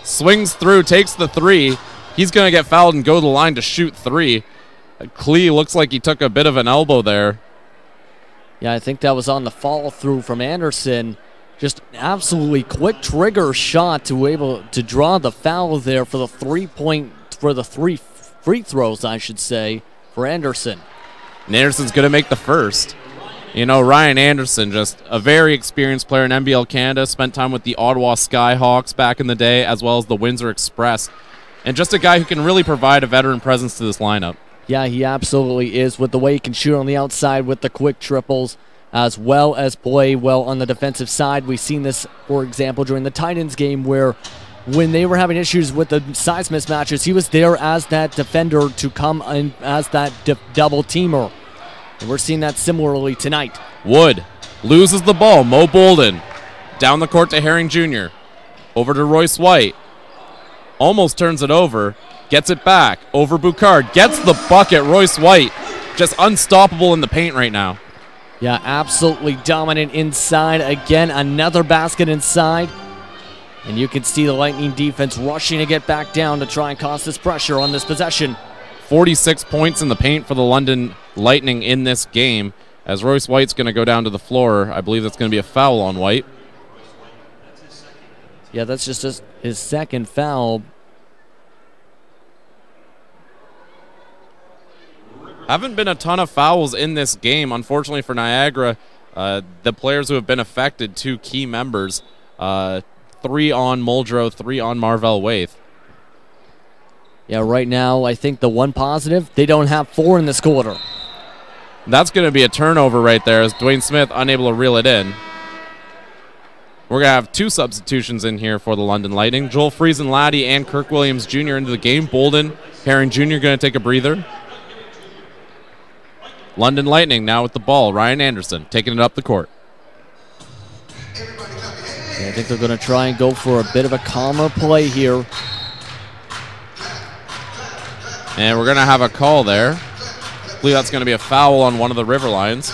swings through, takes the 3. He's going to get fouled and go to the line to shoot 3. Klee looks like he took a bit of an elbow there. Yeah, I think that was on the follow-through from Anderson. Just an absolutely quick trigger shot to be able to draw the foul there for the 3 free throws, I should say, for Anderson. And Anderson's going to make the first. You know, Ryan Anderson, just a very experienced player in NBL Canada, spent time with the Ottawa Skyhawks back in the day, as well as the Windsor Express. And just a guy who can really provide a veteran presence to this lineup. Yeah, he absolutely is, with the way he can shoot on the outside with the quick triples, as well as play well on the defensive side. We've seen this, for example, during the Titans game, where when they were having issues with the size mismatches, he was there as that defender to come in as that double teamer. And we're seeing that similarly tonight. Wood loses the ball. Mo Bolden down the court to Herring Jr. Over to Royce White. Almost turns it over. Gets it back. Over Boucard. Gets the bucket. Royce White just unstoppable in the paint right now. Yeah, absolutely dominant inside. Again, another basket inside. And you can see the Lightning defense rushing to get back down to try and cause this pressure on this possession. 46 points in the paint for the London Lightning in this game. As Royce White's going to go down to the floor, I believe that's going to be a foul on White. Yeah, that's just his second foul. Haven't been a ton of fouls in this game, unfortunately for Niagara. The players who have been affected, 2 key members, 3 on Muldrow, 3 on Marvell Waith. Yeah, right now, I think the one positive, they don't have 4 in this quarter. That's going to be a turnover right there as Dwayne Smith unable to reel it in. We're going to have 2 substitutions in here for the London Lightning. Joel Friesen-Laddie and Kirk Williams Jr. into the game. Bolden, Herring Jr. going to take a breather. London Lightning now with the ball. Ryan Anderson taking it up the court. Yeah, I think they're going to try and go for a bit of a calmer play here. And we're going to have a call there. I believe that's going to be a foul on one of the River Lions.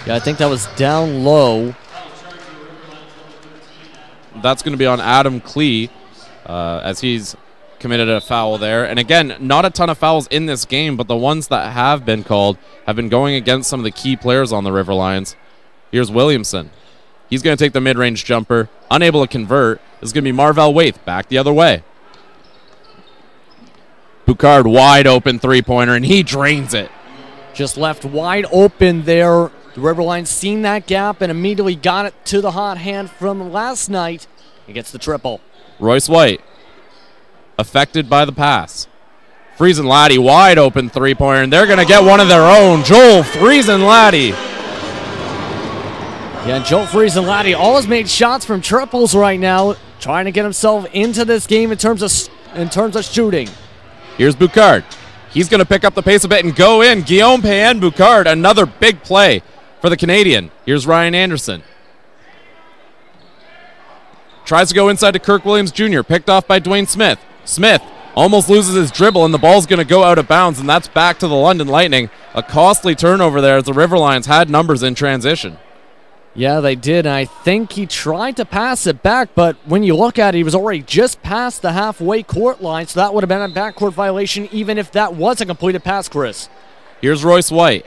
Yeah, I think that was down low. That's going to be on Adam Klee as he's committed a foul there. And again, not a ton of fouls in this game, but the ones that have been called have been going against some of the key players on the River Lions. Here's Williamson. He's going to take the mid-range jumper, unable to convert. This is going to be Marvell Waith back the other way. Boucard wide open 3-pointer, and he drains it. Just left wide open there. The River Lions seen that gap and immediately got it to the hot hand from last night. He gets the triple. Royce White affected by the pass. Friesen-Laddie wide open 3-pointer, and they're going to get one of their own. Joel Friesen-Laddie. Yeah, Joel Friesen-Laddie always made shots from triples right now, trying to get himself into this game in terms of shooting. Here's Boucard. He's going to pick up the pace a bit and go in. Guillaume Payen Boucard, another big play for the Canadian. Here's Ryan Anderson. Tries to go inside to Kirk Williams Jr., picked off by Dwayne Smith. Smith almost loses his dribble, and the ball's going to go out of bounds, and that's back to the London Lightning. A costly turnover there as the River Lions had numbers in transition. Yeah, they did, and I think he tried to pass it back, but when you look at it, he was already just past the halfway court line, so that would have been a backcourt violation even if that was a completed pass, Chris. Here's Royce White.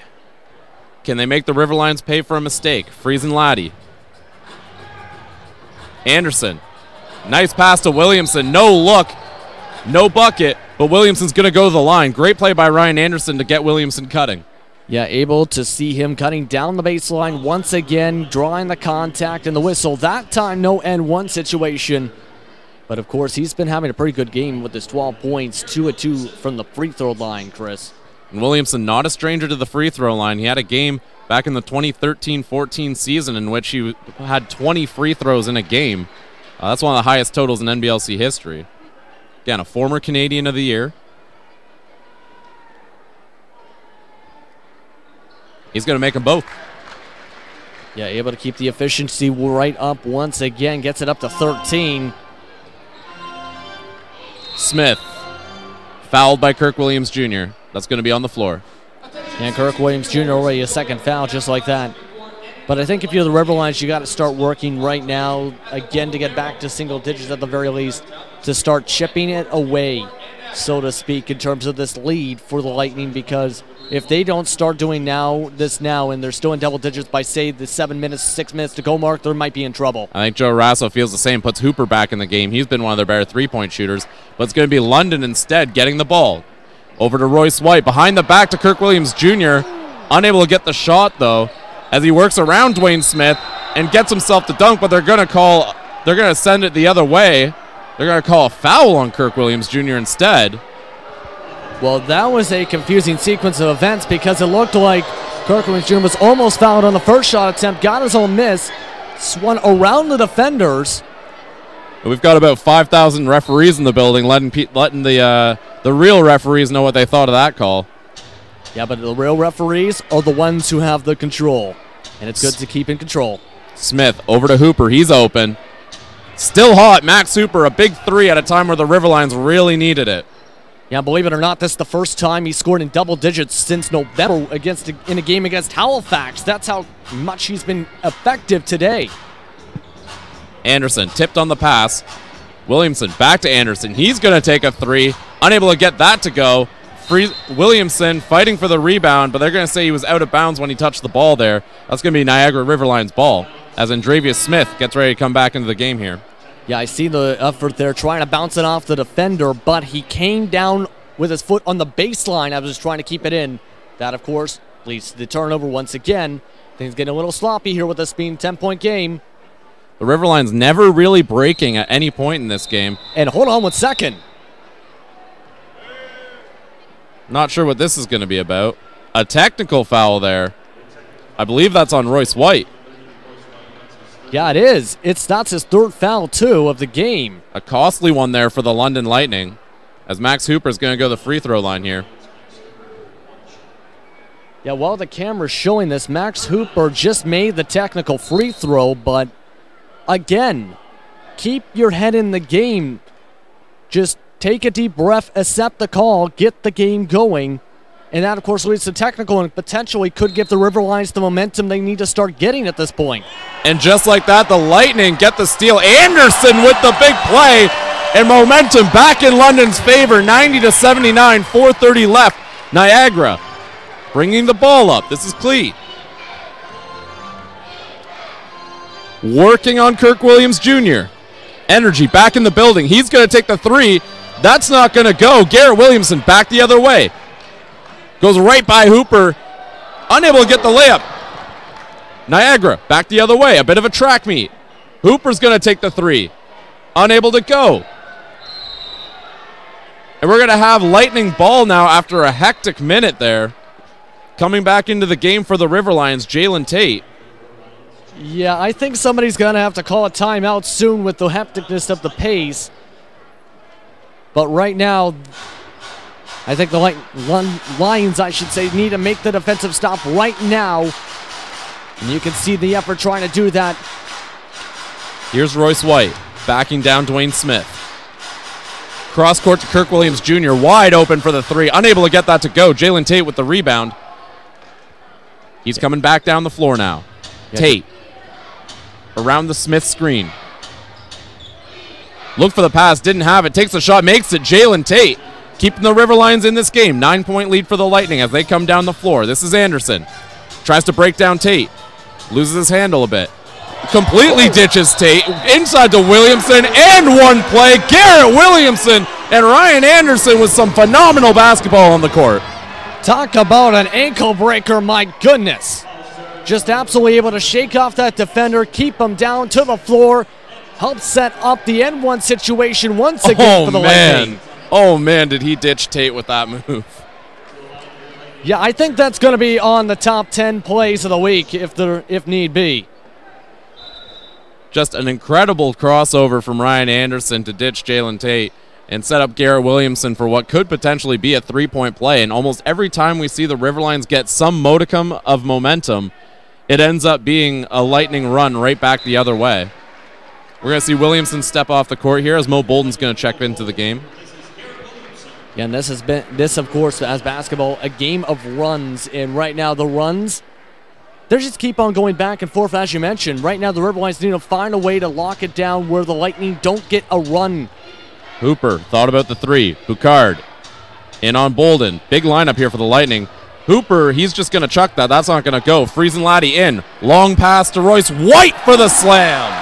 Can they make the River Lions pay for a mistake? Freezing Laddie. Anderson. Nice pass to Williamson. No look, no bucket, but Williamson's going to go to the line. Great play by Ryan Anderson to get Williamson cutting. Yeah, able to see him cutting down the baseline once again, drawing the contact and the whistle. That time, no N1 situation. But, of course, he's been having a pretty good game with his 12 points, 2 of 2 from the free throw line, Chris. And Williamson, not a stranger to the free throw line. He had a game back in the 2013-14 season in which he had 20 free throws in a game. That's one of the highest totals in NBLC history. Again, a former Canadian of the Year. He's going to make them both. Yeah, able to keep the efficiency right up once again. Gets it up to 13. Smith, fouled by Kirk Williams Jr. That's going to be on the floor. And Kirk Williams Jr. already a second foul just like that. But I think if you're the River Lions, you got to start working right now, again, to get back to single digits at the very least, to start chipping it away, so to speak, in terms of this lead for the Lightning, because if they don't start doing this now, and they're still in double digits by, say, the 7 minutes, 6 minutes to go mark, they might be in trouble. I think Joe Rasso feels the same, puts Hooper back in the game. He's been one of their better three-point shooters, but it's going to be London instead getting the ball. Over to Royce White, behind the back to Kirk Williams Jr., unable to get the shot, though, as he works around Dwayne Smith and gets himself to dunk, but they're going to send it the other way. They're going to call a foul on Kirk Williams Jr. instead. Well, that was a confusing sequence of events because it looked like Kirk Williams Jr. was almost fouled on the first shot attempt, got his own miss, swung around the defenders. We've got about 5,000 referees in the building, letting the real referees know what they thought of that call. Yeah, but the real referees are the ones who have the control, and it's good to keep in control. Smith over to Hooper. He's open. Still hot. Max Hooper, a big three at a time where the River Lions really needed it. Yeah, believe it or not, this is the first time he scored in double digits since November in a game against Halifax. That's how much he's been effective today. Anderson tipped on the pass. Williamson back to Anderson. He's going to take a three. Unable to get that to go. Williamson fighting for the rebound, but they're going to say he was out of bounds when he touched the ball there. That's going to be Niagara River Lions' ball as Andrevius Smith gets ready to come back into the game here. Yeah, I see the effort there, trying to bounce it off the defender, but he came down with his foot on the baseline. I was just trying to keep it in. That, of course, leads to the turnover once again. Things getting a little sloppy here with this being a 10-point game. The River Lions never really breaking at any point in this game. And hold on 1 second. Not sure what this is going to be about. A technical foul there. I believe that's on Royce White. Yeah, it is. That's his third foul, too, of the game. A costly one there for the London Lightning, as Max Hooper is going to go to the free throw line here. Yeah, while the camera's showing this, Max Hooper just made the technical free throw, but again, keep your head in the game. Just take a deep breath, accept the call, get the game going. And that, of course, leads to technical and potentially could give the River Lions the momentum they need to start getting at this point. And just like that, the Lightning get the steal. Anderson with the big play, and momentum back in London's favor, 90-79, 4:30 left. Niagara bringing the ball up. This is Cleat. Working on Kirk Williams Jr. Energy back in the building. He's going to take the three. That's not going to go. Garrett Williamson back the other way. Goes right by Hooper. Unable to get the layup. Niagara back the other way. A bit of a track meet. Hooper's going to take the three. Unable to go. And we're going to have Lightning ball now after a hectic minute there. Coming back into the game for the River Lions, Jalen Tate. Yeah, I think somebody's going to have to call a timeout soon with the hecticness of the pace. But right now, I think the Lions, I should say, need to make the defensive stop right now. And you can see the effort trying to do that. Here's Royce White backing down Dwayne Smith. Cross court to Kirk Williams Jr. Wide open for the three. Unable to get that to go. Jalen Tate with the rebound. He's coming back down the floor now. Yeah. Tate around the Smith screen. Look for the pass, didn't have it, takes the shot, makes it. Jalen Tate keeping the River Lions in this game. 9-point lead for the Lightning as they come down the floor. This is Anderson. Tries to break down Tate. Loses his handle a bit. Completely ditches Tate. Inside to Williamson, and one play. Garrett Williamson and Ryan Anderson with some phenomenal basketball on the court. Talk about an ankle breaker, my goodness. Just absolutely able to shake off that defender, keep him down to the floor, help set up the N1 situation once again for the Lightning. Oh, man, did he ditch Tate with that move. Yeah, I think that's going to be on the top 10 plays of the week if need be. Just an incredible crossover from Ryan Anderson to ditch Jalen Tate and set up Garrett Williamson for what could potentially be a three-point play. And almost every time we see the River Lions get some modicum of momentum, it ends up being a Lightning run right back the other way. We're going to see Williamson step off the court here as Mo Bolden's going to check into the game. Yeah, and this of course, as basketball, a game of runs. And right now, the runs, they just keep on going back and forth, as you mentioned. Right now, the River Lions need to find a way to lock it down where the Lightning don't get a run. Hooper thought about the three. Boucard in on Bolden. Big lineup here for the Lightning. Hooper, he's just going to chuck that. That's not going to go. Friesen Laddie in. Long pass to Royce White for the slam.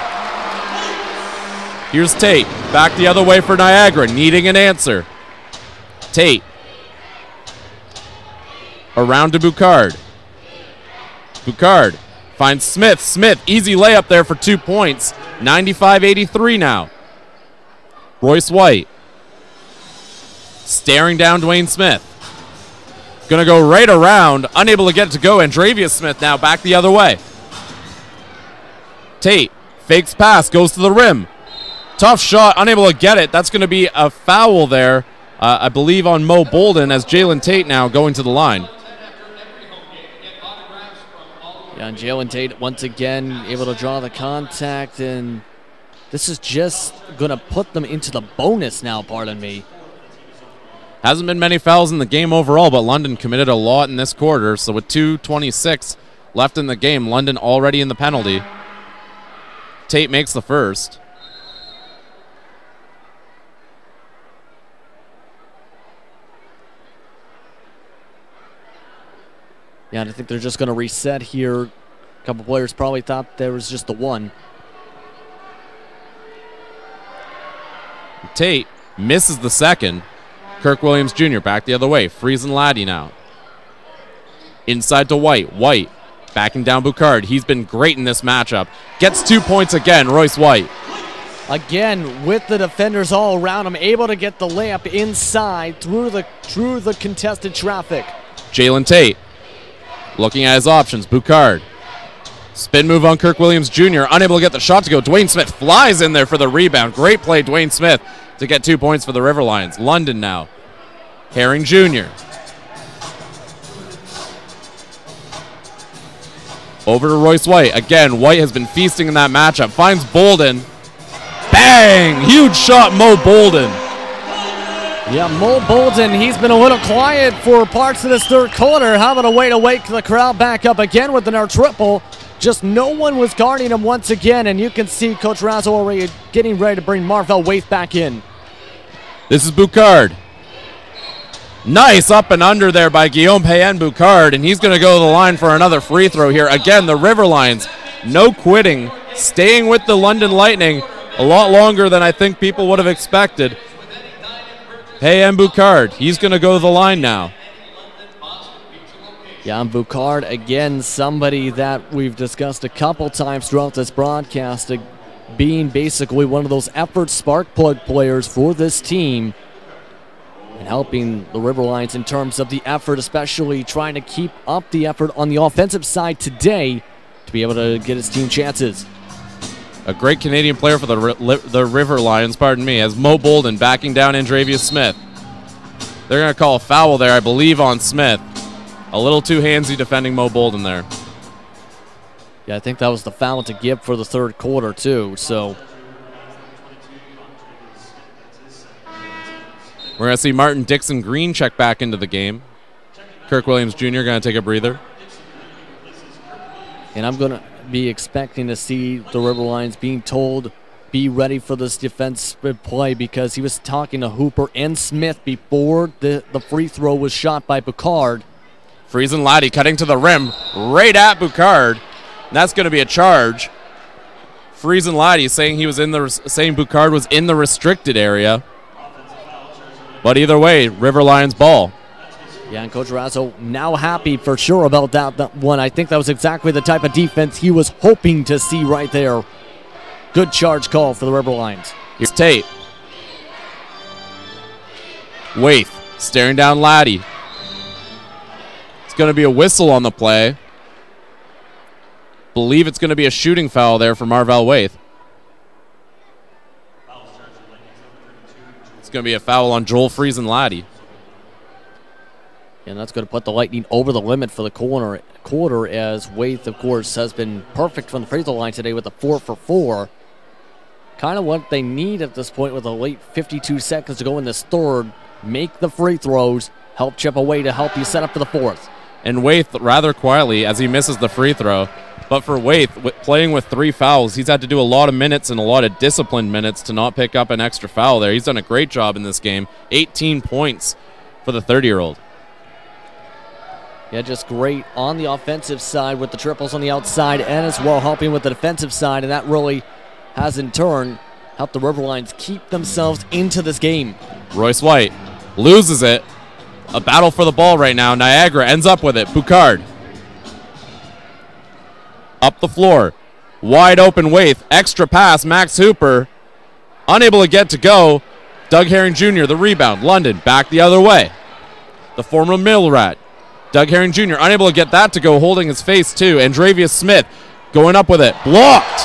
Here's Tate. Back the other way for Niagara, needing an answer. Tate. Around to Boucard. Boucard finds Smith. Smith, easy layup there for 2 points. 95-83 now. Royce White. Staring down Dwayne Smith. Gonna go right around. Unable to get it to go. Andrevius Smith now back the other way. Tate fakes pass, goes to the rim. Tough shot, unable to get it. That's gonna be a foul there, I believe, on Mo Bolden as Jalen Tate now going to the line. Yeah, and Jalen Tate once again able to draw the contact, and this is just going to put them into the bonus now, pardon me. Hasn't been many fouls in the game overall, but London committed a lot in this quarter, so with 2:26 left in the game, London already in the penalty. Tate makes the first. Yeah, and I think they're just going to reset here. A couple players probably thought there was just the one. Tate misses the second. Kirk Williams Jr. back the other way. Friesen Laddie now. Inside to White. White backing down Boucard. He's been great in this matchup. Gets 2 points again, Royce White. Again, with the defenders all around him, able to get the layup inside through the contested traffic. Jalen Tate looking at his options. Boucard. Spin move on Kirk Williams Jr. Unable to get the shot to go. Dwayne Smith flies in there for the rebound. Great play, Dwayne Smith, to get 2 points for the River Lions. London now. Herring Jr. Over to Royce White. Again, White has been feasting in that matchup. Finds Bolden. Bang! Huge shot, Mo Bolden. Yeah, Mo Bolden, he's been a little quiet for parts of this third quarter, having a way to wake the crowd back up again with another triple. Just no one was guarding him once again, and you can see Coach Razzo already getting ready to bring Marvell Waith back in. This is Boucard. Nice up and under there by Guillaume Payen Boucard, and he's going to go to the line for another free throw here. Again, the River Lions, no quitting, staying with the London Lightning a lot longer than I think people would have expected. Payen Boucard, he's going to go to the line now. Yeah, and Boucard, again, somebody that we've discussed a couple times throughout this broadcast, being basically one of those effort spark plug players for this team and helping the River Lions in terms of the effort, especially trying to keep up the effort on the offensive side today to be able to get his team chances. A great Canadian player for the River Lions, pardon me, as Mo Bolden backing down Andrevius Smith. They're going to call a foul there, I believe, on Smith. A little too handsy defending Mo Bolden there. Yeah, I think that was the foul to give for the third quarter, too, so. We're going to see Martin Dixon Green check back into the game. Kirk Williams Jr. going to take a breather. And I'm going to, be expecting to see the River Lions being told, be ready for this defensive play, because he was talking to Hooper and Smith before the free throw was shot by Boucard. Friesen Laddie cutting to the rim right at Boucard. That's going to be a charge. Friesen Laddie saying Boucard was in the restricted area. But either way, River Lions ball. Yeah, and Coach Razzo now happy for sure about that one. I think that was exactly the type of defense he was hoping to see right there. Good charge call for the River Lions. Here's Tate. Waith staring down Laddie. It's going to be a whistle on the play. Believe it's going to be a shooting foul there for Marvell Waith. It's going to be a foul on Joel Friesen Laddie. And that's going to put the Lightning over the limit for the quarter, as Waith, of course, has been perfect from the free throw line today with a 4 for 4. Kind of what they need at this point with a late 52 seconds to go in this third. Make the free throws, help chip away to help you set up for the fourth. And Waith rather quietly as he misses the free throw. But for Waith, playing with 3 fouls, he's had to do a lot of minutes and a lot of disciplined minutes to not pick up an extra foul there. He's done a great job in this game. 18 points for the 30-year-old. Yeah, just great on the offensive side with the triples on the outside, and as well helping with the defensive side, and that really has in turn helped the River Lions keep themselves into this game. Royce White loses it. A battle for the ball right now. Niagara ends up with it. Boucard. Up the floor. Wide open Waith. Extra pass. Max Hooper. Unable to get to go. Doug Herring Jr. the rebound. London back the other way. The former Mill Rat. Doug Herring Jr. unable to get that to go, holding his face too. Andravius Smith going up with it. Blocked.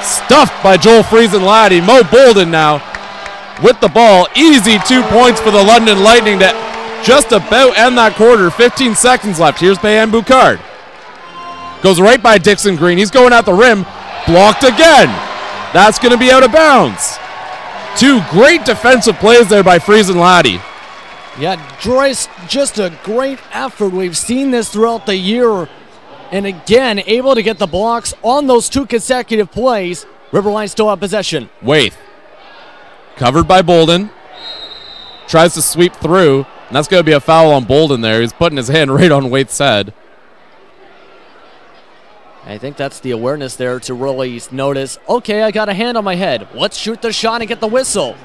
Stuffed by Joel Friesen Laddie. Mo Bolden now with the ball. Easy 2 points for the London Lightning to just about end that quarter. 15 seconds left. Here's Payan Boucard. Goes right by Dixon Green. He's going at the rim. Blocked again. That's going to be out of bounds. 2 great defensive plays there by Friesen Laddie. Yeah, Joyce, just a great effort. We've seen this throughout the year. And again, able to get the blocks on those 2 consecutive plays. River Lions still have possession. Waith. Covered by Bolden. Tries to sweep through. And that's going to be a foul on Bolden there. He's putting his hand right on Waith's head. I think that's the awareness there to really notice, okay, I got a hand on my head. Let's shoot the shot and get the whistle.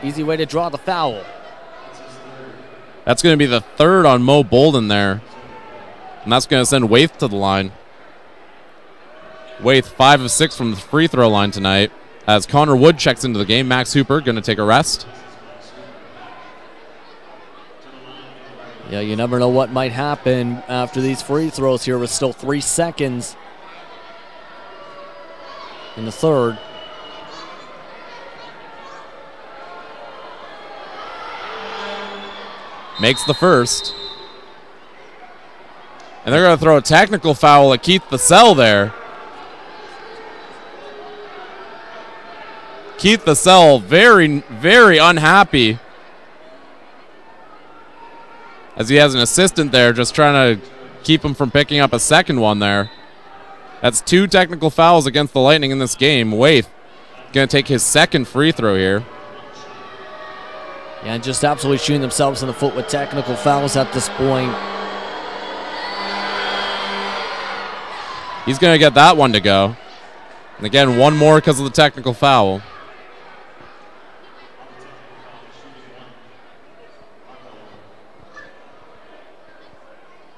Easy way to draw the foul. That's going to be the 3rd on Mo Bolden there. And that's going to send Waith to the line. Waith 5 of 6 from the free throw line tonight. As Connor Wood checks into the game, Max Hooper going to take a rest. Yeah, you never know what might happen after these free throws here with still 3 seconds in the third. Makes the first. And they're going to throw a technical foul at Keith Vassell there. Keith Vassell very, very unhappy as he has an assistant there just trying to keep him from picking up a second one there. That's 2 technical fouls against the Lightning in this game. Waith going to take his 2nd free throw here. Yeah, and just absolutely shooting themselves in the foot with technical fouls at this point. He's going to get that one to go. And again, 1 more because of the technical foul.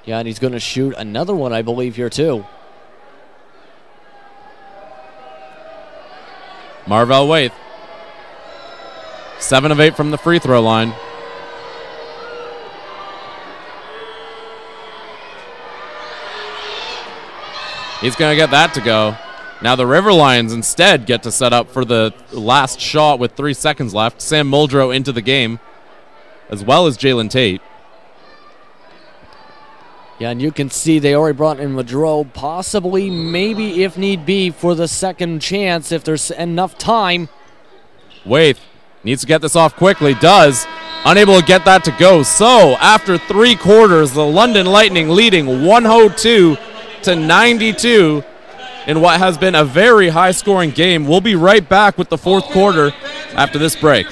Yeah, and he's going to shoot another one, I believe, here too. Marvell Waith. 7 of 8 from the free throw line. He's going to get that to go. Now the River Lions instead get to set up for the last shot with 3 seconds left. Sam Muldrow into the game, as well as Jalen Tate. Yeah, and you can see they already brought in Muldrow, possibly, maybe, if need be, for the second chance if there's enough time. Waith needs to get this off quickly. Does. Unable to get that to go. So, after 3 quarters, the London Lightning leading 102 102-92 in what has been a very high-scoring game. We'll be right back with the fourth quarter after this break.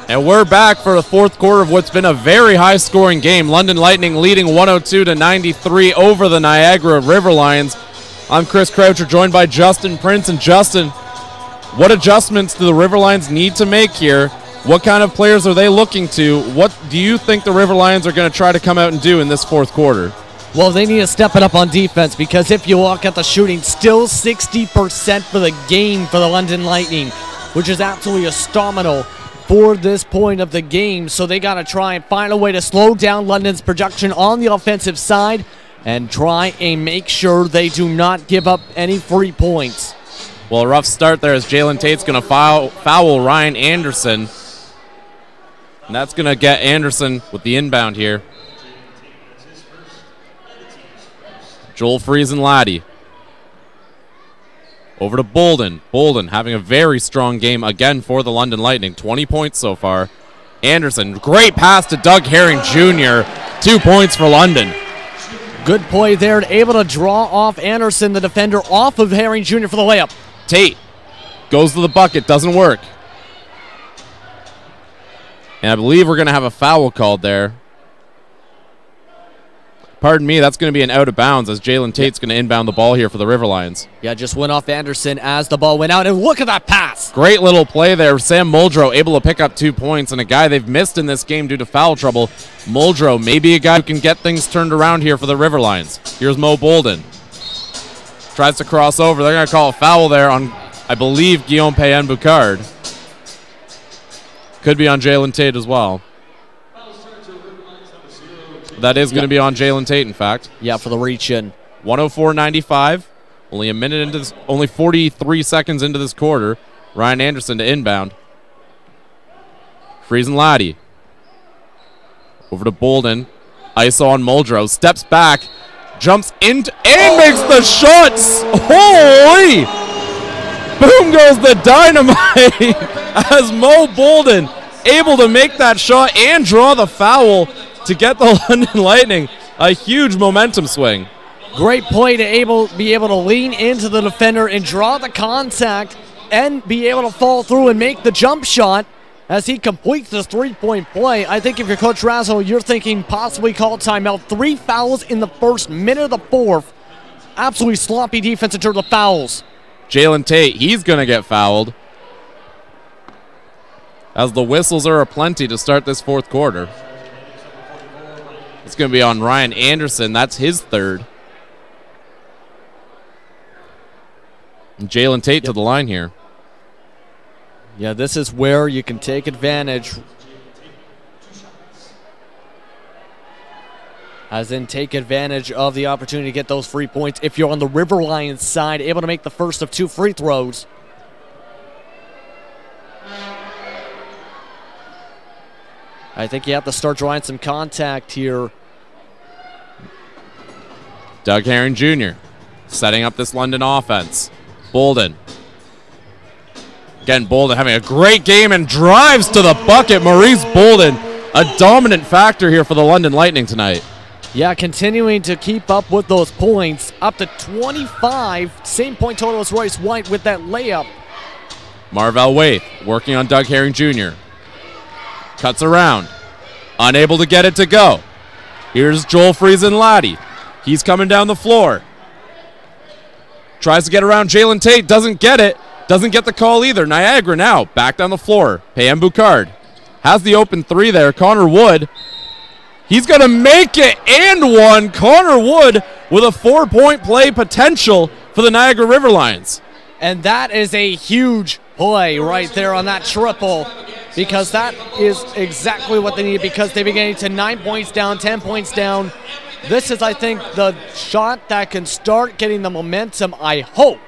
And we're back for the fourth quarter of what's been a very high-scoring game. London Lightning leading 102-93 over the Niagara River Lions. I'm Chris Croucher, joined by Justin Prince. And Justin, what adjustments do the River Lions need to make here? What kind of players are they looking to? What do you think the River Lions are going to try to come out and do in this fourth quarter? Well, they need to step it up on defense, because if you look at the shooting, still 60% for the game for the London Lightning, which is absolutely astronomical for this point of the game. So they got to try and find a way to slow down London's production on the offensive side and try and make sure they do not give up any free points. Well, a rough start there as Jalen Tate's going to foul Ryan Anderson. And that's going to get Anderson with the inbound here. Joel Friesen-Laddie. Over to Bolden. Bolden having a very strong game again for the London Lightning. 20 points so far. Anderson, great pass to Doug Herring Jr. 2 points for London. Good play there, able to draw off Anderson, the defender, off of Herring Jr. for the layup. Tate goes to the bucket, doesn't work. And I believe we're going to have a foul called there. Pardon me, that's going to be an out of bounds as Jalen Tate's going to inbound the ball here for the River Lions. Yeah, just went off Anderson as the ball went out, and look at that pass. Great little play there. Sam Muldrow able to pick up 2 points, and a guy they've missed in this game due to foul trouble. Muldrow, maybe a guy who can get things turned around here for the River Lions. Here's Mo Bolden. Tries to cross over. They're going to call a foul there on, I believe, Guillaume Payen-Boucard. Could be on Jalen Tate as well. That is going to be on Jalen Tate, in fact. Yeah, for the reach in. 104-95. Only a minute into this, only 43 seconds into this quarter. Ryan Anderson to inbound. Friesen-Laddie. Over to Bolden. ISO on Muldrow. Steps back. Jumps into and makes the shots. Holy! Boom goes the dynamite as Mo Bolden able to make that shot and draw the foul to get the London Lightning a huge momentum swing. Great play to be able to lean into the defender and draw the contact and be able to fall through and make the jump shot as he completes this three-point play. I think if you're Coach Razzle, you're thinking possibly call timeout. 3 fouls in the first minute of the fourth. Absolutely sloppy defense in terms of fouls. Jalen Tate, he's going to get fouled as the whistles are aplenty to start this fourth quarter. It's going to be on Ryan Anderson. That's his third. And Jalen Tate to the line here. Yeah, this is where you can take advantage. As in, take advantage of the opportunity to get those free points. If you're on the River Lions side, able to make the first of 2 free throws. I think you have to start drawing some contact here. Doug Herring Jr. setting up this London offense. Bolden. Again, Bolden having a great game and drives to the bucket. Maurice Bolden, a dominant factor here for the London Lightning tonight. Yeah, continuing to keep up with those points. Up to 25. Same point total as Royce White with that layup. Marvell Waite working on Doug Herring Jr. Cuts around. Unable to get it to go. Here's Joel Friesen-Laddie. He's coming down the floor. Tries to get around Jalen Tate. Doesn't get it. Doesn't get the call either. Niagara now back down the floor. Payam Boucard has the open 3 there. Connor Wood. He's going to make it and one. Connor Wood with a 4-point play potential for the Niagara River Lions. And that is a huge play right there on that triple, because that is exactly what they need, because they've been getting to 9 points down, 10 points down. This is, I think, the shot that can start getting the momentum, I hope,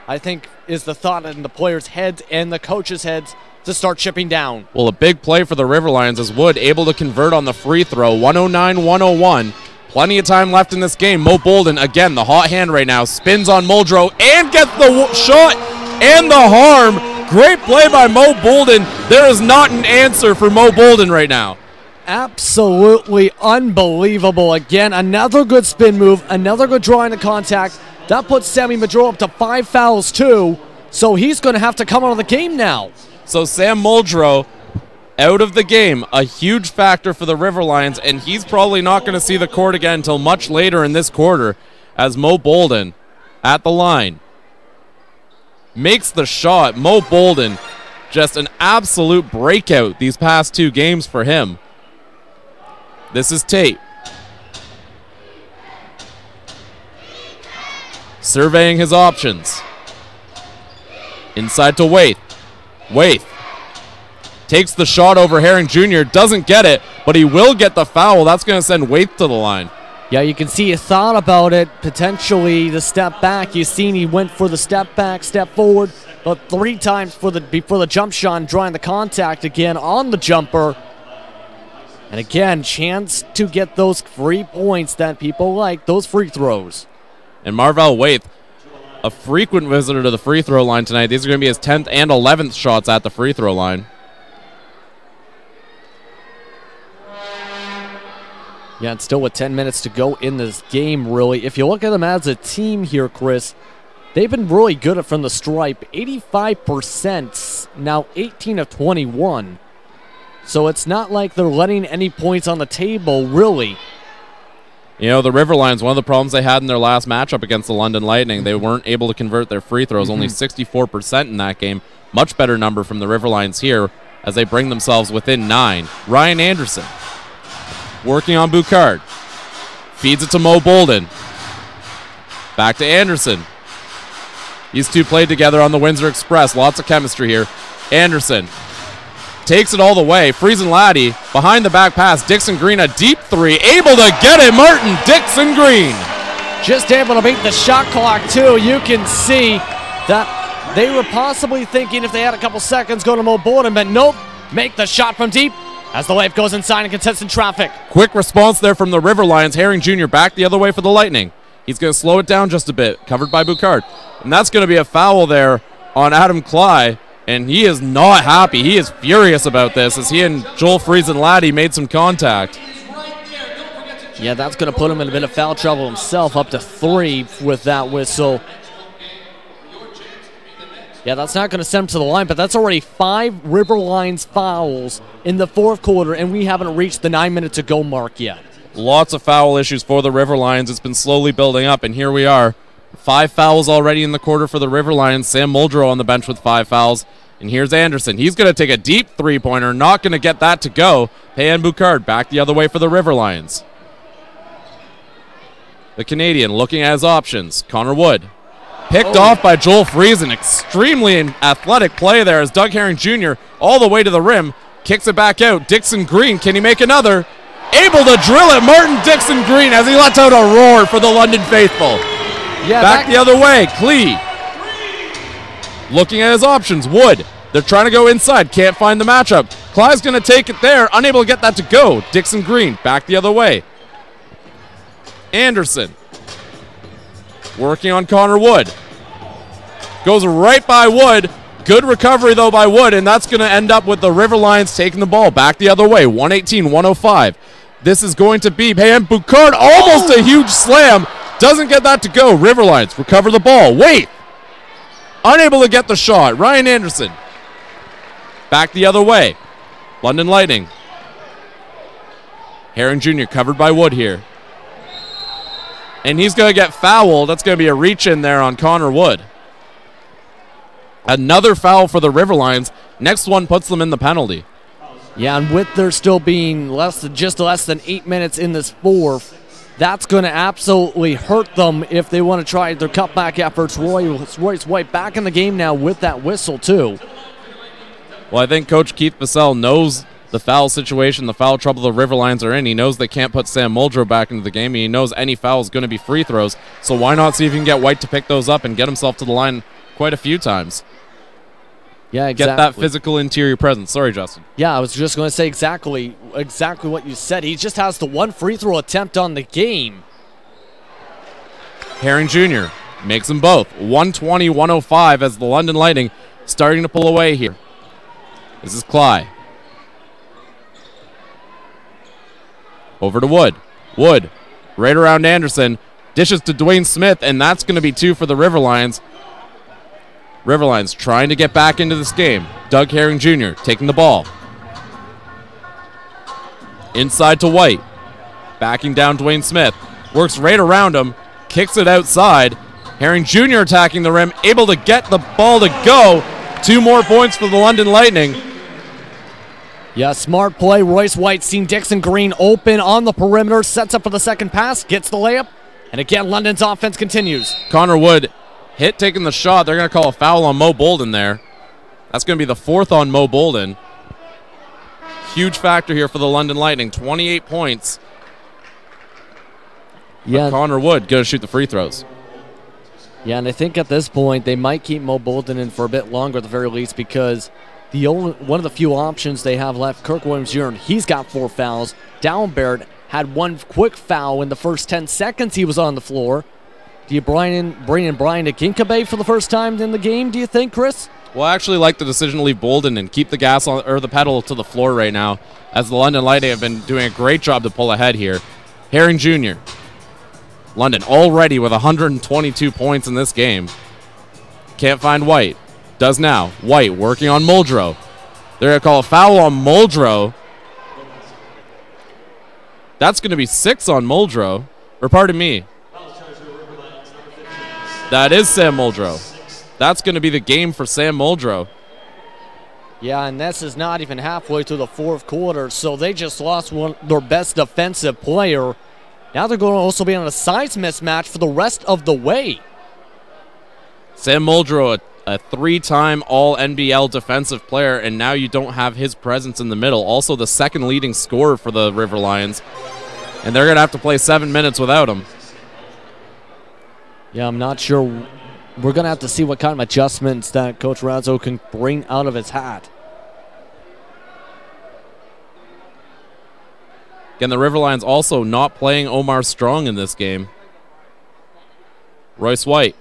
I think, is the thought in the players' heads and the coaches' heads to start chipping down. Well, a big play for the River Lions as Wood able to convert on the free throw, 109-101. Plenty of time left in this game. Mo Bolden, again, the hot hand right now, spins on Muldrow and gets the shot and the harm. Great play by Mo Bolden. There is not an answer for Mo Bolden right now. Absolutely unbelievable. Again, another good spin move, another good drawing to contact. That puts Sammy Madro up to 5 fouls too, so he's going to have to come out of the game now. So Sam Muldrow out of the game, a huge factor for the River Lions, and he's probably not going to see the court again until much later in this quarter, as Mo Bolden at the line makes the shot. Mo Bolden, just an absolute breakout these past 2 games for him. This is Tate. Surveying his options. Inside to Waite. Waite takes the shot over Herring Jr. Doesn't get it, but he will get the foul. That's going to send Waite to the line. Yeah, you can see he thought about it, potentially the step back. You've seen he went for the step back, step forward, but 3 times before the jump shot, drawing the contact again on the jumper. And again, chance to get those free points that people like, those free throws. And Marvell Waite, a frequent visitor to the free throw line tonight. These are going to be his 10th and 11th shots at the free throw line. Yeah, and still with 10 minutes to go in this game, really. If you look at them as a team here, Chris, they've been really good from the stripe. 85%, now 18 of 21. So it's not like they're letting any points on the table, really. You know, the River Lions, one of the problems they had in their last matchup against the London Lightning, they weren't able to convert their free throws, only 64% in that game. Much better number from the River Lions here as they bring themselves within 9. Ryan Anderson working on Boucard. Feeds it to Mo Bolden. Back to Anderson. These two played together on the Windsor Express. Lots of chemistry here. Anderson takes it all the way. Friesen-Laddie behind the back pass. Dixon Green, a deep 3. Able to get it. Martin Dixon Green. Just able to beat the shot clock, too. You can see that they were possibly thinking if they had a couple seconds, go to Mo Bolden, but nope. Make the shot from deep as the wave goes inside and contests in traffic. Quick response there from the River Lions. Herring Jr. back the other way for the Lightning. He's going to slow it down just a bit. Covered by Boucard. And that's going to be a foul there on Adam Cly. And he is not happy. He is furious about this as he and Joel Friesen-Laddie made some contact. Yeah, that's going to put him in a bit of foul trouble himself, up to 3 with that whistle. Yeah, that's not going to send him to the line, but that's already 5 River Lions fouls in the 4th quarter, and we haven't reached the 9-minute-to-go mark yet. Lots of foul issues for the River Lions. It's been slowly building up, and here we are. 5 fouls already in the quarter for the River Lions. Sam Muldrow on the bench with 5 fouls. And here's Anderson. He's going to take a deep 3-pointer. Not going to get that to go. Payam Boucard back the other way for the River Lions. The Canadian looking at his options. Connor Wood. Picked off by Joel Friesen. Extremely athletic play there as Doug Herring Jr. all the way to the rim. Kicks it back out. Dixon Green, can he make another? Able to drill it. Martin Dixon Green as he lets out a roar for the London faithful. Yeah, back the other way. Klee. Looking at his options. Wood. They're trying to go inside. Can't find the matchup. Clyde's going to take it there. Unable to get that to go. Dixon Green back the other way. Anderson. Working on Connor Wood. Goes right by Wood. Good recovery, though, by Wood, and that's going to end up with the River Lions taking the ball back the other way. 118-105. This is going to be Pam Boucard. Almost a huge slam. Doesn't get that to go. River Lions recover the ball. Wait. Unable to get the shot. Ryan Anderson. Back the other way. London Lightning. Herring Jr. covered by Wood here. And he's going to get fouled. That's going to be a reach in there on Connor Wood. Another foul for the River Lions. Next one puts them in the penalty. Yeah, and with there still being less than 8 minutes in this fourth, that's going to absolutely hurt them if they want to try their cutback efforts. Royce White back in the game now with that whistle, too. Well, I think Coach Keith Bissell knows the foul situation, the foul trouble the River Lions are in. He knows they can't put Sam Muldrow back into the game. He knows any foul is going to be free throws. So why not see if he can get White to pick those up and get himself to the line quite a few times? Yeah, exactly. Get that physical interior presence. Sorry, Justin. Yeah, I was just going to say exactly what you said. He just has the one free throw attempt on the game. Herring Jr. makes them both. 120-105 as the London Lightning starting to pull away here. This is Cly. Over to Wood. Wood right around Anderson. Dishes to Dwayne Smith, and that's going to be 2 for the River Lions. River Lions trying to get back into this game. Doug Herring Jr. taking the ball. Inside to White. Backing down Dwayne Smith. Works right around him. Kicks it outside. Herring Jr. attacking the rim. Able to get the ball to go. 2 more points for the London Lightning. Yeah, smart play. Royce White seen Dixon Green open on the perimeter. Sets up for the second pass. Gets the layup. And again, London's offense continues. Connor Wood hit taking the shot. They're going to call a foul on Mo Bolden there. That's going to be the 4th on Mo Bolden. Huge factor here for the London Lightning. 28 points. Yeah. But Connor Wood going to shoot the free throws. Yeah, and I think at this point they might keep Mo Bolden in for a bit longer at the very least because one of the few options they have left, Kirk Williams Jr., he's got 4 fouls. Dallin Barrett had 1 quick foul in the first 10 seconds he was on the floor. Do you bring in Brian Akinkabe for the first time in the game, do you think, Chris? Well, I actually like the decision to leave Bolden and keep the gas on, or the pedal to the floor right now, as the London Lightning have been doing a great job to pull ahead here. Herring Jr. London already with 122 points in this game. Can't find White. Does now. White working on Muldrow. They're going to call a foul on Muldrow. That's going to be 6 on Muldrow. Or pardon me. That is Sam Muldrow. That's going to be the game for Sam Muldrow. Yeah, and this is not even halfway through the fourth quarter, so they just lost their best defensive player. Now they're going to also be on a size mismatch for the rest of the way. Sam Muldrow, a 3-time All-NBL defensive player, and now you don't have his presence in the middle. Also the second leading scorer for the River Lions. And they're going to have to play 7 minutes without him. Yeah, I'm not sure. We're going to have to see what kind of adjustments that Coach Razzo can bring out of his hat. Again, the River Lions also not playing Omar Strong in this game. Royce White.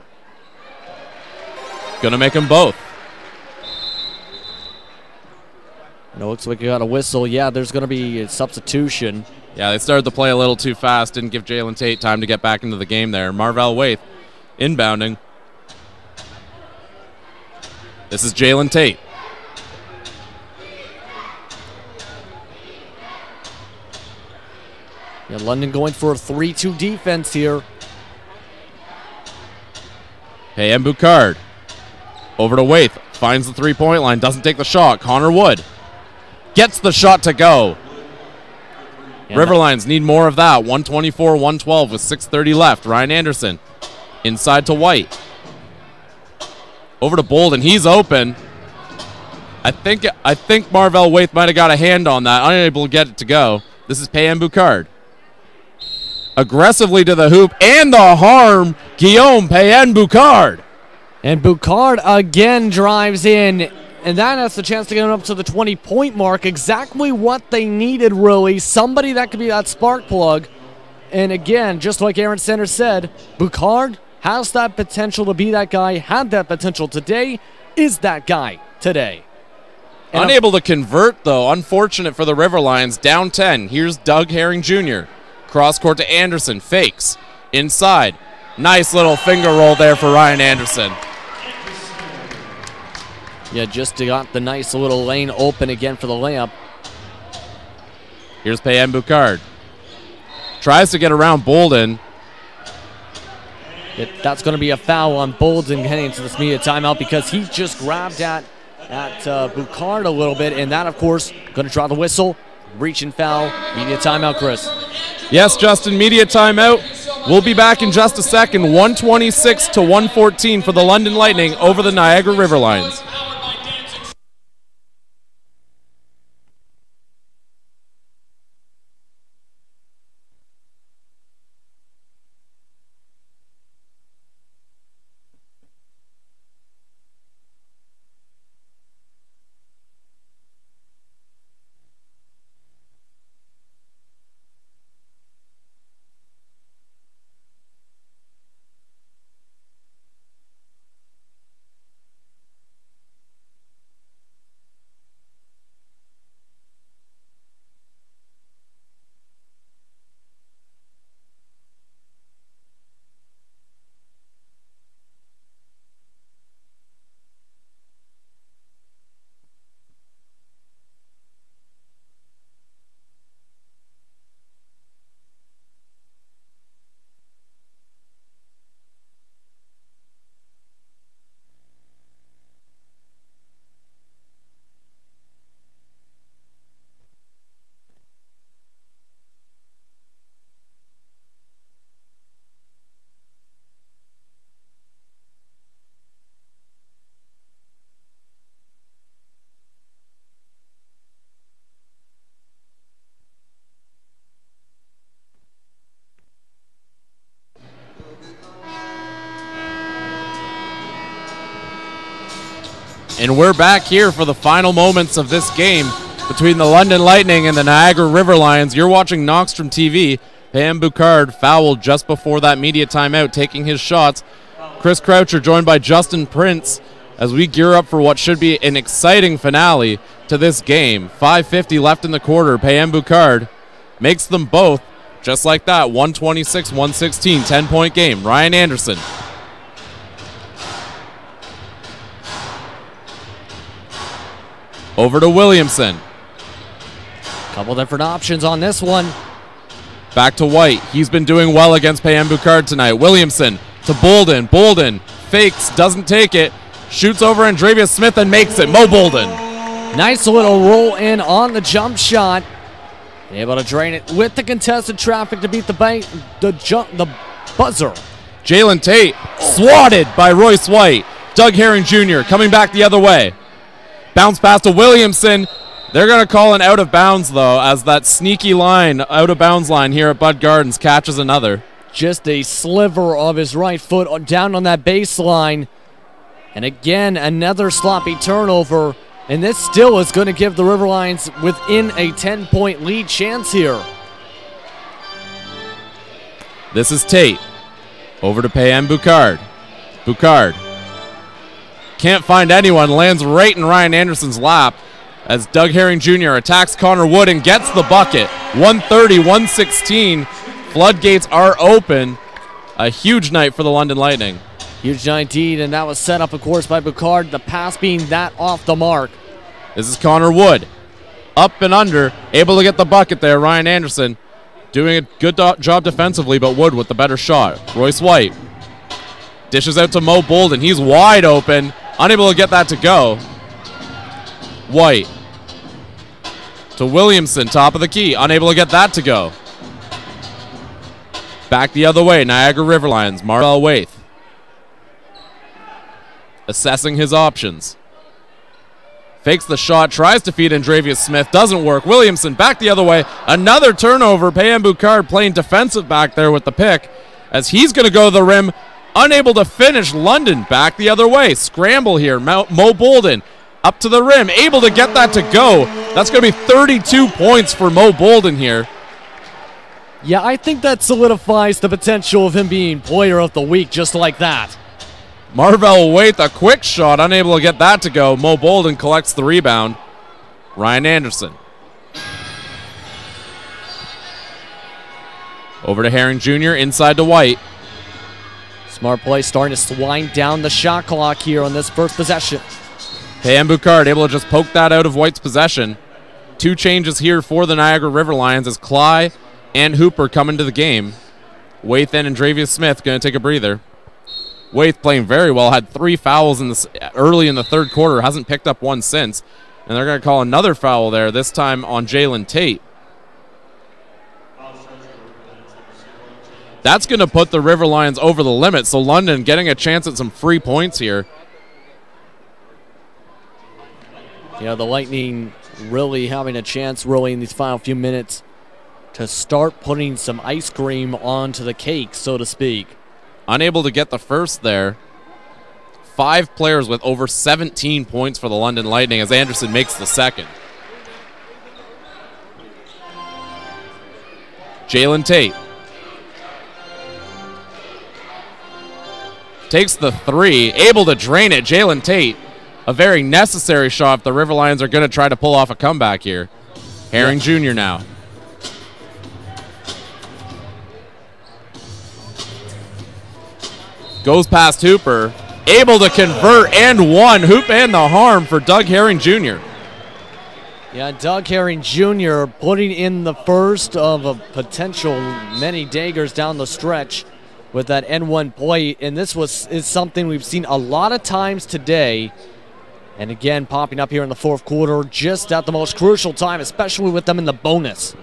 Going to make them both. And it looks like you got a whistle. Yeah, there's going to be a substitution. Yeah, they started to play a little too fast. Didn't give Jalen Tate time to get back into the game there. Marvell Waith inbounding. This is Jalen Tate. Yeah, London going for a 3-2 defense here. Hey, M. Boucard. Over to Waith. Finds the three-point line. Doesn't take the shot. Connor Wood gets the shot to go. Riverlions need more of that. 124-112 with 6:30 left. Ryan Anderson inside to White. Over to Bolden. He's open. I think Marvell Waith might have got a hand on that. Unable to get it to go. This is Payan Boucard. Aggressively to the hoop and the harm. Guillaume Payan Boucard. And Boucard again drives in. And that has the chance to get him up to the 20-point mark. Exactly what they needed, really. Somebody that could be that spark plug. And again, just like Aaron Sanders said, Boucard has that potential to be that guy, had that potential today, is that guy today. And unable to convert, though. Unfortunate for the Riverlions. Down 10. Here's Doug Herring Jr. Cross court to Anderson. Fakes. Inside. Nice little finger roll there for Ryan Anderson. Yeah, just got the nice little lane open again for the layup. Here's Payan Boucard. Tries to get around Bolden. That's going to be a foul on Bolden heading into this media timeout because he just grabbed at Boucard a little bit, and that, of course, going to draw the whistle. Reach and foul. Media timeout, Chris. Yes, Justin, media timeout. We'll be back in just a second. 126-114 for the London Lightning over the Niagara Riverlions. And we're back here for the final moments of this game between the London Lightning and the Niagara Riverlions. You're watching Knockstrom TV. Payan Boucard fouled just before that media timeout, taking his shots. Chris Croucher joined by Justin Prince as we gear up for what should be an exciting finale to this game. 5:50 left in the quarter. Payan Boucard makes them both just like that. 126-116, 10-point game. Ryan Anderson. Over to Williamson. Couple different options on this one. Back to White. He's been doing well against Payan Boucard tonight. Williamson to Bolden. Bolden fakes, doesn't take it. Shoots over Andrevius Smith and makes it. Mo Bolden. Nice little roll in on the jump shot. Able to drain it with the contested traffic to beat the buzzer. Jalen Tate swatted by Royce White. Doug Herring Jr. coming back the other way. Bounce pass to Williamson. They're going to call an out of bounds, though, as that sneaky line, out of bounds line here at Bud Gardens catches another. Just a sliver of his right foot down on that baseline. And again, another sloppy turnover. And this still is going to give the Riverlions within a 10-point lead chance here. This is Tate. Over to Payan Boucard. Boucard. Can't find anyone, lands right in Ryan Anderson's lap as Doug Herring Jr. attacks Connor Wood and gets the bucket. 130-116. Floodgates are open. A huge night for the London Lightning. Huge night indeed, and that was set up, of course, by Boucard. The pass being that off the mark. This is Connor Wood. Up and under, able to get the bucket there. Ryan Anderson doing a good job defensively, but Wood with the better shot. Royce White dishes out to Mo Bolden. He's wide open. Unable to get that to go. White To Williamson, top of the key. Unable to get that to go. Back the other way, Niagara River Lions. Marvell Waith. Assessing his options. Fakes the shot, tries to feed Andrevius Smith, doesn't work. Williamson back the other way. Another turnover. Payam Boucard playing defensive back there with the pick as he's going to go to the rim. Unable to finish. London back the other way. Scramble here. Mo Bolden up to the rim. Able to get that to go. That's going to be 32 points for Mo Bolden here. Yeah, I think that solidifies the potential of him being player of the week just like that. Marvell Waith, a quick shot, unable to get that to go. Mo Bolden collects the rebound. Ryan Anderson. Over to Herring Jr., inside to White. Smart play, starting to wind down the shot clock here on this first possession. Payam Boucard able to just poke that out of White's possession. 2 changes here for the Niagara River Lions as Cly and Hooper come into the game. Waith and Andrevius Smith going to take a breather. Waith playing very well, had 3 fouls in early in the third quarter, hasn't picked up one since. And they're going to call another foul there, this time on Jalen Tate. That's going to put the River Lions over the limit, so London getting a chance at some free points here. Yeah, the Lightning really having a chance really in these final few minutes to start putting some ice cream onto the cake, so to speak. Unable to get the first there. 5 players with over 17 points for the London Lightning as Anderson makes the second. Jalen Tate. Takes the 3, able to drain it. Jalen Tate, a very necessary shot if the River Lions are going to try to pull off a comeback here. Herring Jr. now. Goes past Hooper, able to convert and one. Hoop and the harm for Doug Herring Jr. Yeah, Doug Herring Jr. putting in the first of a potential many daggers down the stretch with that N1 play. And this is something we've seen a lot of times today. And again, popping up here in the fourth quarter just at the most crucial time, especially with them in the bonus.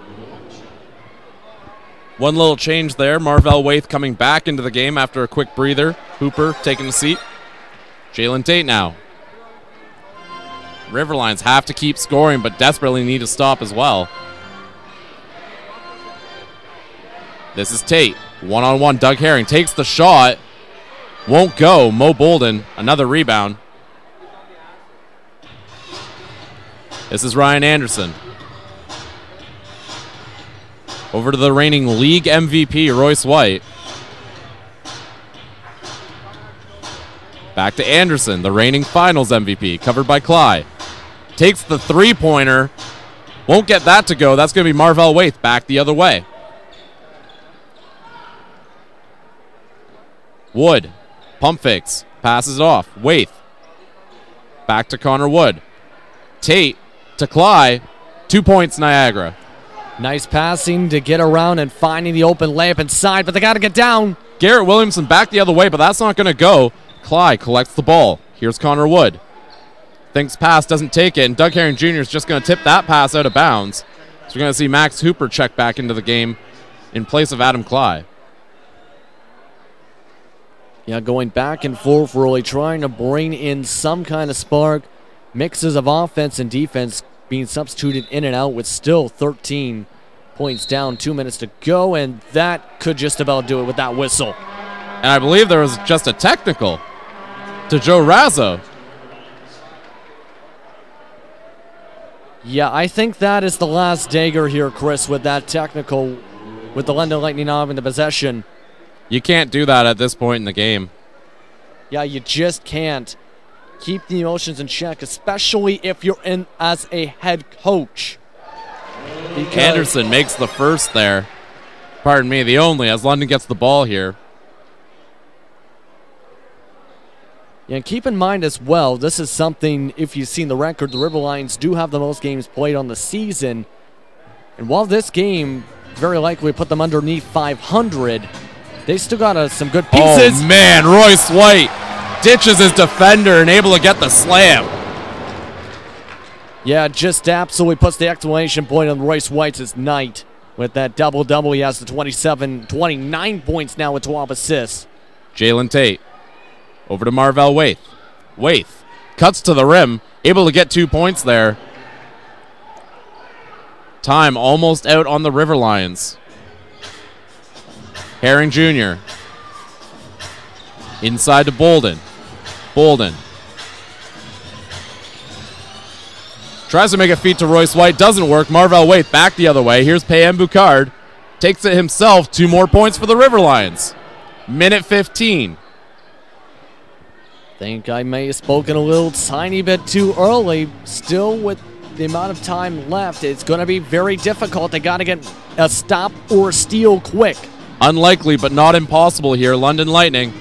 One little change there. Marvell Waith coming back into the game after a quick breather. Hooper taking a seat. Jalen Tate now. River Lions have to keep scoring, but desperately need to stop as well. This is Tate. One-on-one, Doug Herring takes the shot. Won't go. Mo Bolden, another rebound. This is Ryan Anderson. Over to the reigning league MVP, Royce White. Back to Anderson, the reigning finals MVP, covered by Cly. Takes the 3-pointer. Won't get that to go. That's going to be Marvell Waith back the other way. Wood, pump fakes, passes it off. Waith. Back to Connor Wood. Tate to Cly. 2 points, Niagara. Nice passing to get around and finding the open layup inside, but they got to get down. Garrett Williamson back the other way, but that's not going to go. Cly collects the ball. Here's Connor Wood. Thinks pass, doesn't take it, and Doug Herring Jr. is just going to tip that pass out of bounds. So we're going to see Max Hooper check back into the game in place of Adam Cly. Yeah, going back and forth, really trying to bring in some kind of spark. Mixes of offense and defense being substituted in and out with still 13 points down, 2 minutes to go, and that could just about do it with that whistle. And I believe there was just a technical to Joe Razzo. Yeah, I think that is the last dagger here, Chris, with that technical, with the London Lightning now having the possession. You can't do that at this point in the game. Yeah, you just can't. Keep the emotions in check, especially if you're in as a head coach. Because Anderson makes the first there. Pardon me, the only, as London gets the ball here. Yeah, and keep in mind as well, this is something, if you've seen the record, the River Lions do have the most games played on the season. And while this game very likely put them underneath 500, they still got some good pieces. Oh, man, Royce White ditches his defender and able to get the slam. Yeah, just absolutely puts the exclamation point on Royce White's night with that double-double. He has the 29 points now with 12 assists. Jalen Tate over to Marvell Waith. Waith cuts to the rim, able to get 2 points there. Time almost out on the River Lions. Herring Jr. inside to Bolden. Bolden tries to make a feed to Royce White. Doesn't work. Marvell Waith back the other way. Here's Payam Boucard. Takes it himself. 2 more points for the River Lions. Minute 15. Think I may have spoken a little tiny bit too early. Still, with the amount of time left, it's going to be very difficult. They got to get a stop or steal quick. Unlikely, but not impossible here. London Lightning.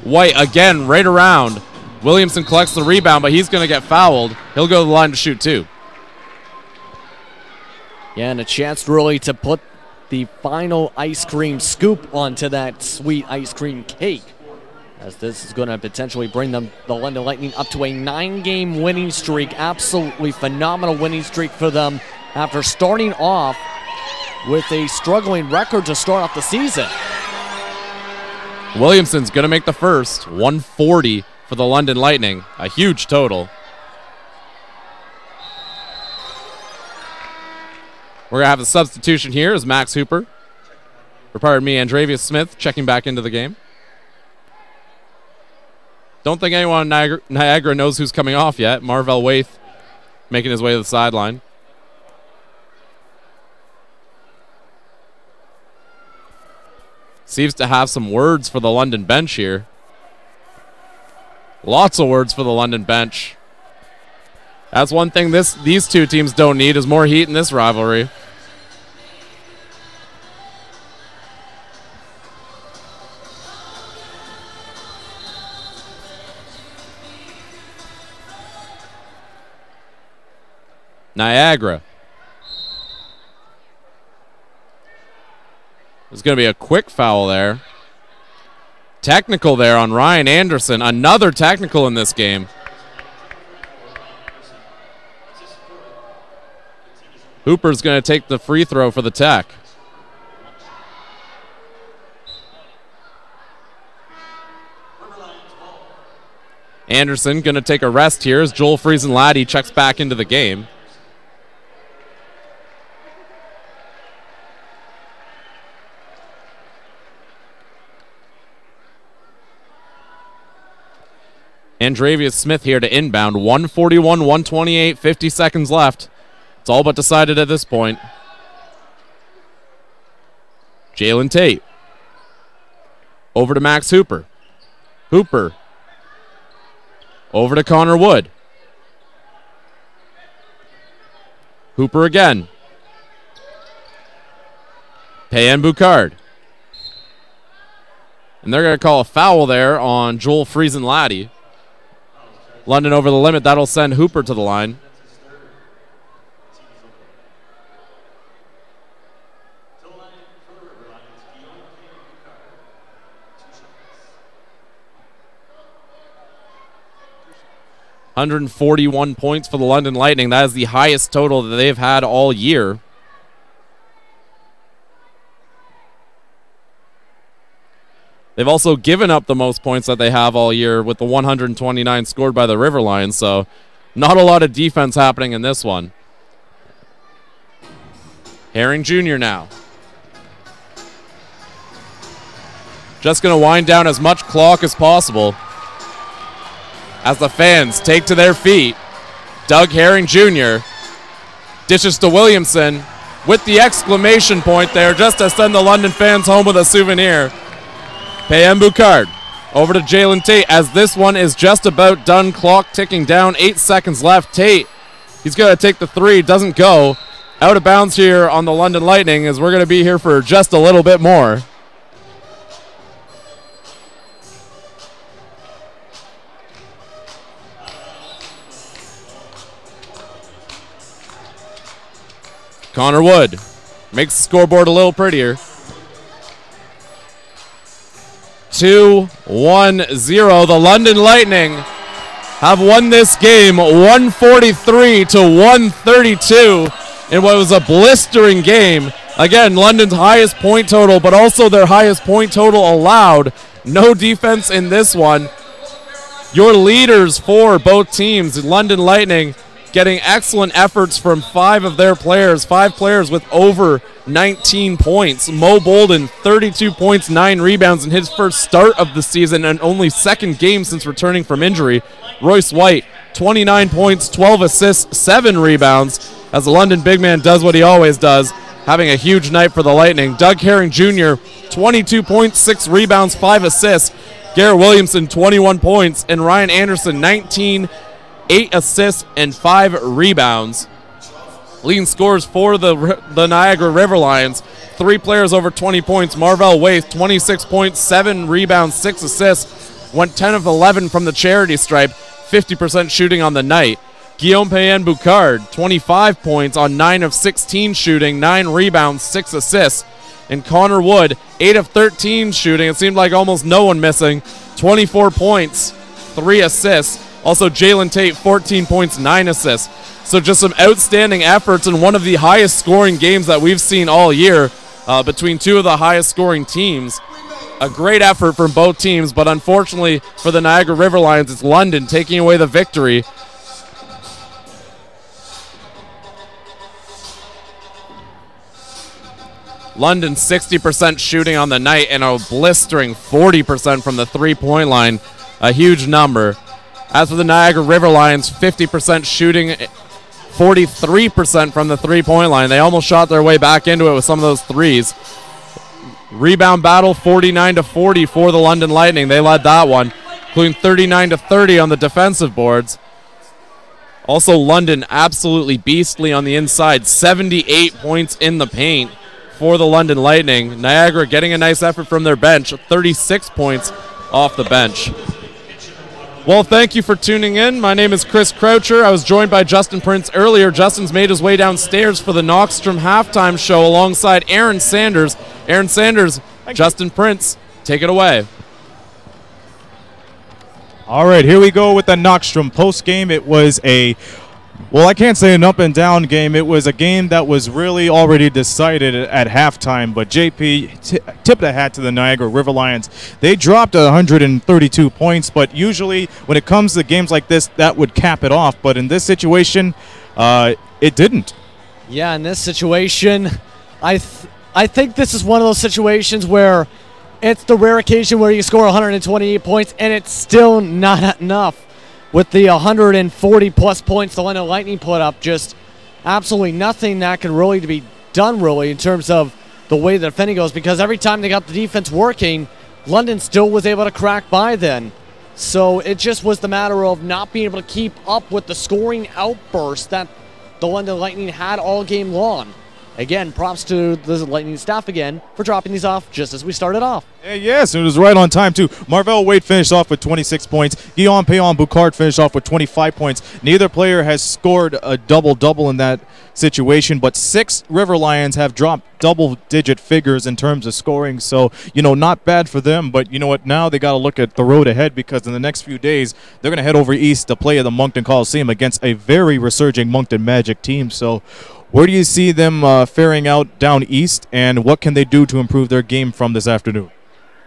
White again, right around. Williamson collects the rebound, but he's going to get fouled. He'll go to the line to shoot 2. Yeah, and a chance really to put the final ice cream scoop onto that sweet ice cream cake, as this is going to potentially bring them, the London Lightning, up to a 9-game winning streak. Absolutely phenomenal winning streak for them after starting off with a struggling record to start off the season. Williamson's going to make the first. 140 for the London Lightning. A huge total. We're going to have a substitution here as Max Hooper, or pardon me, Andrevius Smith checking back into the game. Don't think anyone in Niagara knows who's coming off yet. Marvell Waith making his way to the sideline. Seems to have some words for the London bench here. Lots of words for the London bench. That's one thing these two teams don't need, is more heat in this rivalry. Niagara. There's going to be a quick foul there. Technical there on Ryan Anderson. Another technical in this game. Hooper's going to take the free throw for the Tech. Anderson going to take a rest here as Joel Friesen-Laddie checks back into the game. Andrevius Smith here to inbound. 141, 128, 50 seconds left. It's all but decided at this point. Jalen Tate. Over to Max Hooper. Hooper. Over to Connor Wood. Hooper again. Payam Boucard. And they're going to call a foul there on Joel Friesen-Laddie. London over the limit. That'll send Hooper to the line. $141 points for the London Lightning. That is the highest total that they've had all year. They've also given up the most points that they have all year with the 129 scored by the River Lions, so not a lot of defense happening in this one. Herring Jr. now. Just going to wind down as much clock as possible as the fans take to their feet. Doug Herring Jr. dishes to Williamson with the exclamation point there just to send the London fans home with a souvenir. Payam Boucard over to Jalen Tate as this one is just about done. Clock ticking down, 8 seconds left. Tate, he's going to take the three, doesn't go. Out of bounds here on the London Lightning as we're going to be here for just a little bit more. Connor Wood makes the scoreboard a little prettier. 2-1-0. The London Lightning have won this game 143 to 132 in what was a blistering game. Again, London's highest point total, but also their highest point total allowed. No defense in this one. Your leaders for both teams, London Lightning, getting excellent efforts from 5 of their players, 5 players with over 19 points. Mo Bolden, 32 points, 9 rebounds in his first start of the season and only second game since returning from injury. Royce White, 29 points, 12 assists, 7 rebounds, as the London big man does what he always does, having a huge night for the Lightning. Doug Herring Jr., 22 points, 6 rebounds, 5 assists. Garrett Williamson, 21 points, and Ryan Anderson, 19, 8 assists, and 5 rebounds. Leading scores for the Niagara River Lions, 3 players over 20 points. Marvell Waith, 26 points, 7 rebounds, 6 assists, went 10 of 11 from the charity stripe, 50% shooting on the night. Guillaume Payen Boucard, 25 points on 9 of 16 shooting, 9 rebounds, 6 assists. And Connor Wood, 8 of 13 shooting. It seemed like almost no one missing. 24 points, 3 assists. Also, Jalen Tate, 14 points, 9 assists. So just some outstanding efforts in one of the highest scoring games that we've seen all year between 2 of the highest scoring teams. A great effort from both teams, but unfortunately for the Niagara River Lions, it's London taking away the victory. London 60% shooting on the night and a blistering 40% from the three-point line. A huge number. As for the Niagara River Lions, 50% shooting, 43% from the three-point line. They almost shot their way back into it with some of those threes. Rebound battle, 49-40 for the London Lightning. They led that one, including 39-30 on the defensive boards. Also, London absolutely beastly on the inside, 78 points in the paint for the London Lightning. Niagara getting a nice effort from their bench, 36 points off the bench. Well, thank you for tuning in. My name is Chris Croucher. I was joined by Justin Prince earlier. Justin's made his way downstairs for the Knockstrom halftime show alongside Aaron Sanders. Aaron Sanders, Justin Prince, take it away. All right, here we go with the Knockstrom post game. It was well, I can't say an up and down game. It was a game that was really already decided at halftime, but JP tipped a hat to the Niagara River Lions. They dropped 132 points, but usually when it comes to games like this, that would cap it off. But in this situation, it didn't. Yeah, in this situation, I think this is one of those situations where it's the rare occasion where you score 128 points and it's still not enough. With the 140-plus points the London Lightning put up, just absolutely nothing that can really be done, really, in terms of the way the defending goes, because every time they got the defense working, London still was able to crack by then. So it just was the matter of not being able to keep up with the scoring outburst that the London Lightning had all game long. Again, props to the Lightning staff again for dropping these off just as we started off. Yes, it was right on time, too. Marvell Waite finished off with 26 points. Guillaume Payen Boucard finished off with 25 points. Neither player has scored a double-double in that situation, but 6 River Lions have dropped double-digit figures in terms of scoring. So, not bad for them, but you know what? Now they got to look at the road ahead, because in the next few days, they're going to head over east to play at the Moncton Coliseum against a very resurging Moncton Magic team. So, where do you see them faring out down east, and what can they do to improve their game from this afternoon?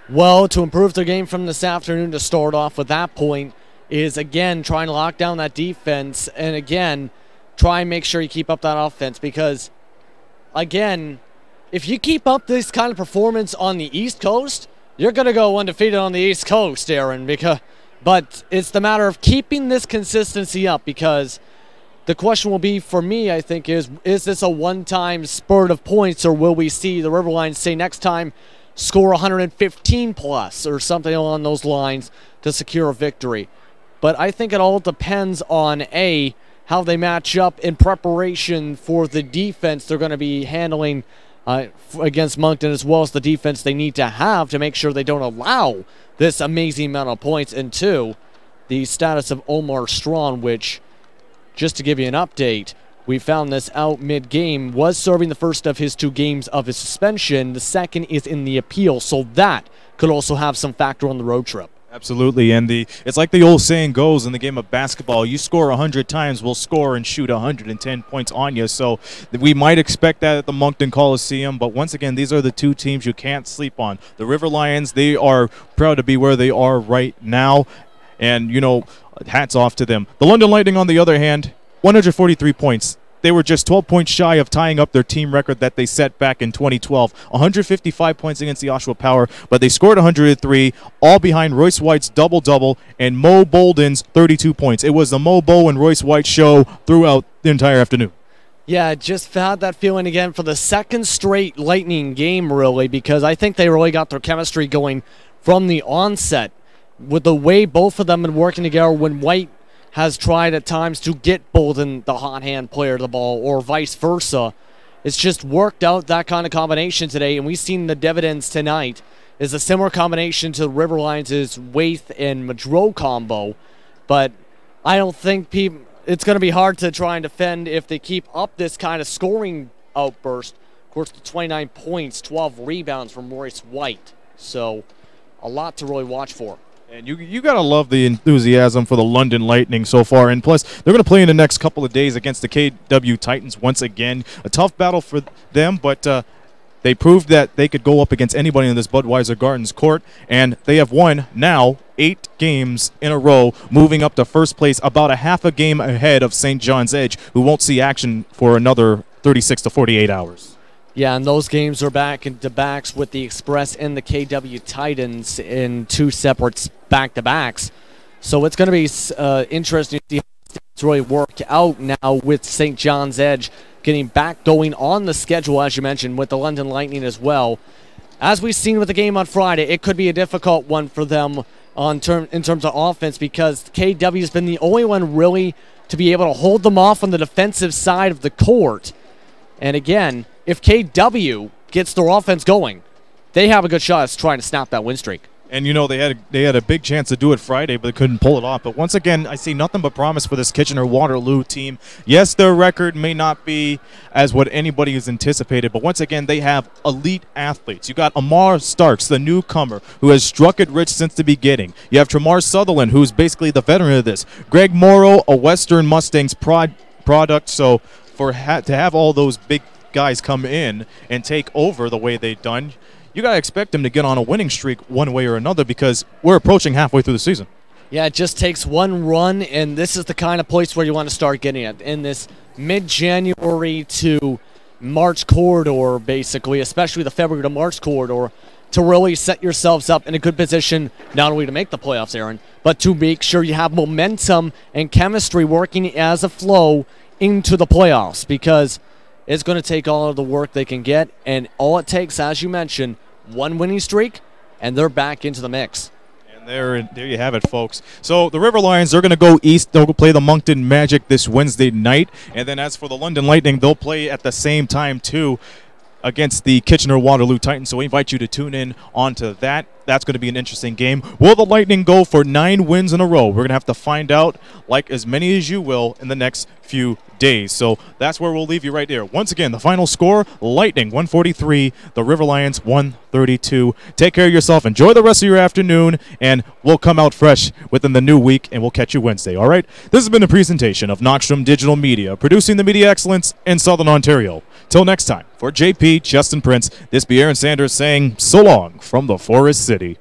Well, to improve their game from this afternoon, to start off with that point, is, again, trying to lock down that defense, and, again, try and make sure you keep up that offense, because, again, if you keep up this kind of performance on the East Coast, you're going to go undefeated on the East Coast, Aaron, but it's the matter of keeping this consistency up, because the question will be, for me, I think, is this a one-time spurt of points, or will we see the River Lions, say, next time, score 115-plus or something along those lines to secure a victory? But I think it all depends on, A, how they match up in preparation for the defense they're going to be handling against Moncton, as well as the defense they need to have to make sure they don't allow this amazing amount of points. And 2, the status of Omar Strawn, which, just to give you an update, we found this out mid-game, was serving the first of his 2 games of his suspension. The second is in the appeal, so that could also have some factor on the road trip. Absolutely, and it's like the old saying goes in the game of basketball: you score 100 times, we'll score and shoot 110 points on you. So we might expect that at the Moncton Coliseum, but once again, these are the two teams you can't sleep on. The River Lions, they are proud to be where they are right now, and hats off to them. The London Lightning, on the other hand, 143 points. They were just 12 points shy of tying up their team record that they set back in 2012. 155 points against the Oshawa Power, but they scored 103, all behind Royce White's double-double and Mo Bolden's 32 points. It was the Mo Bo and Royce White show throughout the entire afternoon. Yeah, just had that feeling again for the second straight Lightning game, really, because I think they really got their chemistry going from the onset with the way both of them had been working together when White has tried at times to get Bolden the hot hand player of the ball or vice versa. It's just worked out, that kind of combination today, and we've seen the dividends tonight. Is a similar combination to the River Lions' Waith and Madro combo, but I don't think it's going to be hard to try and defend if they keep up this kind of scoring outburst. Of course, the 29 points, 12 rebounds from Royce White, so a lot to really watch for. And you got to love the enthusiasm for the London Lightning so far. And plus, they're going to play in the next couple of days against the KW Titans once again. A tough battle for them, but they proved that they could go up against anybody in this Budweiser Gardens court. And they have won now 8 games in a row, moving up to first place, about a half a game ahead of St. John's Edge, who won't see action for another 36 to 48 hours. Yeah, and those games are back into backs with the Express and the KW Titans in 2 separate back-to-backs. So it's going to be interesting to see how it's really worked out now with St. John's Edge getting back going on the schedule, as you mentioned, with the London Lightning as well. As we've seen with the game on Friday, it could be a difficult one for them in terms of offense because KW has been the only one really to be able to hold them off on the defensive side of the court. And again, if KW gets their offense going, they have a good shot at trying to snap that win streak. And they had a big chance to do it Friday, but they couldn't pull it off. But once again, I see nothing but promise for this Kitchener-Waterloo team. Yes, their record may not be as what anybody has anticipated, but once again, they have elite athletes. You got Amar Starks, the newcomer, who has struck it rich since the beginning. You have Tramar Sutherland, who's basically the veteran of this. Greg Morrow, a Western Mustangs product. So to have all those big guys come in and take over the way they've done, you got to expect them to get on a winning streak one way or another because we're approaching halfway through the season. Yeah, it just takes one run, and this is the kind of place where you want to start getting it in this mid-January to March corridor, basically, especially the February to March corridor, to really set yourselves up in a good position not only to make the playoffs, Aaron, but to make sure you have momentum and chemistry working as a flow into the playoffs because it's going to take all of the work they can get, and all it takes, as you mentioned, one winning streak, and they're back into the mix. And there you have it, folks. So the River Lions, they're going to go east. They'll play the Moncton Magic this Wednesday night. And then as for the London Lightning, they'll play at the same time, too, against the Kitchener-Waterloo Titans. So we invite you to tune in onto that. That's going to be an interesting game. Will the Lightning go for 9 wins in a row? We're going to have to find out, like as many as you will, in the next few days. So that's where we'll leave you right there. Once again, the final score, Lightning 143, the River Lions 132. Take care of yourself. Enjoy the rest of your afternoon, and we'll come out fresh within the new week, and we'll catch you Wednesday, all right? This has been a presentation of Knockstrom Digital Media, producing the media excellence in Southern Ontario. Till next time, for JP, Justin Prince, this be Aaron Sanders saying so long from the Forest City.